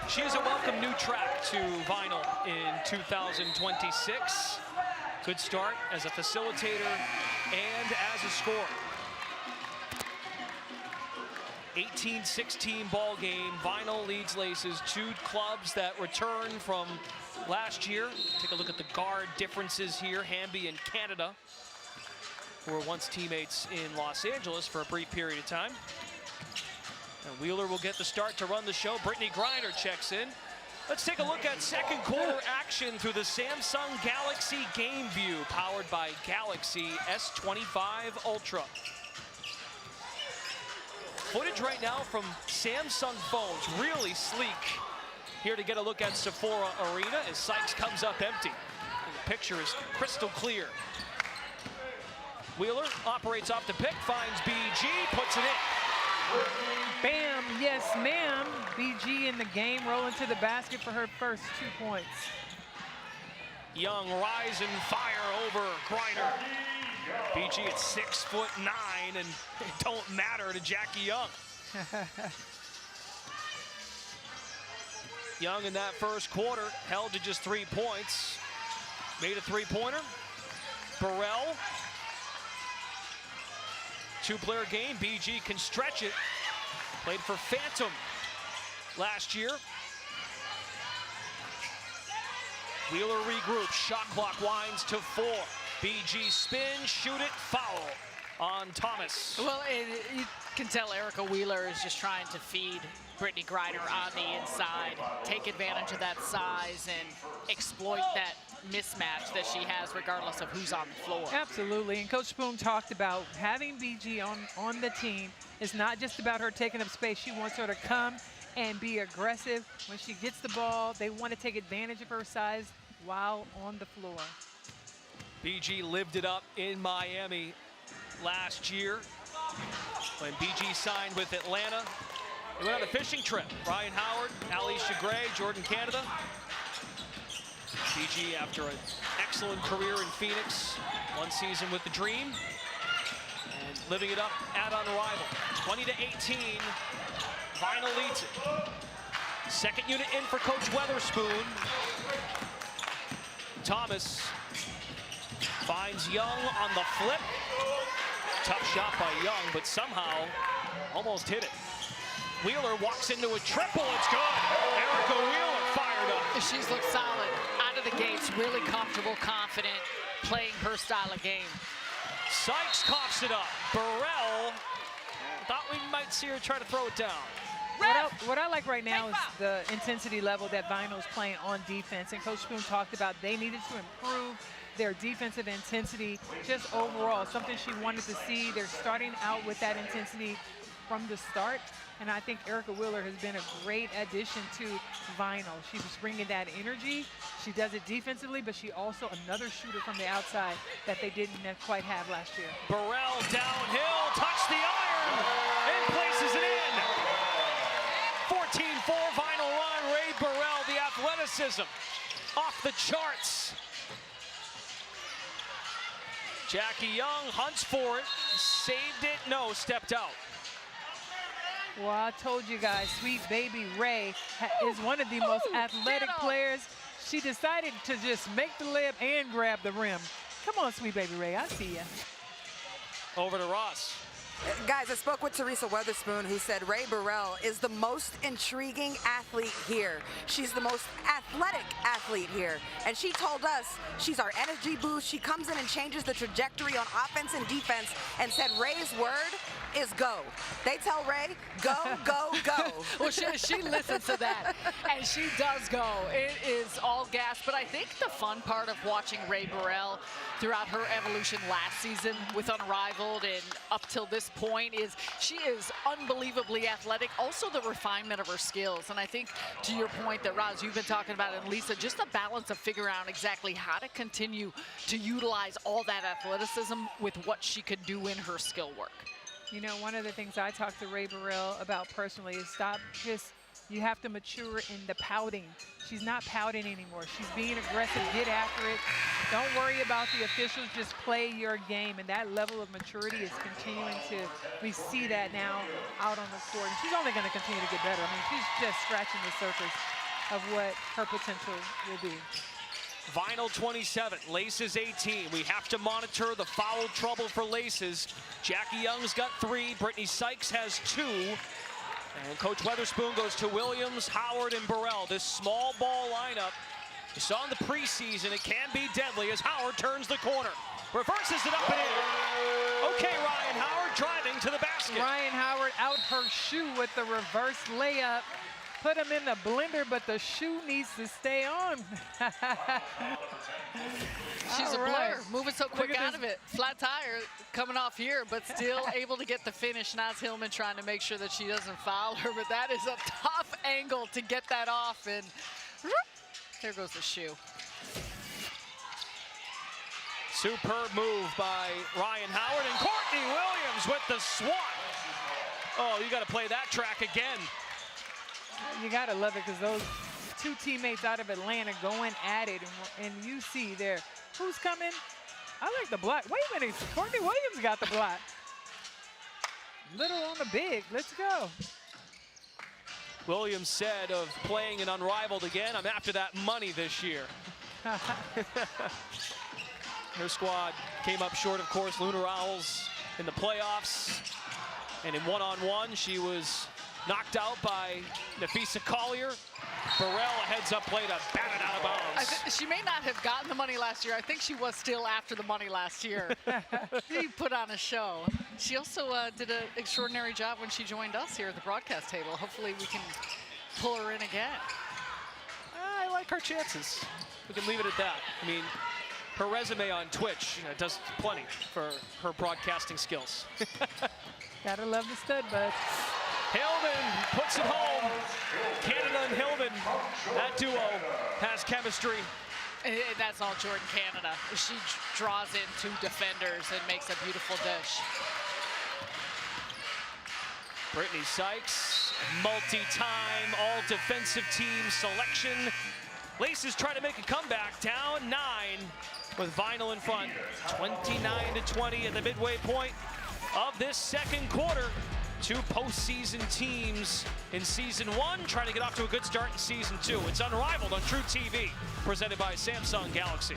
She is a welcome new track to Vinyl in 2026. Good start as a facilitator and as a scorer. 18-16 ball game. Vinyl leads LACES, 2 clubs that return from last year. Take a look at the guard differences here. Hamby and Canada, who were once teammates in Los Angeles for a brief period of time. And Wheeler will get the start to run the show. Brittany Griner checks in. Let's take a look at second quarter action through the Samsung Galaxy Game View, powered by Galaxy S25 Ultra. Footage right now from Samsung phones, really sleek. Here to get a look at Sephora Arena as Sykes comes up empty. And the picture is crystal clear. Wheeler operates off the pick, finds BG, puts it in. Bam, yes ma'am. BG in the game, rolling to the basket for her first 2 points. Young rise and fire over Griner. BG at 6'9" and it don't matter to Jackie Young. Young in that first quarter held to just 3 points. Made a 3-pointer. Burrell. 2-player game. BG can stretch it. Played for Phantom last year. Wheeler regroups. Shot clock winds to 4. BG spin, shoot it, foul on Thomas. Well, you can tell Erica Wheeler is just trying to feed Brittany Griner on the inside, take advantage of that size and exploit that mismatch that she has regardless of who's on the floor. Absolutely, and Coach Spoon talked about having BG on the team. It's not just about her taking up space. She wants her to come and be aggressive. When she gets the ball, they want to take advantage of her size while on the floor. BG lived it up in Miami last year when BG signed with Atlanta. They went on a fishing trip. Ryan Howard, Alicia Gray, Jordan Canada. BG, after an excellent career in Phoenix, 1 season with the Dream, and living it up at Unrivaled. 20-18, Vinyl leads it. Second unit in for Coach Weatherspoon. Thomas finds Young on the flip. Tough shot by Young, but somehow almost hit it. Wheeler walks into a triple, it's good. Erica Wheeler fired up. She's looked solid out of the gates, really comfortable, confident, playing her style of game. Sykes coughs it up. Burrell, thought we might see her try to throw it down. What I like right now is the intensity level that Vinyl's playing on defense, and Coach Spoon talked about they needed to improve their defensive intensity just overall, something she wanted to see. They're starting out with that intensity from the start, and I think Erica Wheeler has been a great addition to Vinyl. She's bringing that energy. She does it defensively, but she also another shooter from the outside that they didn't quite have last year. Burrell downhill, touched the iron, and places it in. 14-4 Vinyl run. Ray Burrell, the athleticism off the charts. Jackie Young hunts for it, saved it, no, stepped out. Well, I told you guys, sweet baby Ray is one of the most athletic players. She decided to just make the layup and grab the rim. Come on, sweet baby Ray, I see ya. Over to Ross. Guys, I spoke with Teresa Weatherspoon, who said Ray Burrell is the most intriguing athlete here. She's the most athletic athlete here. And she told us she's our energy boost. She comes in and changes the trajectory on offense and defense, and said Ray's word is go. They tell Ray, go, go, go. Well, she listens to that, and she does go. It is all gas, but I think the fun part of watching Ray Burrell throughout her evolution last season with Unrivaled and up till this point is she is unbelievably athletic, also the refinement of her skills. And I think to your point that, Roz, you've been talking about, and Lisa, just the balance of figuring out exactly how to continue to utilize all that athleticism with what she could do in her skill work. You know, one of the things I talked to Ray Burrell about personally is you have to mature in the pouting. She's not pouting anymore. She's being aggressive, get after it. Don't worry about the officials, just play your game. And that level of maturity is continuing we see that now out on the court. And she's only going to continue to get better. I mean, she's just scratching the surface of what her potential will be. Vinyl 27, Laces 18. We have to monitor the foul trouble for Laces. Jackie Young's got 3, Brittany Sykes has 2. And Coach Weatherspoon goes to Williams, Howard, and Burrell. This small ball lineup, you saw in the preseason, it can be deadly as Howard turns the corner. Reverses it up and in. Okay, Ryan Howard driving to the basket. Ryan Howard out her shoe with the reverse layup. Put him in the blender, but the shoe needs to stay on. She's a player, moving so quick out of it. Flat tire coming off here, but still able to get the finish. Naz Hillman trying to make sure that she doesn't foul her, but that is a tough angle to get that off, and there goes the shoe. Superb move by Ryan Howard, and Courtney Williams with the swat. Oh, you got to play that track again. You got to love it because those 2 teammates out of Atlanta going at it, and you see there, who's coming? I like the block. Wait a minute, Courtney Williams got the block. Little on the big, let's go. Williams said of playing in Unrivaled again, I'm after that money this year. Her squad came up short, of course, Lunar Owls in the playoffs. And in one-on-one, she was knocked out by Napheesa Collier. Burrell, a heads-up play to bat it out of bounds. She may not have gotten the money last year. I think she was still after the money last year. She put on a show. She also did an extraordinary job when she joined us here at the broadcast table. Hopefully we can pull her in again. I like her chances. We can leave it at that. I mean, her resume on Twitch does plenty for her broadcasting skills. Gotta love the stud buds. Hillman puts it home. Canada and Hillman, that duo has chemistry. And that's all Jordan Canada. She draws in 2 defenders and makes a beautiful dish. Brittany Sykes, multi-time all-defensive team selection. Laces try to make a comeback, down 9 with Vinyl in front. 29-20 at the midway point of this second quarter. 2 postseason teams in season 1 trying to get off to a good start in season 2. It's Unrivaled on True TV, presented by Samsung Galaxy.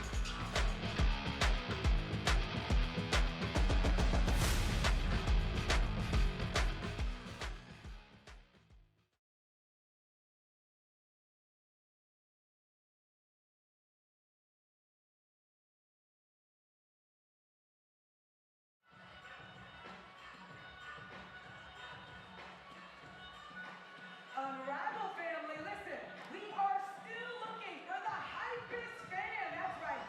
Unrivaled family, listen, we are still looking for the hypest fan. That's right.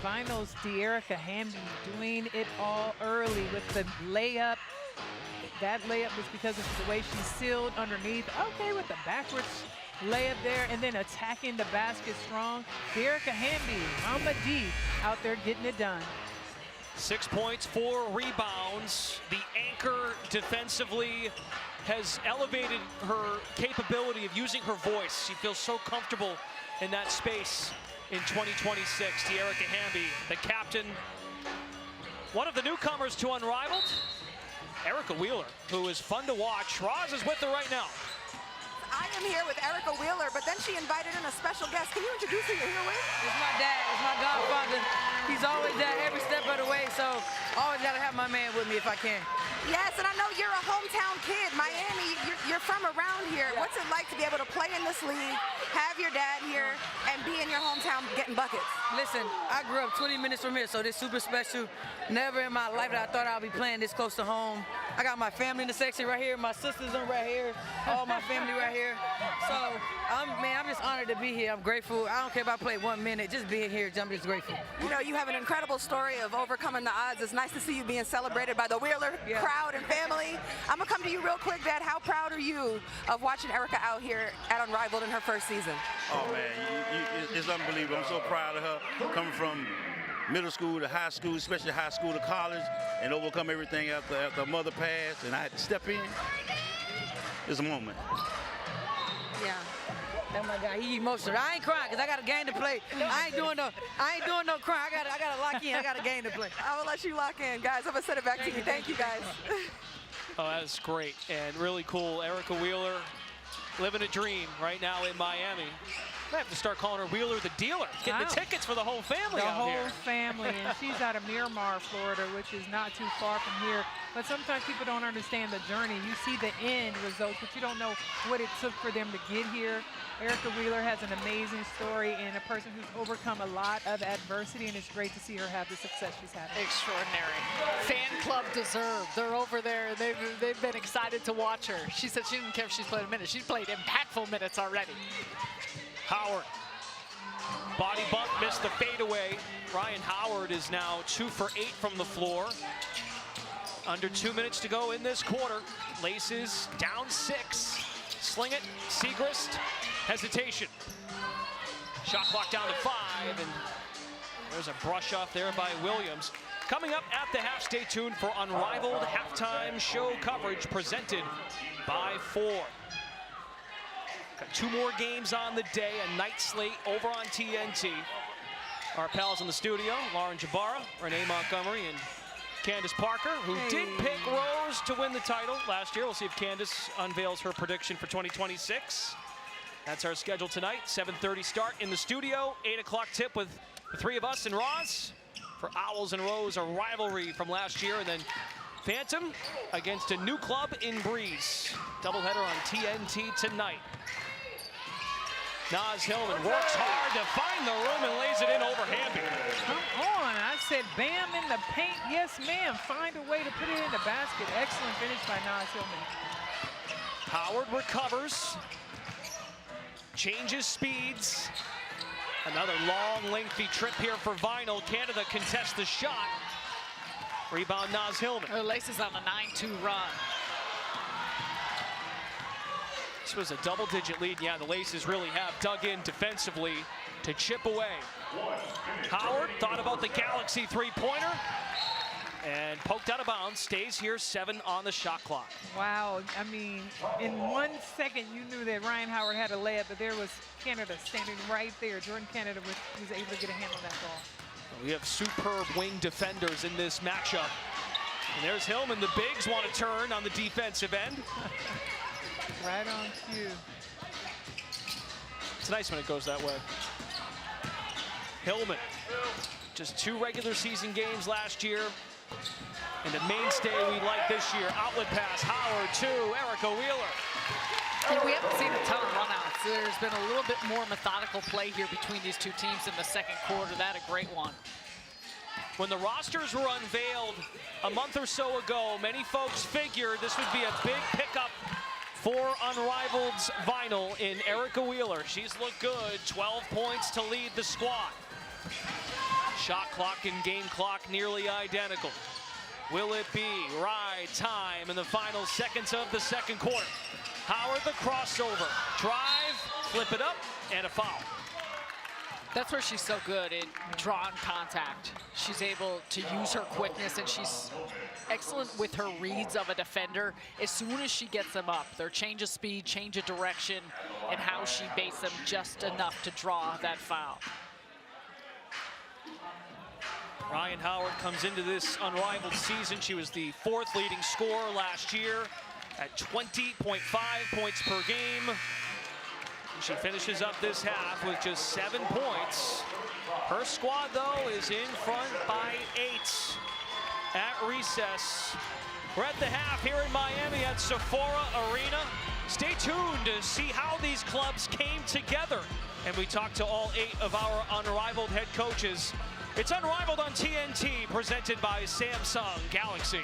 Vinyl's De'Erica Hamby doing it all early with the layup. That layup was because of the way she sealed underneath. Okay, with the backwards layup there, and then attacking the basket strong. De'Erica Hamby, Mama D, out there getting it done. 6 points, 4 rebounds. The anchor defensively has elevated her capability of using her voice. She feels so comfortable in that space in 2026. De'Erica Hamby, the captain. One of the newcomers to Unrivaled, Erica Wheeler, who is fun to watch. Roz is with her right now. I am here with Erica Wheeler, but then she invited in a special guest. Can you introduce who you're here with? It's my dad. It's my godfather. He's always there every step of the way, so always got to have my man with me if I can. Yes, and I know you're a hometown kid. Miami, you're from around here. Yeah. What's it like to be able to play in this league, have your dad here, and be in your hometown getting buckets? Listen, I grew up 20 minutes from here, so this is super special. Never in my life that I thought I'd be playing this close to home. I got my family in the section right here, my sisters are right here, all my family right here. So, I'm just honored to be here. I'm grateful. I don't care if I play 1 minute. Just being here, I'm just grateful. You know, you have an incredible story of overcoming the odds. It's nice to see you being celebrated by the Wheeler crowd and family. I'm going to come to you real quick, Dad. How proud are you of watching Erica out here at Unrivaled in her first season? Oh, man, it's unbelievable. I'm so proud of her coming from middle school to high school, especially high school to college, and overcome everything after her mother passed, and I had to step in. It's a moment. Yeah. Oh my God, he emotional. I ain't crying because I got a game to play. I ain't doing no crying. I gotta lock in. I got a game to play. I will let you lock in, guys. I'm gonna send it back to you. Thank you, guys. Oh, that's great and really cool. Erica Wheeler living a dream right now in Miami. I have to start calling her Wheeler the Dealer. Getting the tickets for the whole family out here. The whole family, and she's out of Miramar, Florida, which is not too far from here. But sometimes people don't understand the journey. You see the end results, but you don't know what it took for them to get here. Erica Wheeler has an amazing story and a person who's overcome a lot of adversity, and it's great to see her have the success she's having. Extraordinary. Fan club deserved. They're over there. They've been excited to watch her. She said she didn't care if she's played a minute. She's played impactful minutes already. Howard. Body bump, missed the fadeaway. Ryan Howard is now 2 for 8 from the floor. Under 2 minutes to go in this quarter. Laces down 6. Sling it, Segrist, hesitation. Shot clock down to 5, and there's a brush off there by Williams. Coming up at the half, stay tuned for Unrivaled halftime show coverage presented by Ford. Got 2 more games on the day, a night slate over on TNT. Our pals in the studio, Lauren Jabara, Renee Montgomery, and Candace Parker, who did pick Rose to win the title last year. We'll see if Candace unveils her prediction for 2026. That's our schedule tonight. 7:30 start in the studio. 8 o'clock tip with the 3 of us and Roz for Owls and Rose, a rivalry from last year. And then Phantom against a new club in Breeze. Doubleheader on TNT tonight. Naz Hillman works hard to find the room and lays it in over Hamby. Come on, I said bam in the paint. Yes, ma'am. Find a way to put it in the basket. Excellent finish by Naz Hillman. Howard recovers. Changes speeds. Another long, lengthy trip here for Vinyl. Canada contests the shot. Rebound Naz Hillman. LACES on a 9-2 run. This was a double-digit lead. Yeah, the Laces really have dug in defensively to chip away. Howard thought about the Galaxy three-pointer and poked out of bounds. Stays here, 7 on the shot clock. Wow, I mean, in 1 second you knew that Ryan Howard had a layup, but there was Canada standing right there. Jordan Canada was able to get a hand on that ball. We have superb wing defenders in this matchup. And there's Hillman. The bigs want to turn on the defensive end. Right on cue. It's nice when it goes that way. Hillman, just 2 regular season games last year. And the mainstay we like this year. Outlet pass, Howard to Erica Wheeler. And we haven't seen a ton of runouts. There's been a little bit more methodical play here between these 2 teams in the second quarter. That a great one. When the rosters were unveiled a month or so ago, many folks figured this would be a big pickup for Unrivaled's Vinyl in Erica Wheeler. She's looked good, 12 points to lead the squad. Shot clock and game clock nearly identical. Will it be ride time in the final seconds of the second quarter? Howard the crossover, drive, flip it up, and a foul. That's where she's so good at drawing contact. She's able to use her quickness, and she's excellent with her reads of a defender. As soon as she gets them up, their change of speed, change of direction, and how she baits them just enough to draw that foul. Ryan Howard comes into this unrivaled season. She was the 4th leading scorer last year at 20.5 points per game. She finishes up this half with just 7 points. Her squad, though, is in front by 8 at recess. We're at the half here in Miami at Sephora Arena. Stay tuned to see how these clubs came together. And we talked to all 8 of our Unrivaled head coaches. It's Unrivaled on TNT, presented by Samsung Galaxy.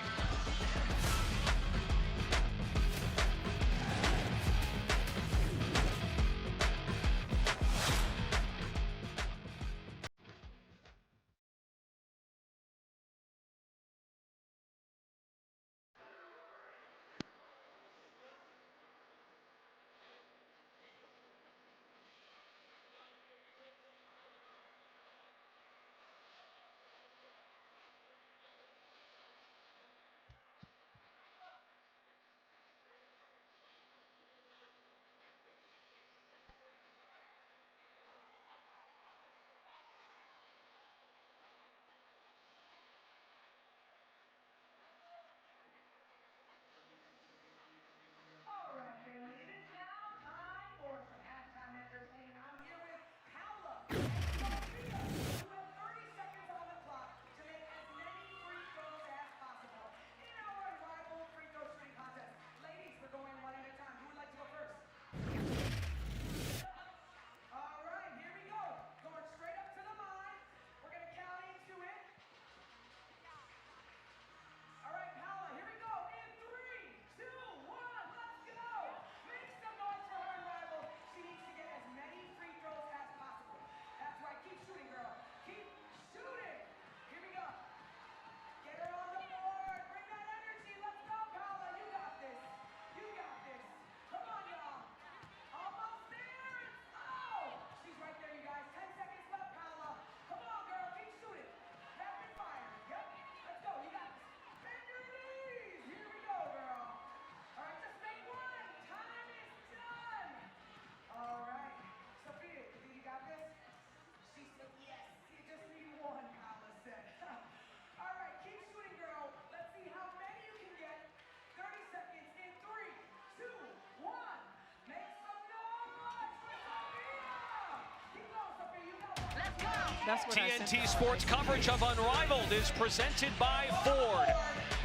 TNT Sports coverage of Unrivaled is presented by Ford.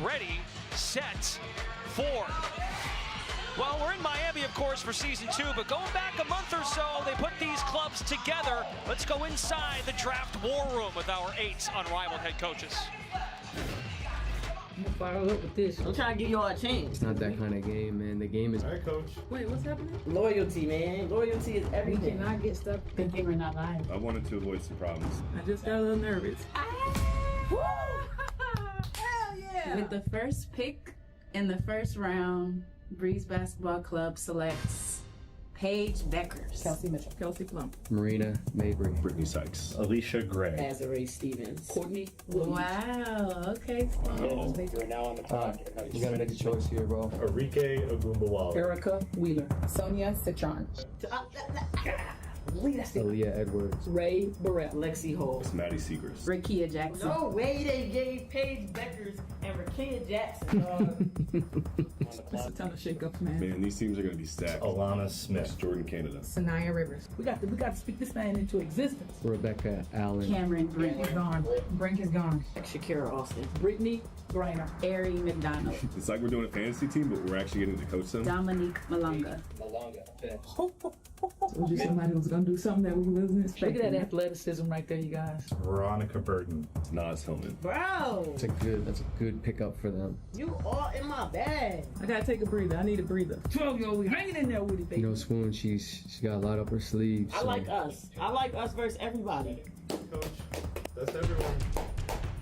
Ready, set, Ford. Well, we're in Miami, of course, for season 2, but going back a month or so, they put these clubs together. Let's go inside the draft war room with our 8 Unrivaled head coaches. I'm gonna fire up with this. I'm trying to give y'all a chance. It's not that kind of game, man. The game is... All right, coach. Wait, what's happening? Loyalty, man. Loyalty is everything. We cannot get stuck thinking we're not lying. I wanted to avoid some problems. I just got a little nervous. Woo! Hell yeah! With the first pick in the first round, Breeze Basketball Club selects Paige Beckers, Kelsey Mitchell, Kelsey Plum, Marina Mabry, Brittany Sykes, Alicia Gray, Azaree Stevens, Courtney. Wow, okay. Oh. You're now on the clock. You gotta make a choice here, bro. Arike Ogumbawale, Erica Wheeler, Sonia Citron, Aaliyah Edwards, Ray Burrell, Lexi Hall, Maddie Seegers, Rakia Jackson. No way they gave Paige Beckers and Rakia Jackson. It's a ton of shakeups, man. Man, these teams are going to be stacked. Alana Smith, Jordan Canada, Sanaya Rivers. We got to speak this man into existence. Rebecca Allen, Cameron Brink Brink is gone. Brink is gone. Shakira Austin, Brittany Breanna, Ari McDonald, It's like we're doing a fantasy team, but we're actually getting to coach them. Dominique Malonga. Told you somebody was gonna do something that we wasn't expecting. Look at that athleticism right there, you guys. Veronica Burton, Nas Hillman. bro. that's a good pickup for them. You all in my bag. I gotta take a breather. I need a breather. 12-year-old hanging in there with it, baby. You know, Swoon, she's got a lot up her sleeve. I like us. I like us versus everybody. Coach. That's everyone.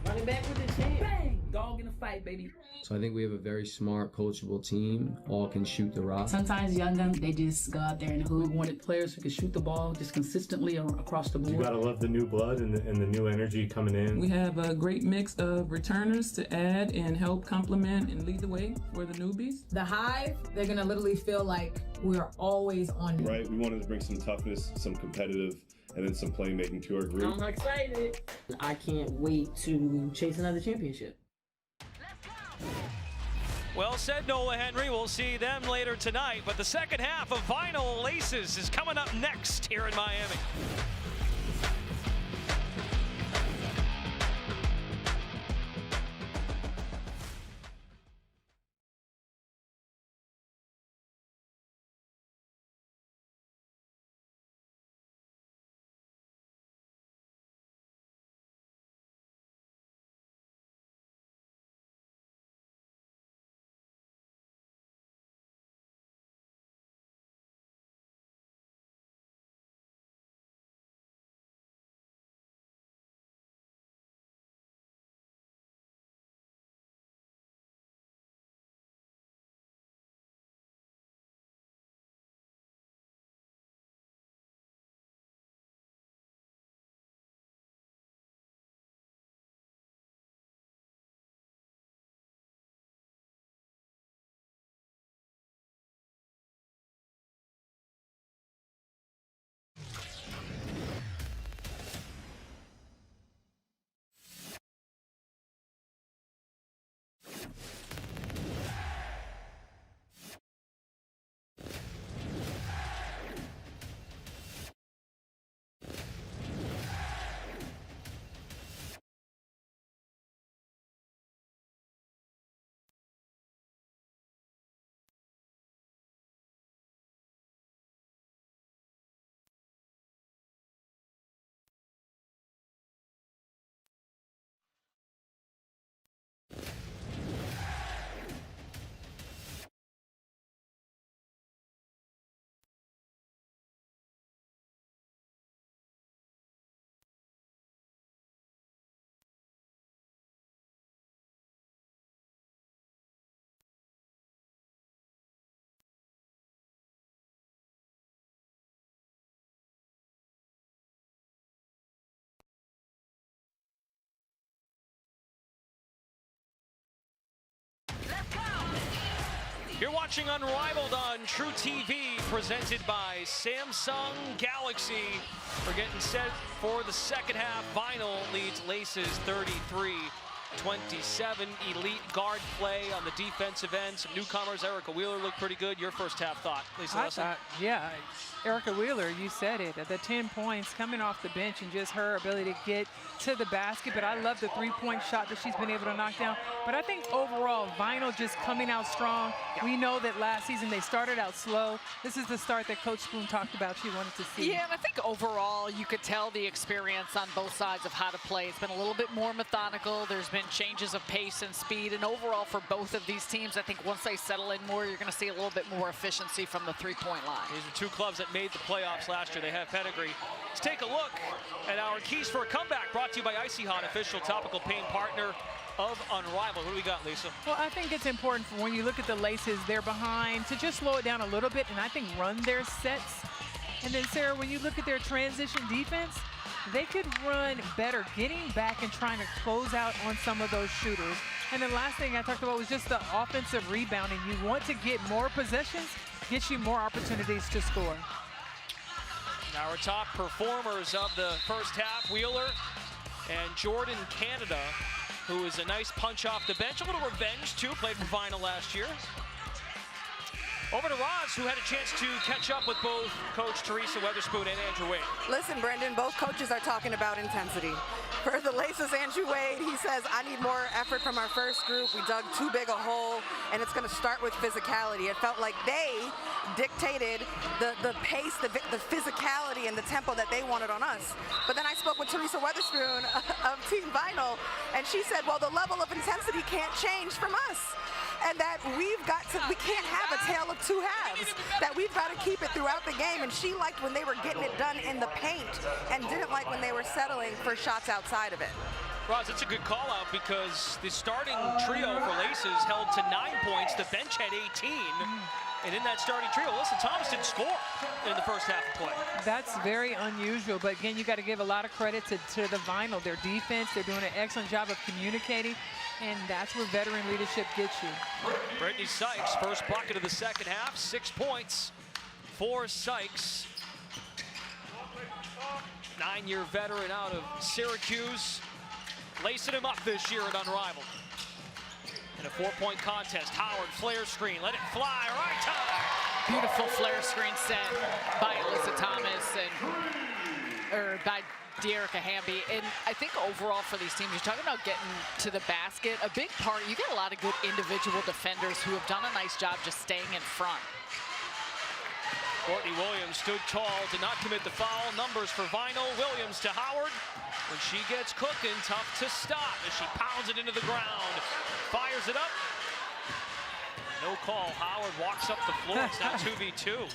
Running back with the champ. Bang! Dog in a fight, baby. So I think we have a very smart, coachable team. All can shoot the rock. Sometimes young guns, they just go out there and hoop. We wanted players who could shoot the ball just consistently across the board. You gotta love the new blood and the new energy coming in. We have a great mix of returners to add and help complement and lead the way for the newbies. The Hive, they're gonna literally feel like we're always on it. Right, we wanted to bring some toughness, some competitive, and then some playmaking to our group. I'm excited. I can't wait to chase another championship. Well said, Nola Henry. We'll see them later tonight. But the second half of Vinyl LACES is coming up next here in Miami. You're watching Unrivaled on True TV, presented by Samsung Galaxy. We're getting set for the second half. Vinyl leads LACES 33-27. Elite guard play on the defensive end. Some newcomers. Erica Wheeler looked pretty good. Your first half thought, Lisa Lesson? Yeah, Erica Wheeler, you said it. The 10 points coming off the bench and just her ability to get to the basket. But I love the three-point shot that she's been able to knock down. But I think overall, Vinyl just coming out strong. We know that last season they started out slow. This is the start that Coach Spoon talked about she wanted to see. Yeah, and I think overall you could tell the experience on both sides of how to play. It's been a little bit more methodical. There's been changes of pace and speed. And overall for both of these teams, I think once they settle in more, you're going to see a little bit more efficiency from the three-point line. These are two clubs that made the playoffs last year. They have pedigree. Let's take a look at our keys for a comeback, brought to you by Icy Hot, official topical pain partner of Unrivaled. What do we got, Lisa? Well, I think it's important for when you look at the LACES, they're behind, to just slow it down a little bit and I think run their sets. And then, Sarah, when you look at their transition defense, they could run better, getting back and trying to close out on some of those shooters. And the last thing I talked about was just the offensive rebounding. You want to get more possessions, gets you more opportunities to score. Our top performers of the first half, Wheeler and Jordan Canada, who is a nice punch off the bench. A little revenge, too, played for Vinyl last year. Over to Roz, who had a chance to catch up with both Coach Teresa Weatherspoon and Andrew Wade. Listen, Brendan, both coaches are talking about intensity. For the LACES, Andrew Wade, he says, I need more effort from our first group. We dug too big a hole, and it's going to start with physicality. It felt like they dictated the pace, the physicality, and the tempo that they wanted on us. But then I spoke with Teresa Weatherspoon of Team Vinyl, and she said, well, the level of intensity can't change from us. And that we can't have a tale of two halves, that we've got to keep it throughout the game, and she liked when they were getting it done in the paint and didn't like when they were settling for shots outside of it. Roz, it's a good call out because the starting trio for LACES held to 9 points. The bench had 18. And in that starting trio, Alyssa Thomas didn't score in the first half of play. That's very unusual, but again, you got to give a lot of credit to the Vinyl. Their defense, they're doing an excellent job of communicating, and that's where veteran leadership gets you. Brittany Sykes, first bucket of the second half, 6 points for Sykes. 9-year veteran out of Syracuse, lacing him up this year at Unrivaled. In a 4-point contest, Howard, flare screen, let it fly, right time. Beautiful flare screen set by Alyssa Thomas by Dearica Hamby. And I think overall for these teams, you're talking about getting to the basket. A big part, you get a lot of good individual defenders who have done a nice job just staying in front. Courtney Williams stood tall, did not commit the foul. Numbers for Vinyl. Williams to Howard. When she gets cooking, tough to stop as she pounds it into the ground. Fires it up. No call. Howard walks up the floor. It's now 2v2.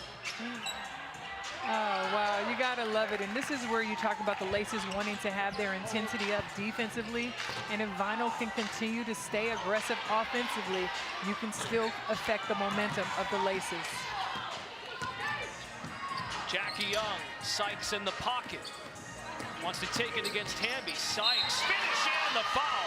Oh, wow, you got to love it. And this is where you talk about the LACES wanting to have their intensity up defensively. And if Vinyl can continue to stay aggressive offensively, you can still affect the momentum of the LACES. Jackie Young, Sykes in the pocket. Wants to take it against Hamby. Sykes, finish and the foul.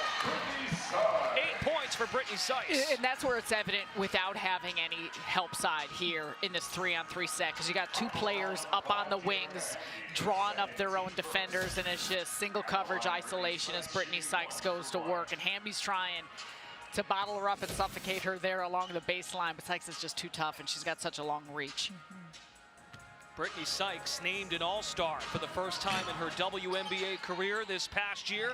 8 points for Brittany Sykes. And that's where it's evident without having any help side here in this 3-on-3 set, because you got two players up on the wings, drawing up their own defenders, and it's just single coverage isolation as Brittany Sykes goes to work. And Hamby's trying to bottle her up and suffocate her there along the baseline, but Sykes is just too tough, and she's got such a long reach. Brittany Sykes named an All-Star for the first time in her WNBA career this past year.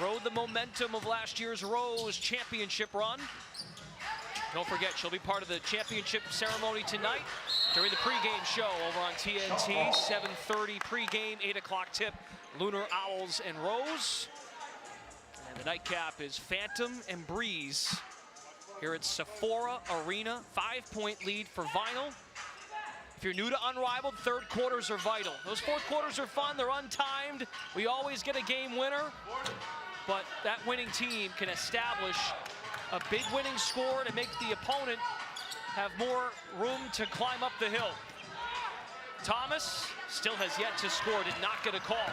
Rode the momentum of last year's Rose championship run. Don't forget, she'll be part of the championship ceremony tonight during the pregame show over on TNT. 7:30 pregame, 8 o'clock tip, Lunar Owls and Rose. And the nightcap is Phantom and Breeze here at Sephora Arena. 5-point lead for Vinyl. If you're new to Unrivaled, third quarters are vital. Those fourth quarters are fun, they're untimed. We always get a game winner, but that winning team can establish a big winning score to make the opponent have more room to climb up the hill. Thomas still has yet to score, did not get a call.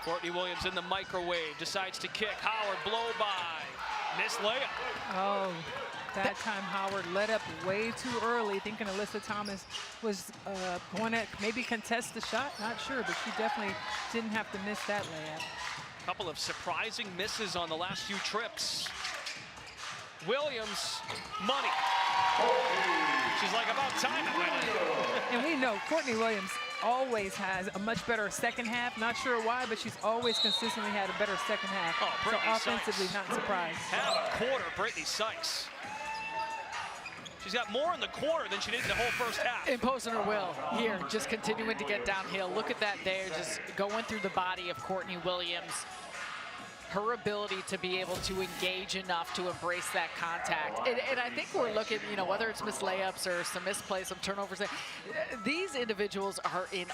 Courtney Williams in the microwave, decides to kick. Howard, blow by, missed layup. Oh. That time Howard let up way too early, thinking Alyssa Thomas was going to maybe contest the shot. Not sure, but she definitely didn't have to miss that layup. A couple of surprising misses on the last few trips. Williams, money. She's like, about time it went in. And we know Courtney Williams always has a much better second half. Not sure why, but she's always consistently had a better second half. Oh, so offensively, not surprised. Half a quarter, Brittany Sykes. She's got more in the quarter than she did in the whole first half. Imposing her will here, just continuing to get downhill. Look at that there, just going through the body of Courtney Williams. Her ability to be able to engage enough to embrace that contact. And I think we're looking, you know, whether it's missed layups or some misplays, some turnovers, these individuals are in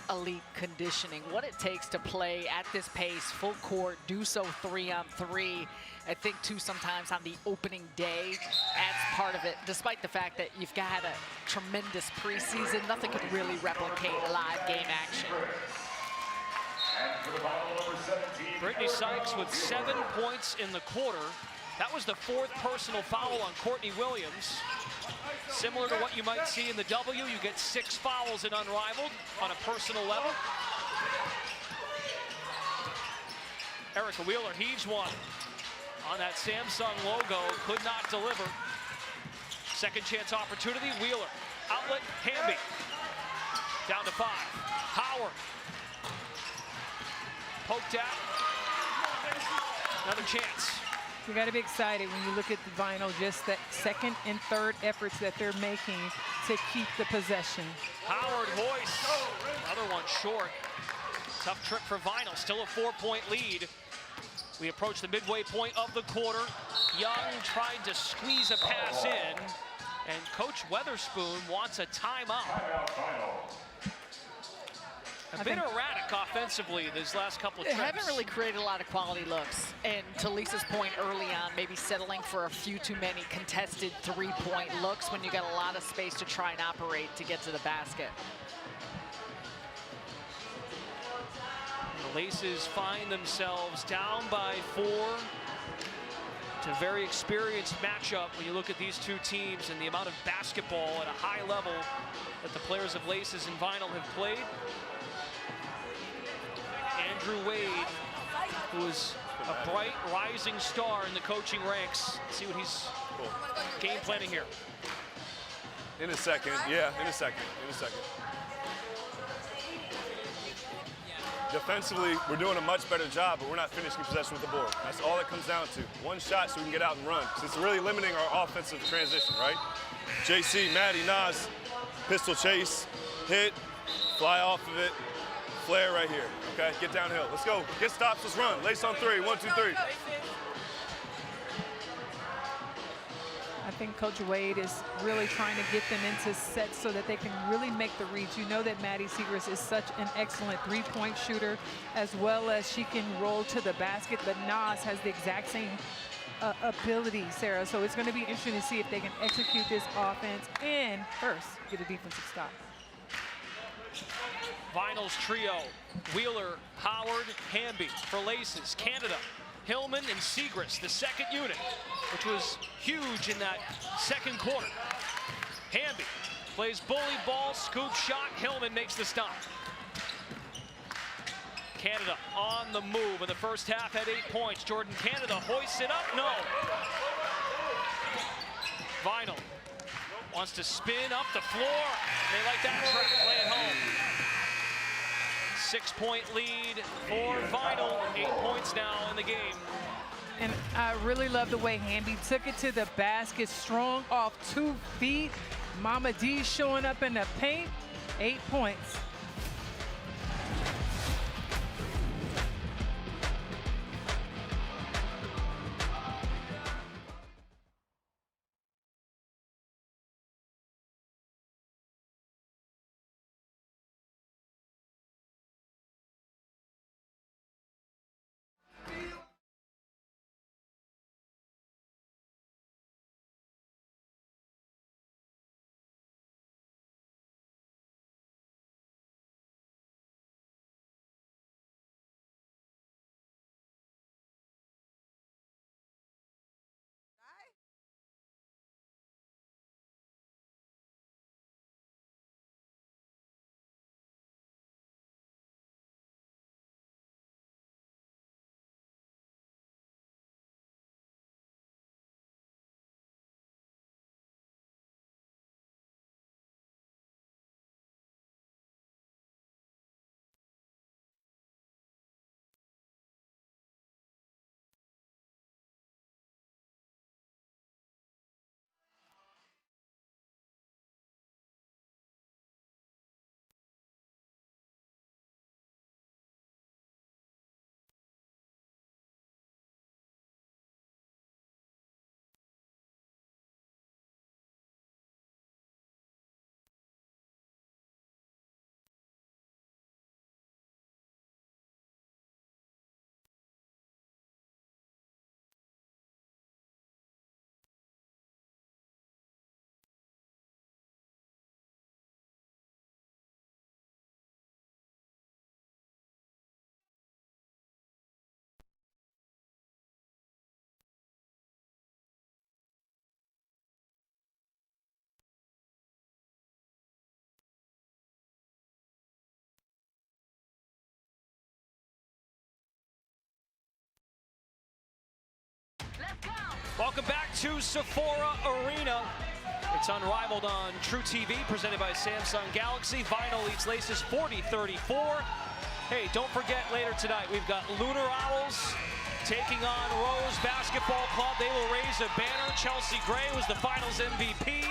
elite conditioning. What it takes to play at this pace, full court, do so 3-on-3, I think too sometimes on the opening day adds part of it, despite the fact that you've got a tremendous preseason. Nothing could really replicate live game action. Brittany Sykes with 7 points in the quarter. That was the 4th personal foul on Courtney Williams. Similar to what you might see in the W, you get 6 fouls in Unrivaled on a personal level. Erica Wheeler heaves one on that Samsung logo, could not deliver. Second chance opportunity, Wheeler, outlet, Hamby. Down to 5, Howard. Poked out, another chance. You got to be excited when you look at the Vinyl, just that second and third efforts that they're making to keep the possession. Howard hoists, another one short. Tough trip for Vinyl, still a 4-point lead. We approach the midway point of the quarter. Young tried to squeeze a pass in, and Coach Weatherspoon wants a timeout. A bit erratic offensively these last couple of They trips. haven't really created a lot of quality looks. And to Lisa's point early on, maybe settling for a few too many contested three-point looks when you got a lot of space to try and operate to get to the basket. The Laces find themselves down by 4. It's a very experienced matchup when you look at these two teams and the amount of basketball at a high level that the players of Laces and Vinyl have played. Andrew Wade, who is a bright rising star in the coaching ranks. Let's see what he's game planning here. In a second, yeah, in a second. Defensively, we're doing a much better job, but we're not finishing possession with the board. That's all it comes down to. One shot so we can get out and run. So it's really limiting our offensive transition, right? JC, Maddie, Nas, pistol chase, hit, fly off of it, flare right here, okay? Get downhill, let's go. Get stops, let's run. Lace on 3, 1, 2, 3. I think Coach Wade is really trying to get them into sets so that they can really make the reads. You know that Maddie Segrist is such an excellent three-point shooter, as well as she can roll to the basket, but Nas has the exact same ability, Sarah. So it's going to be interesting to see if they can execute this offense and first get a defensive stop. Vinyl's trio, Wheeler, Howard, Hamby for Laces, Canada, Hillman and Segrist, the second unit, which was huge in that second quarter. Hamby plays bully ball, scoop shot, Hillman makes the stop. Canada on the move in the first half at 8 points. Jordan Canada hoists it up, no. Vinyl wants to spin up the floor. They like that track, play it home. 6-point lead for Vinyl, 8 points now in the game. And I really love the way Hamby took it to the basket, strong off 2 feet. Mama D showing up in the paint, 8 points. Welcome back to Sephora Arena. It's Unrivaled on True TV, presented by Samsung Galaxy. Vinyl leads Laces 40-34. Hey, don't forget later tonight, we've got Lunar Owls taking on Rose Basketball Club. They will raise a banner. Chelsea Gray was the finals MVP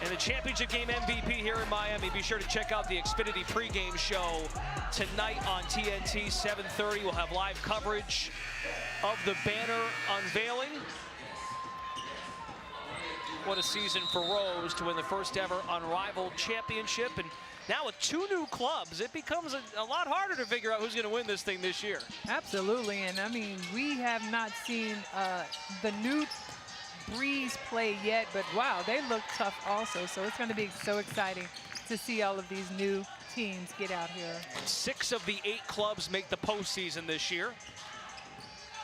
and the championship game MVP here in Miami. Be sure to check out the Xfinity pregame show tonight on TNT, 7:30. We'll have live coverage of the banner unveiling. What a season for Rose to win the first ever Unrivaled championship. And now with 2 new clubs, it becomes a lot harder to figure out who's going to win this thing this year. Absolutely. And I mean, we have not seen the new Breeze play yet, but wow, they look tough also. So it's going to be so exciting to see all of these new teams get out here. 6 of the 8 clubs make the postseason this year.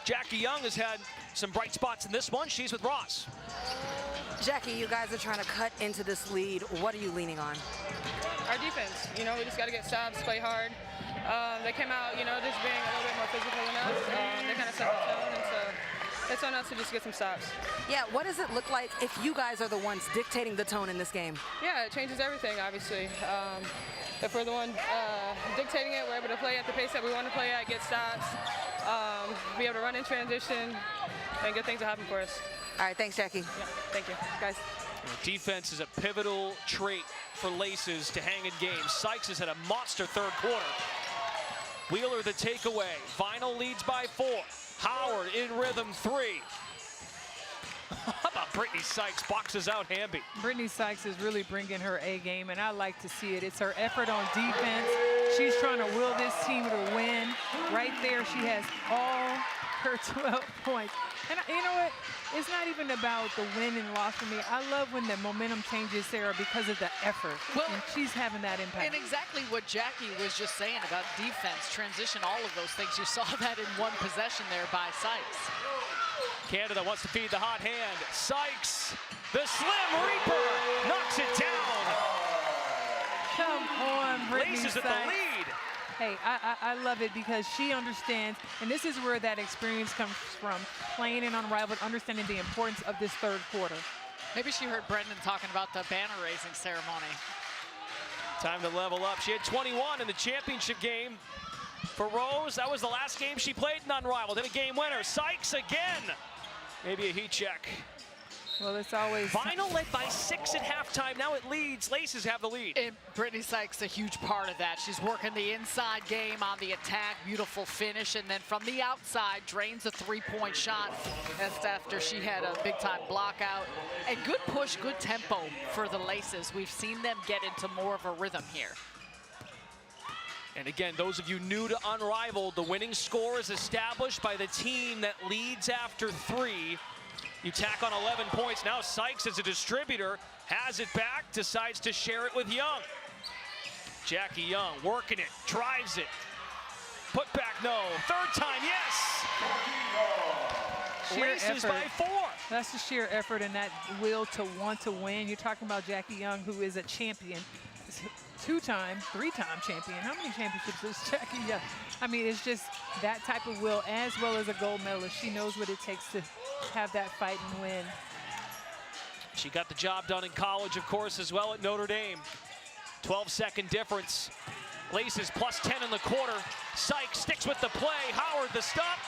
Jackie Young has had some bright spots in this one. She's with Ross. Jackie, you guys are trying to cut into this lead. What are you leaning on? Our defense, you know, we just got to get stops, play hard. They came out, you know, just being a little bit more physical than us. They kind of set the tone, and so it's on us to just get some stops. Yeah, what does it look like if you guys are the ones dictating the tone in this game? Yeah, it changes everything, obviously. If we're the one dictating it, we're able to play at the pace that we want to play at, get stops, be able to run in transition, and good things will happen for us. All right, thanks, Jackie. Yeah, thank you. Guys. Defense is a pivotal trait for Laces to hang in games. Sykes has had a monster third quarter. Wheeler the takeaway. Vinyl leads by 4. Howard in rhythm 3. How about Brittany Sykes boxes out Hamby? Brittany Sykes is really bringing her A game, and I like to see it. It's her effort on defense. She's trying to will this team to win. Right there, she has all her 12 points. And you know what? It's not even about the win and loss for me. I love when the momentum changes, Sarah, because of the effort. Well, and she's having that impact. And exactly what Jackie was just saying about defense, transition, all of those things. You saw that in one possession there by Sykes. Canada wants to feed the hot hand. Sykes, the Slim Reaper, knocks it down. Come on, Brittany Laces Sykes. at the lead. Hey, I love it because she understands, and this is where that experience comes from, playing in Unrivaled, understanding the importance of this third quarter. Maybe she heard Brendan talking about the banner raising ceremony. Time to level up. She had 21 in the championship game for Rose. That was the last game she played in Unrivaled. Then a game winner. Sykes again. Maybe a heat check. Well, it's always... Vinyl led by 6 at halftime. Now it leads. Laces have the lead. And Brittany Sykes a huge part of that. She's working the inside game on the attack. Beautiful finish. And then from the outside, drains a 3-point shot. That's after she had a big-time block out. And good push, good tempo for the Laces. We've seen them get into more of a rhythm here. And again, those of you new to Unrivaled, the winning score is established by the team that leads after 3. You tack on 11 points. Now Sykes as a distributor has it back, decides to share it with Young. Jackie Young working it, drives it. Put back, no. Third time, yes. Laces by 4. That's the sheer effort and that will to want to win. You're talking about Jackie Young, who is a champion. 2-time, 3-time champion. How many championships is Jackie Young? I mean, it's just that type of will, as well as a gold medalist. She knows what it takes to have that fight and win. She got the job done in college, of course, as well at Notre Dame. 12-second difference. Laces plus 10 in the quarter. Sykes sticks with the play. Howard the stop.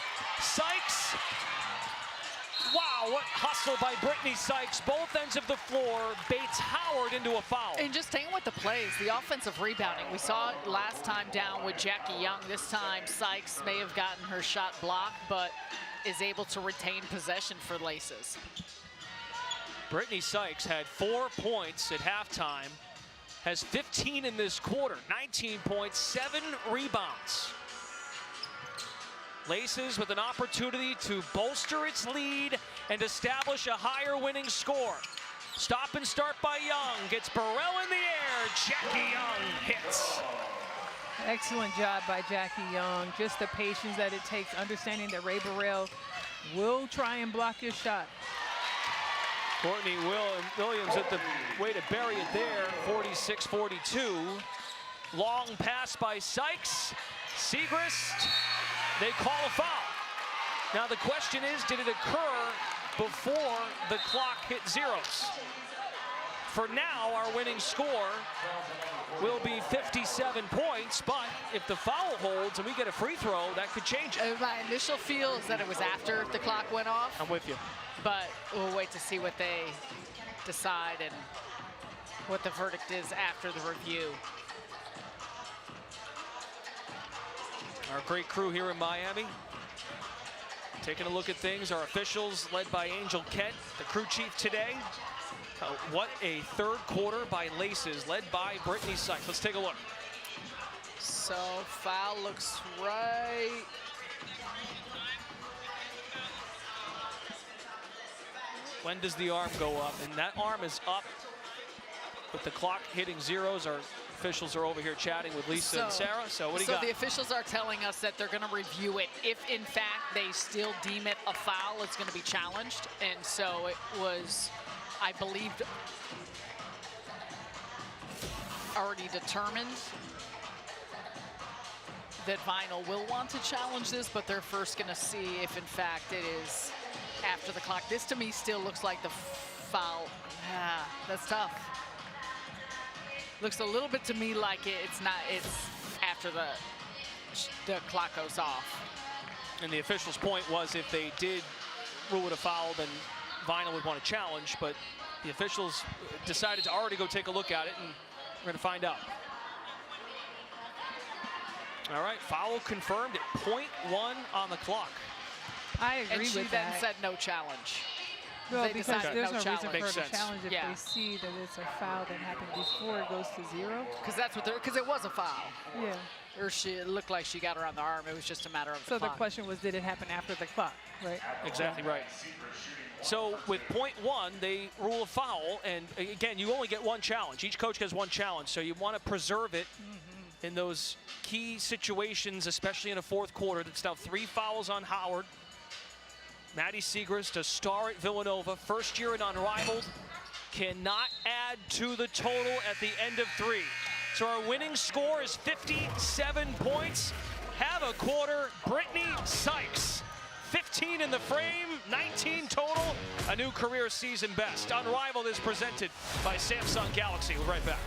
Sykes. Wow, what hustle by Brittany Sykes. Both ends of the floor. Baits Howard into a foul. And just staying with the plays, the offensive rebounding. We saw it last time down with Jackie Young. This time, Sykes may have gotten her shot blocked, but is able to retain possession for Laces. Brittany Sykes had 4 points at halftime. Has 15 in this quarter. 19 points, 7 rebounds. Laces with an opportunity to bolster its lead and establish a higher winning score. Stop and start by Young. Gets Burrell in the air. Jackie Young hits. Excellent job by Jackie Young. Just the patience that it takes, understanding that Ray Burrell will try and block your shot. Courtney Williams at the way to bury it there. 46-42. Long pass by Sykes. Segrist. They call a foul. Now the question is, did it occur before the clock hit zeros? For now, our winning score will be 57 points, but if the foul holds and we get a free throw, that could change it. My initial feel is that it was after the clock went off. I'm with you. But we'll wait to see what they decide and what the verdict is after the review. Our great crew here in Miami Taking a look at things, our officials led by Angel Kent, the crew chief today. What a third quarter by LACES, led by Brittany Sykes. Let's take a look. So foul looks right. When does the arm go up? And that arm is up with the clock hitting zeros. Our officials are over here chatting with Lisa and Sarah. So what do you got? So the officials are telling us that they're going to review it. If in fact they still deem it a foul, it's going to be challenged. And so it was, I believe, already determined that Vinyl will want to challenge this, but they're first going to see if in fact it is after the clock. This to me still looks like the foul. Yeah, that's tough. Looks a little bit to me like it's not, it's after the clock goes off. And the official's point was if they did rule it a foul, then Vinyl would want to challenge, but the officials decided to already go take a look at it, and we're going to find out. All right, foul confirmed at 0.1 on the clock. I agree and she with then that. said no challenge. Well, because there's no reason for her Makes to sense. challenge if they see that it's a foul that happened before it goes to zero. Because that's what they're, because it was a foul. Yeah. Or it looked like she got her on the arm. It was just a matter of So the the clock. question was, did it happen after the clock, right? Exactly right. So with 0.1, they rule a foul, and again, you only get one challenge. Each coach gets one challenge, so you want to preserve it in those key situations, especially in a fourth quarter. That's now 3 fouls on Howard. Maddie Siegrist, a star at Villanova, first year in Unrivaled, cannot add to the total at the end of 3. So our winning score is 57 points. Have a quarter, Brittany Sykes. 15 in the frame, 19 total, a new career season best. Unrivaled is presented by Samsung Galaxy. We'll be right back.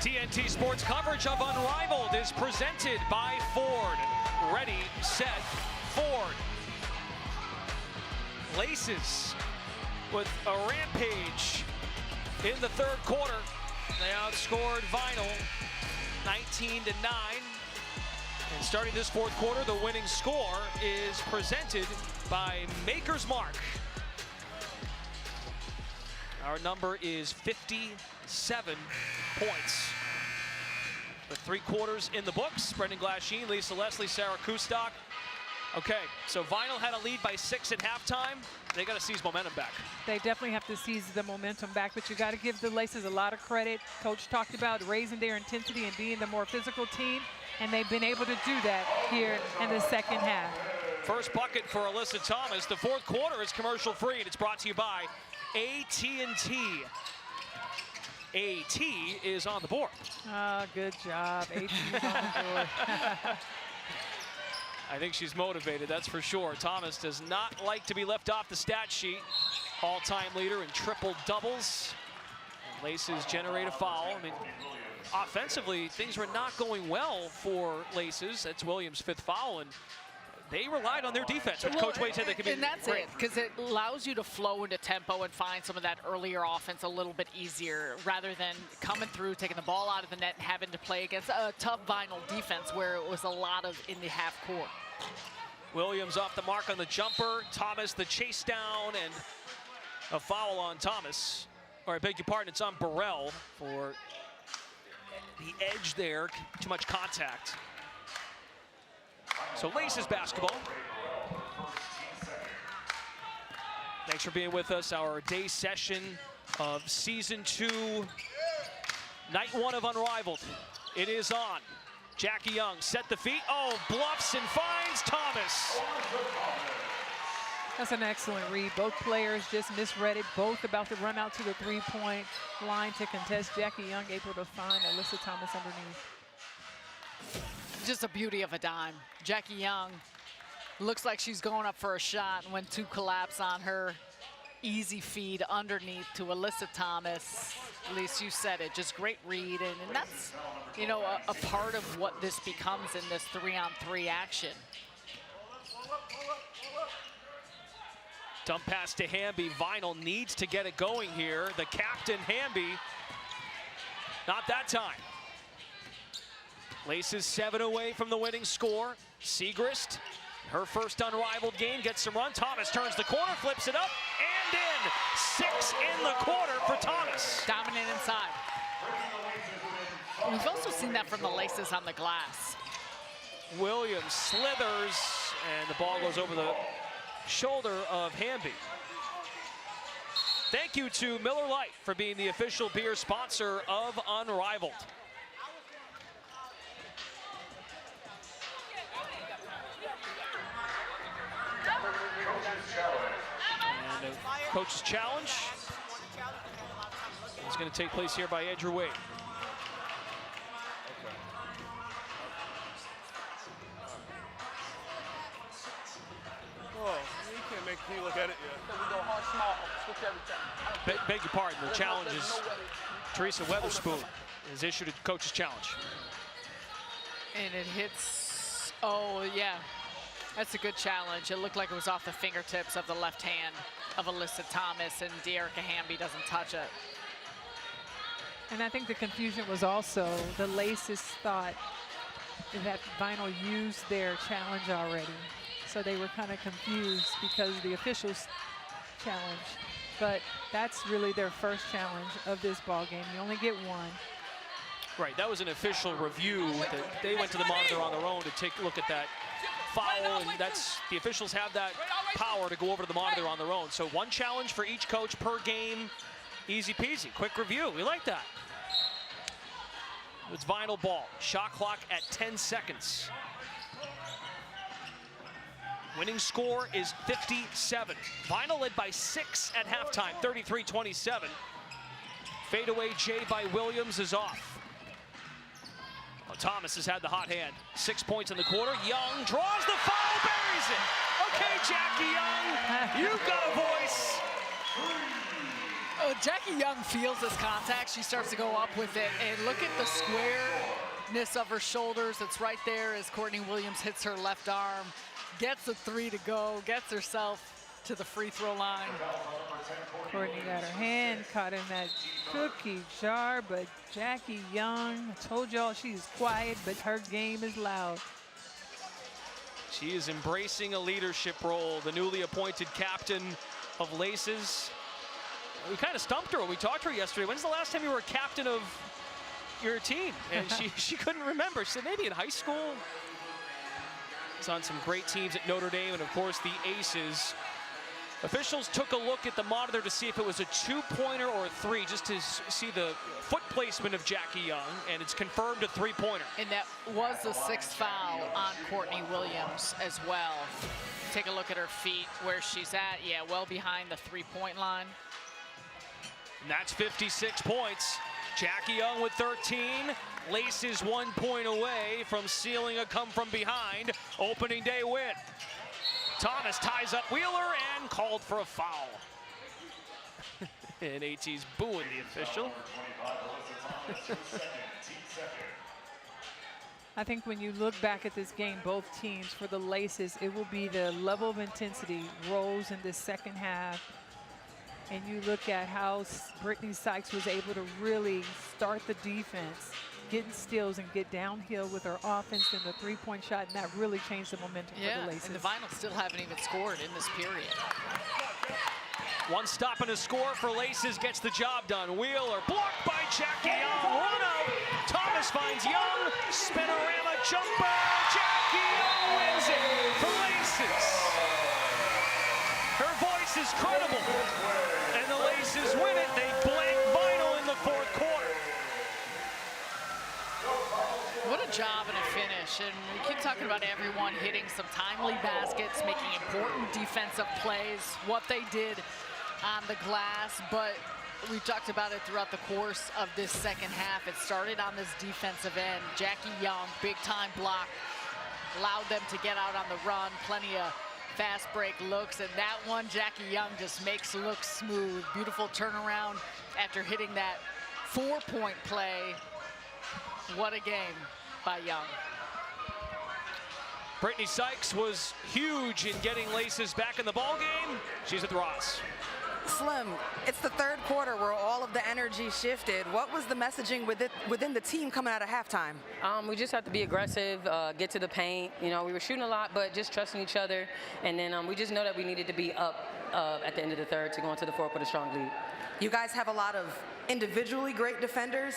TNT Sports coverage of Unrivaled is presented by Ford. Ready, set, Ford. LACES with a rampage in the third quarter. They outscored Vinyl 19-9. And starting this fourth quarter, the winning score is presented by Maker's Mark. Our number is 57 points. With 3 quarters in the books, Brendan Glasheen, Lisa Leslie, Sarah Kustok. Okay, so Vinyl had a lead by 6 at halftime. They got to seize momentum back. They definitely have to seize the momentum back, but you got to give the Laces a lot of credit. Coach talked about raising their intensity and being the more physical team, and they've been able to do that here in the second half. First bucket for Alyssa Thomas. The fourth quarter is commercial free, and it's brought to you by AT&T. AT is on the board. Oh, good job. AT is on the board. I think she's motivated, that's for sure. Thomas does not like to be left off the stat sheet. All-time leader in triple doubles. And Laces generate a foul. I mean, offensively, things were not going well for Laces. That's Williams' 5th foul, and they relied on their defense, which Coach Wade said they could be. And that's great. It, because it allows you to flow into tempo and find some of that earlier offense a little bit easier, rather than coming through, taking the ball out of the net, and having to play against a tough Vinyl defense where it was a lot of in the half court. Williams off the mark on the jumper. Thomas the chase down, and a foul on Thomas. Or I beg your pardon, it's on Burrell for the edge there. Too much contact. So Laces basketball. Thanks for being with us. Our day session of season 2, night 1 of Unrivaled. It is on. Jackie Young set the feet. Oh, bluffs and finds Thomas. That's an excellent read. Both players just misread it. Both about to run out to the 3-point line to contest. Jackie Young able to find Alyssa Thomas underneath. Just a beauty of a dime. Jackie Young looks like she's going up for a shot, and when 2 collapse on her, easy feed underneath to Alyssa Thomas. At least you said it, just great read, and that's, you know, a part of what this becomes in this 3-on-3 action. Dump pass to Hamby. Vinyl needs to get it going here. The captain, Hamby, not that time. Laces 7 away from the winning score. Siegrist, her first Unrivaled game, gets some run. Thomas turns the corner, flips it up, and in. 6 in the quarter for Thomas. Dominant inside. We've also seen that from the Laces on the glass. Williams slithers, and the ball goes over the shoulder of Hamby. Thank you to Miller Lite for being the official beer sponsor of Unrivaled. And a coach's challenge is going to take place here by Andrew Wade. Oh, you can't make me look at it yet. We go hard, small, switch every time. Beg your pardon, the challenge is Teresa Weatherspoon has issued a coach's challenge. And it hits, oh yeah, that's a good challenge. It looked like it was off the fingertips of the left hand of Alyssa Thomas, and Dearica Hamby doesn't touch it. And I think the confusion was also the Laces thought that Vinyl used their challenge already. So they were kind of confused because the officials challenge. But that's really their first challenge of this ball game. You only get 1. Right, that was an official review. That they went to the monitor on their own to take a look at that foul, and that's, the officials have that power to go over to the monitor on their own. So 1 challenge for each coach per game. Easy peasy, quick review, we like that. It's Vinyl ball, shot clock at 10 seconds. Winning score is 57. Vinyl led by 6 at halftime, 33-27. Fadeaway J by Williams is off. Well, Thomas has had the hot hand. 6 points in the quarter. Young draws the foul, buries it. Okay, Jackie Young, you've got a voice. Oh, Jackie Young feels this contact. She starts to go up with it, and look at the squareness of her shoulders. It's right there as Courtney Williams hits her left arm, gets a 3 to go, gets herself to the free throw line. Courtney got her hand caught in that cookie jar, but Jackie Young, I told y'all she's quiet, but her game is loud. She is embracing a leadership role, the newly appointed captain of LACES. We kind of stumped her when we talked to her yesterday. When's the last time you were a captain of your team? And she couldn't remember. She said maybe in high school. It's on some great teams at Notre Dame and, of course, the Aces. Officials took a look at the monitor to see if it was a two-pointer or a three, just to see the foot placement of Jackie Young, and it's confirmed a three-pointer. And that was the 6th foul on Courtney Williams as well. Take a look at her feet, where she's at. Yeah, well behind the three-point line. And that's 56 points. Jackie Young with 13. LACES 1 point away from sealing a come-from-behind opening day win. Thomas ties up Wheeler and called for a foul. And AT's booing the official. I think when you look back at this game, both teams, for the LACES, it will be the level of intensity rose in this second half. And you look at how Brittany Sykes was able to really start the defense, getting steals and get downhill with her offense and the three-point shot, and that really changed the momentum for the LACES. And the Vinyls still haven't even scored in this period. One stop and a score for LACES gets the job done. Wheeler blocked by Jackie Young. Run out. Thomas finds Young. Spinorama jumper. Jackie Young wins it for LACES. Her voice is credible. And the LACES win it. They blank Vinyl in the fourth quarter. What a job and a finish. And we keep talking about everyone hitting some timely baskets, making important defensive plays, what they did on the glass, but we talked about it throughout the course of this second half. It started on this defensive end. Jackie Young, big time block, allowed them to get out on the run, plenty of fast break looks, and that one Jackie Young just makes look smooth. Beautiful turnaround after hitting that 4-point play. What a game by Young. Brittany Sykes was huge in getting LACES back in the ballgame. She's with Ross. Slim, it's the third quarter where all of the energy shifted. What was the messaging within the team coming out of halftime? We just have to be aggressive, get to the paint. You know, we were shooting a lot, but just trusting each other. And then we just know that we needed to be up at the end of the third to go into the fourth with a strong lead. You guys have a lot of individually great defenders,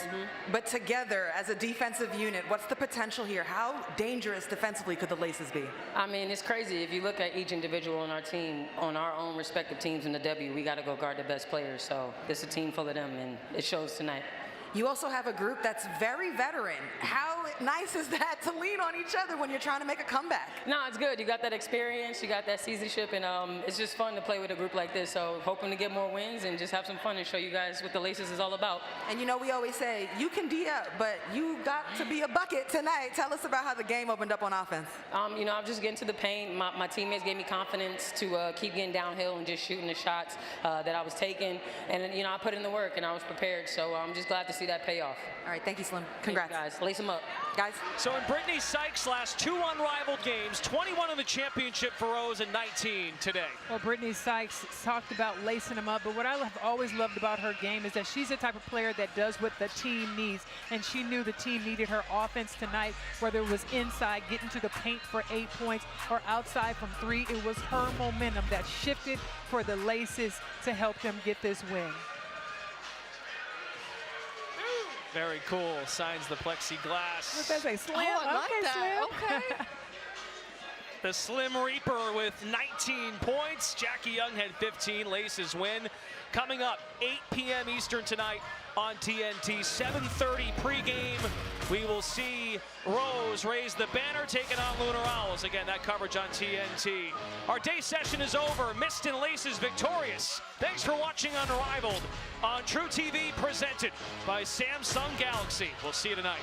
but together as a defensive unit, what's the potential here? How dangerous defensively could the LACES be? I mean, it's crazy. If you look at each individual on our team, on our own respective teams in the W, we got to go guard the best players. So this is a team full of them, and it shows tonight. You also have a group that's very veteran. How nice is that to lean on each other when you're trying to make a comeback? No, it's good. You got that experience, you got that seasonship, and it's just fun to play with a group like this. So hoping to get more wins and just have some fun and show you guys what the LACES is all about. And you know, we always say, you can D up, but you got to be a bucket tonight. Tell us about how the game opened up on offense. You know, I'm just getting to the paint. My teammates gave me confidence to keep getting downhill and just shooting the shots that I was taking. And, you know, I put in the work and I was prepared. So I'm just glad to see that pay off. All right, thank you, Slim. Congrats. Thanks, guys. Lace them up. Guys. So in Brittany Sykes' last 2 unrivaled games, 21 in the championship for Rose and 19 today. Well, Brittany Sykes talked about lacing them up, but what I have always loved about her game is that she's the type of player that does what the team needs, and she knew the team needed her offense tonight, whether it was inside, getting to the paint for 8 points, or outside from 3. It was her momentum that shifted for the LACES to help them get this win. Very cool. Signs the plexiglass. What does that say? Slim? Oh, I like that. Slim. Okay. The Slim Reaper with 19 points. Jackie Young had 15. LACES win. Coming up, 8 p.m. Eastern tonight on TNT. 7:30 pregame. We will see Rose raise the banner, taking on Lunar Owls. Again, that coverage on TNT. Our day session is over. Mist and LACES victorious. Thanks for watching Unrivaled on True TV, presented by Samsung Galaxy. We'll see you tonight.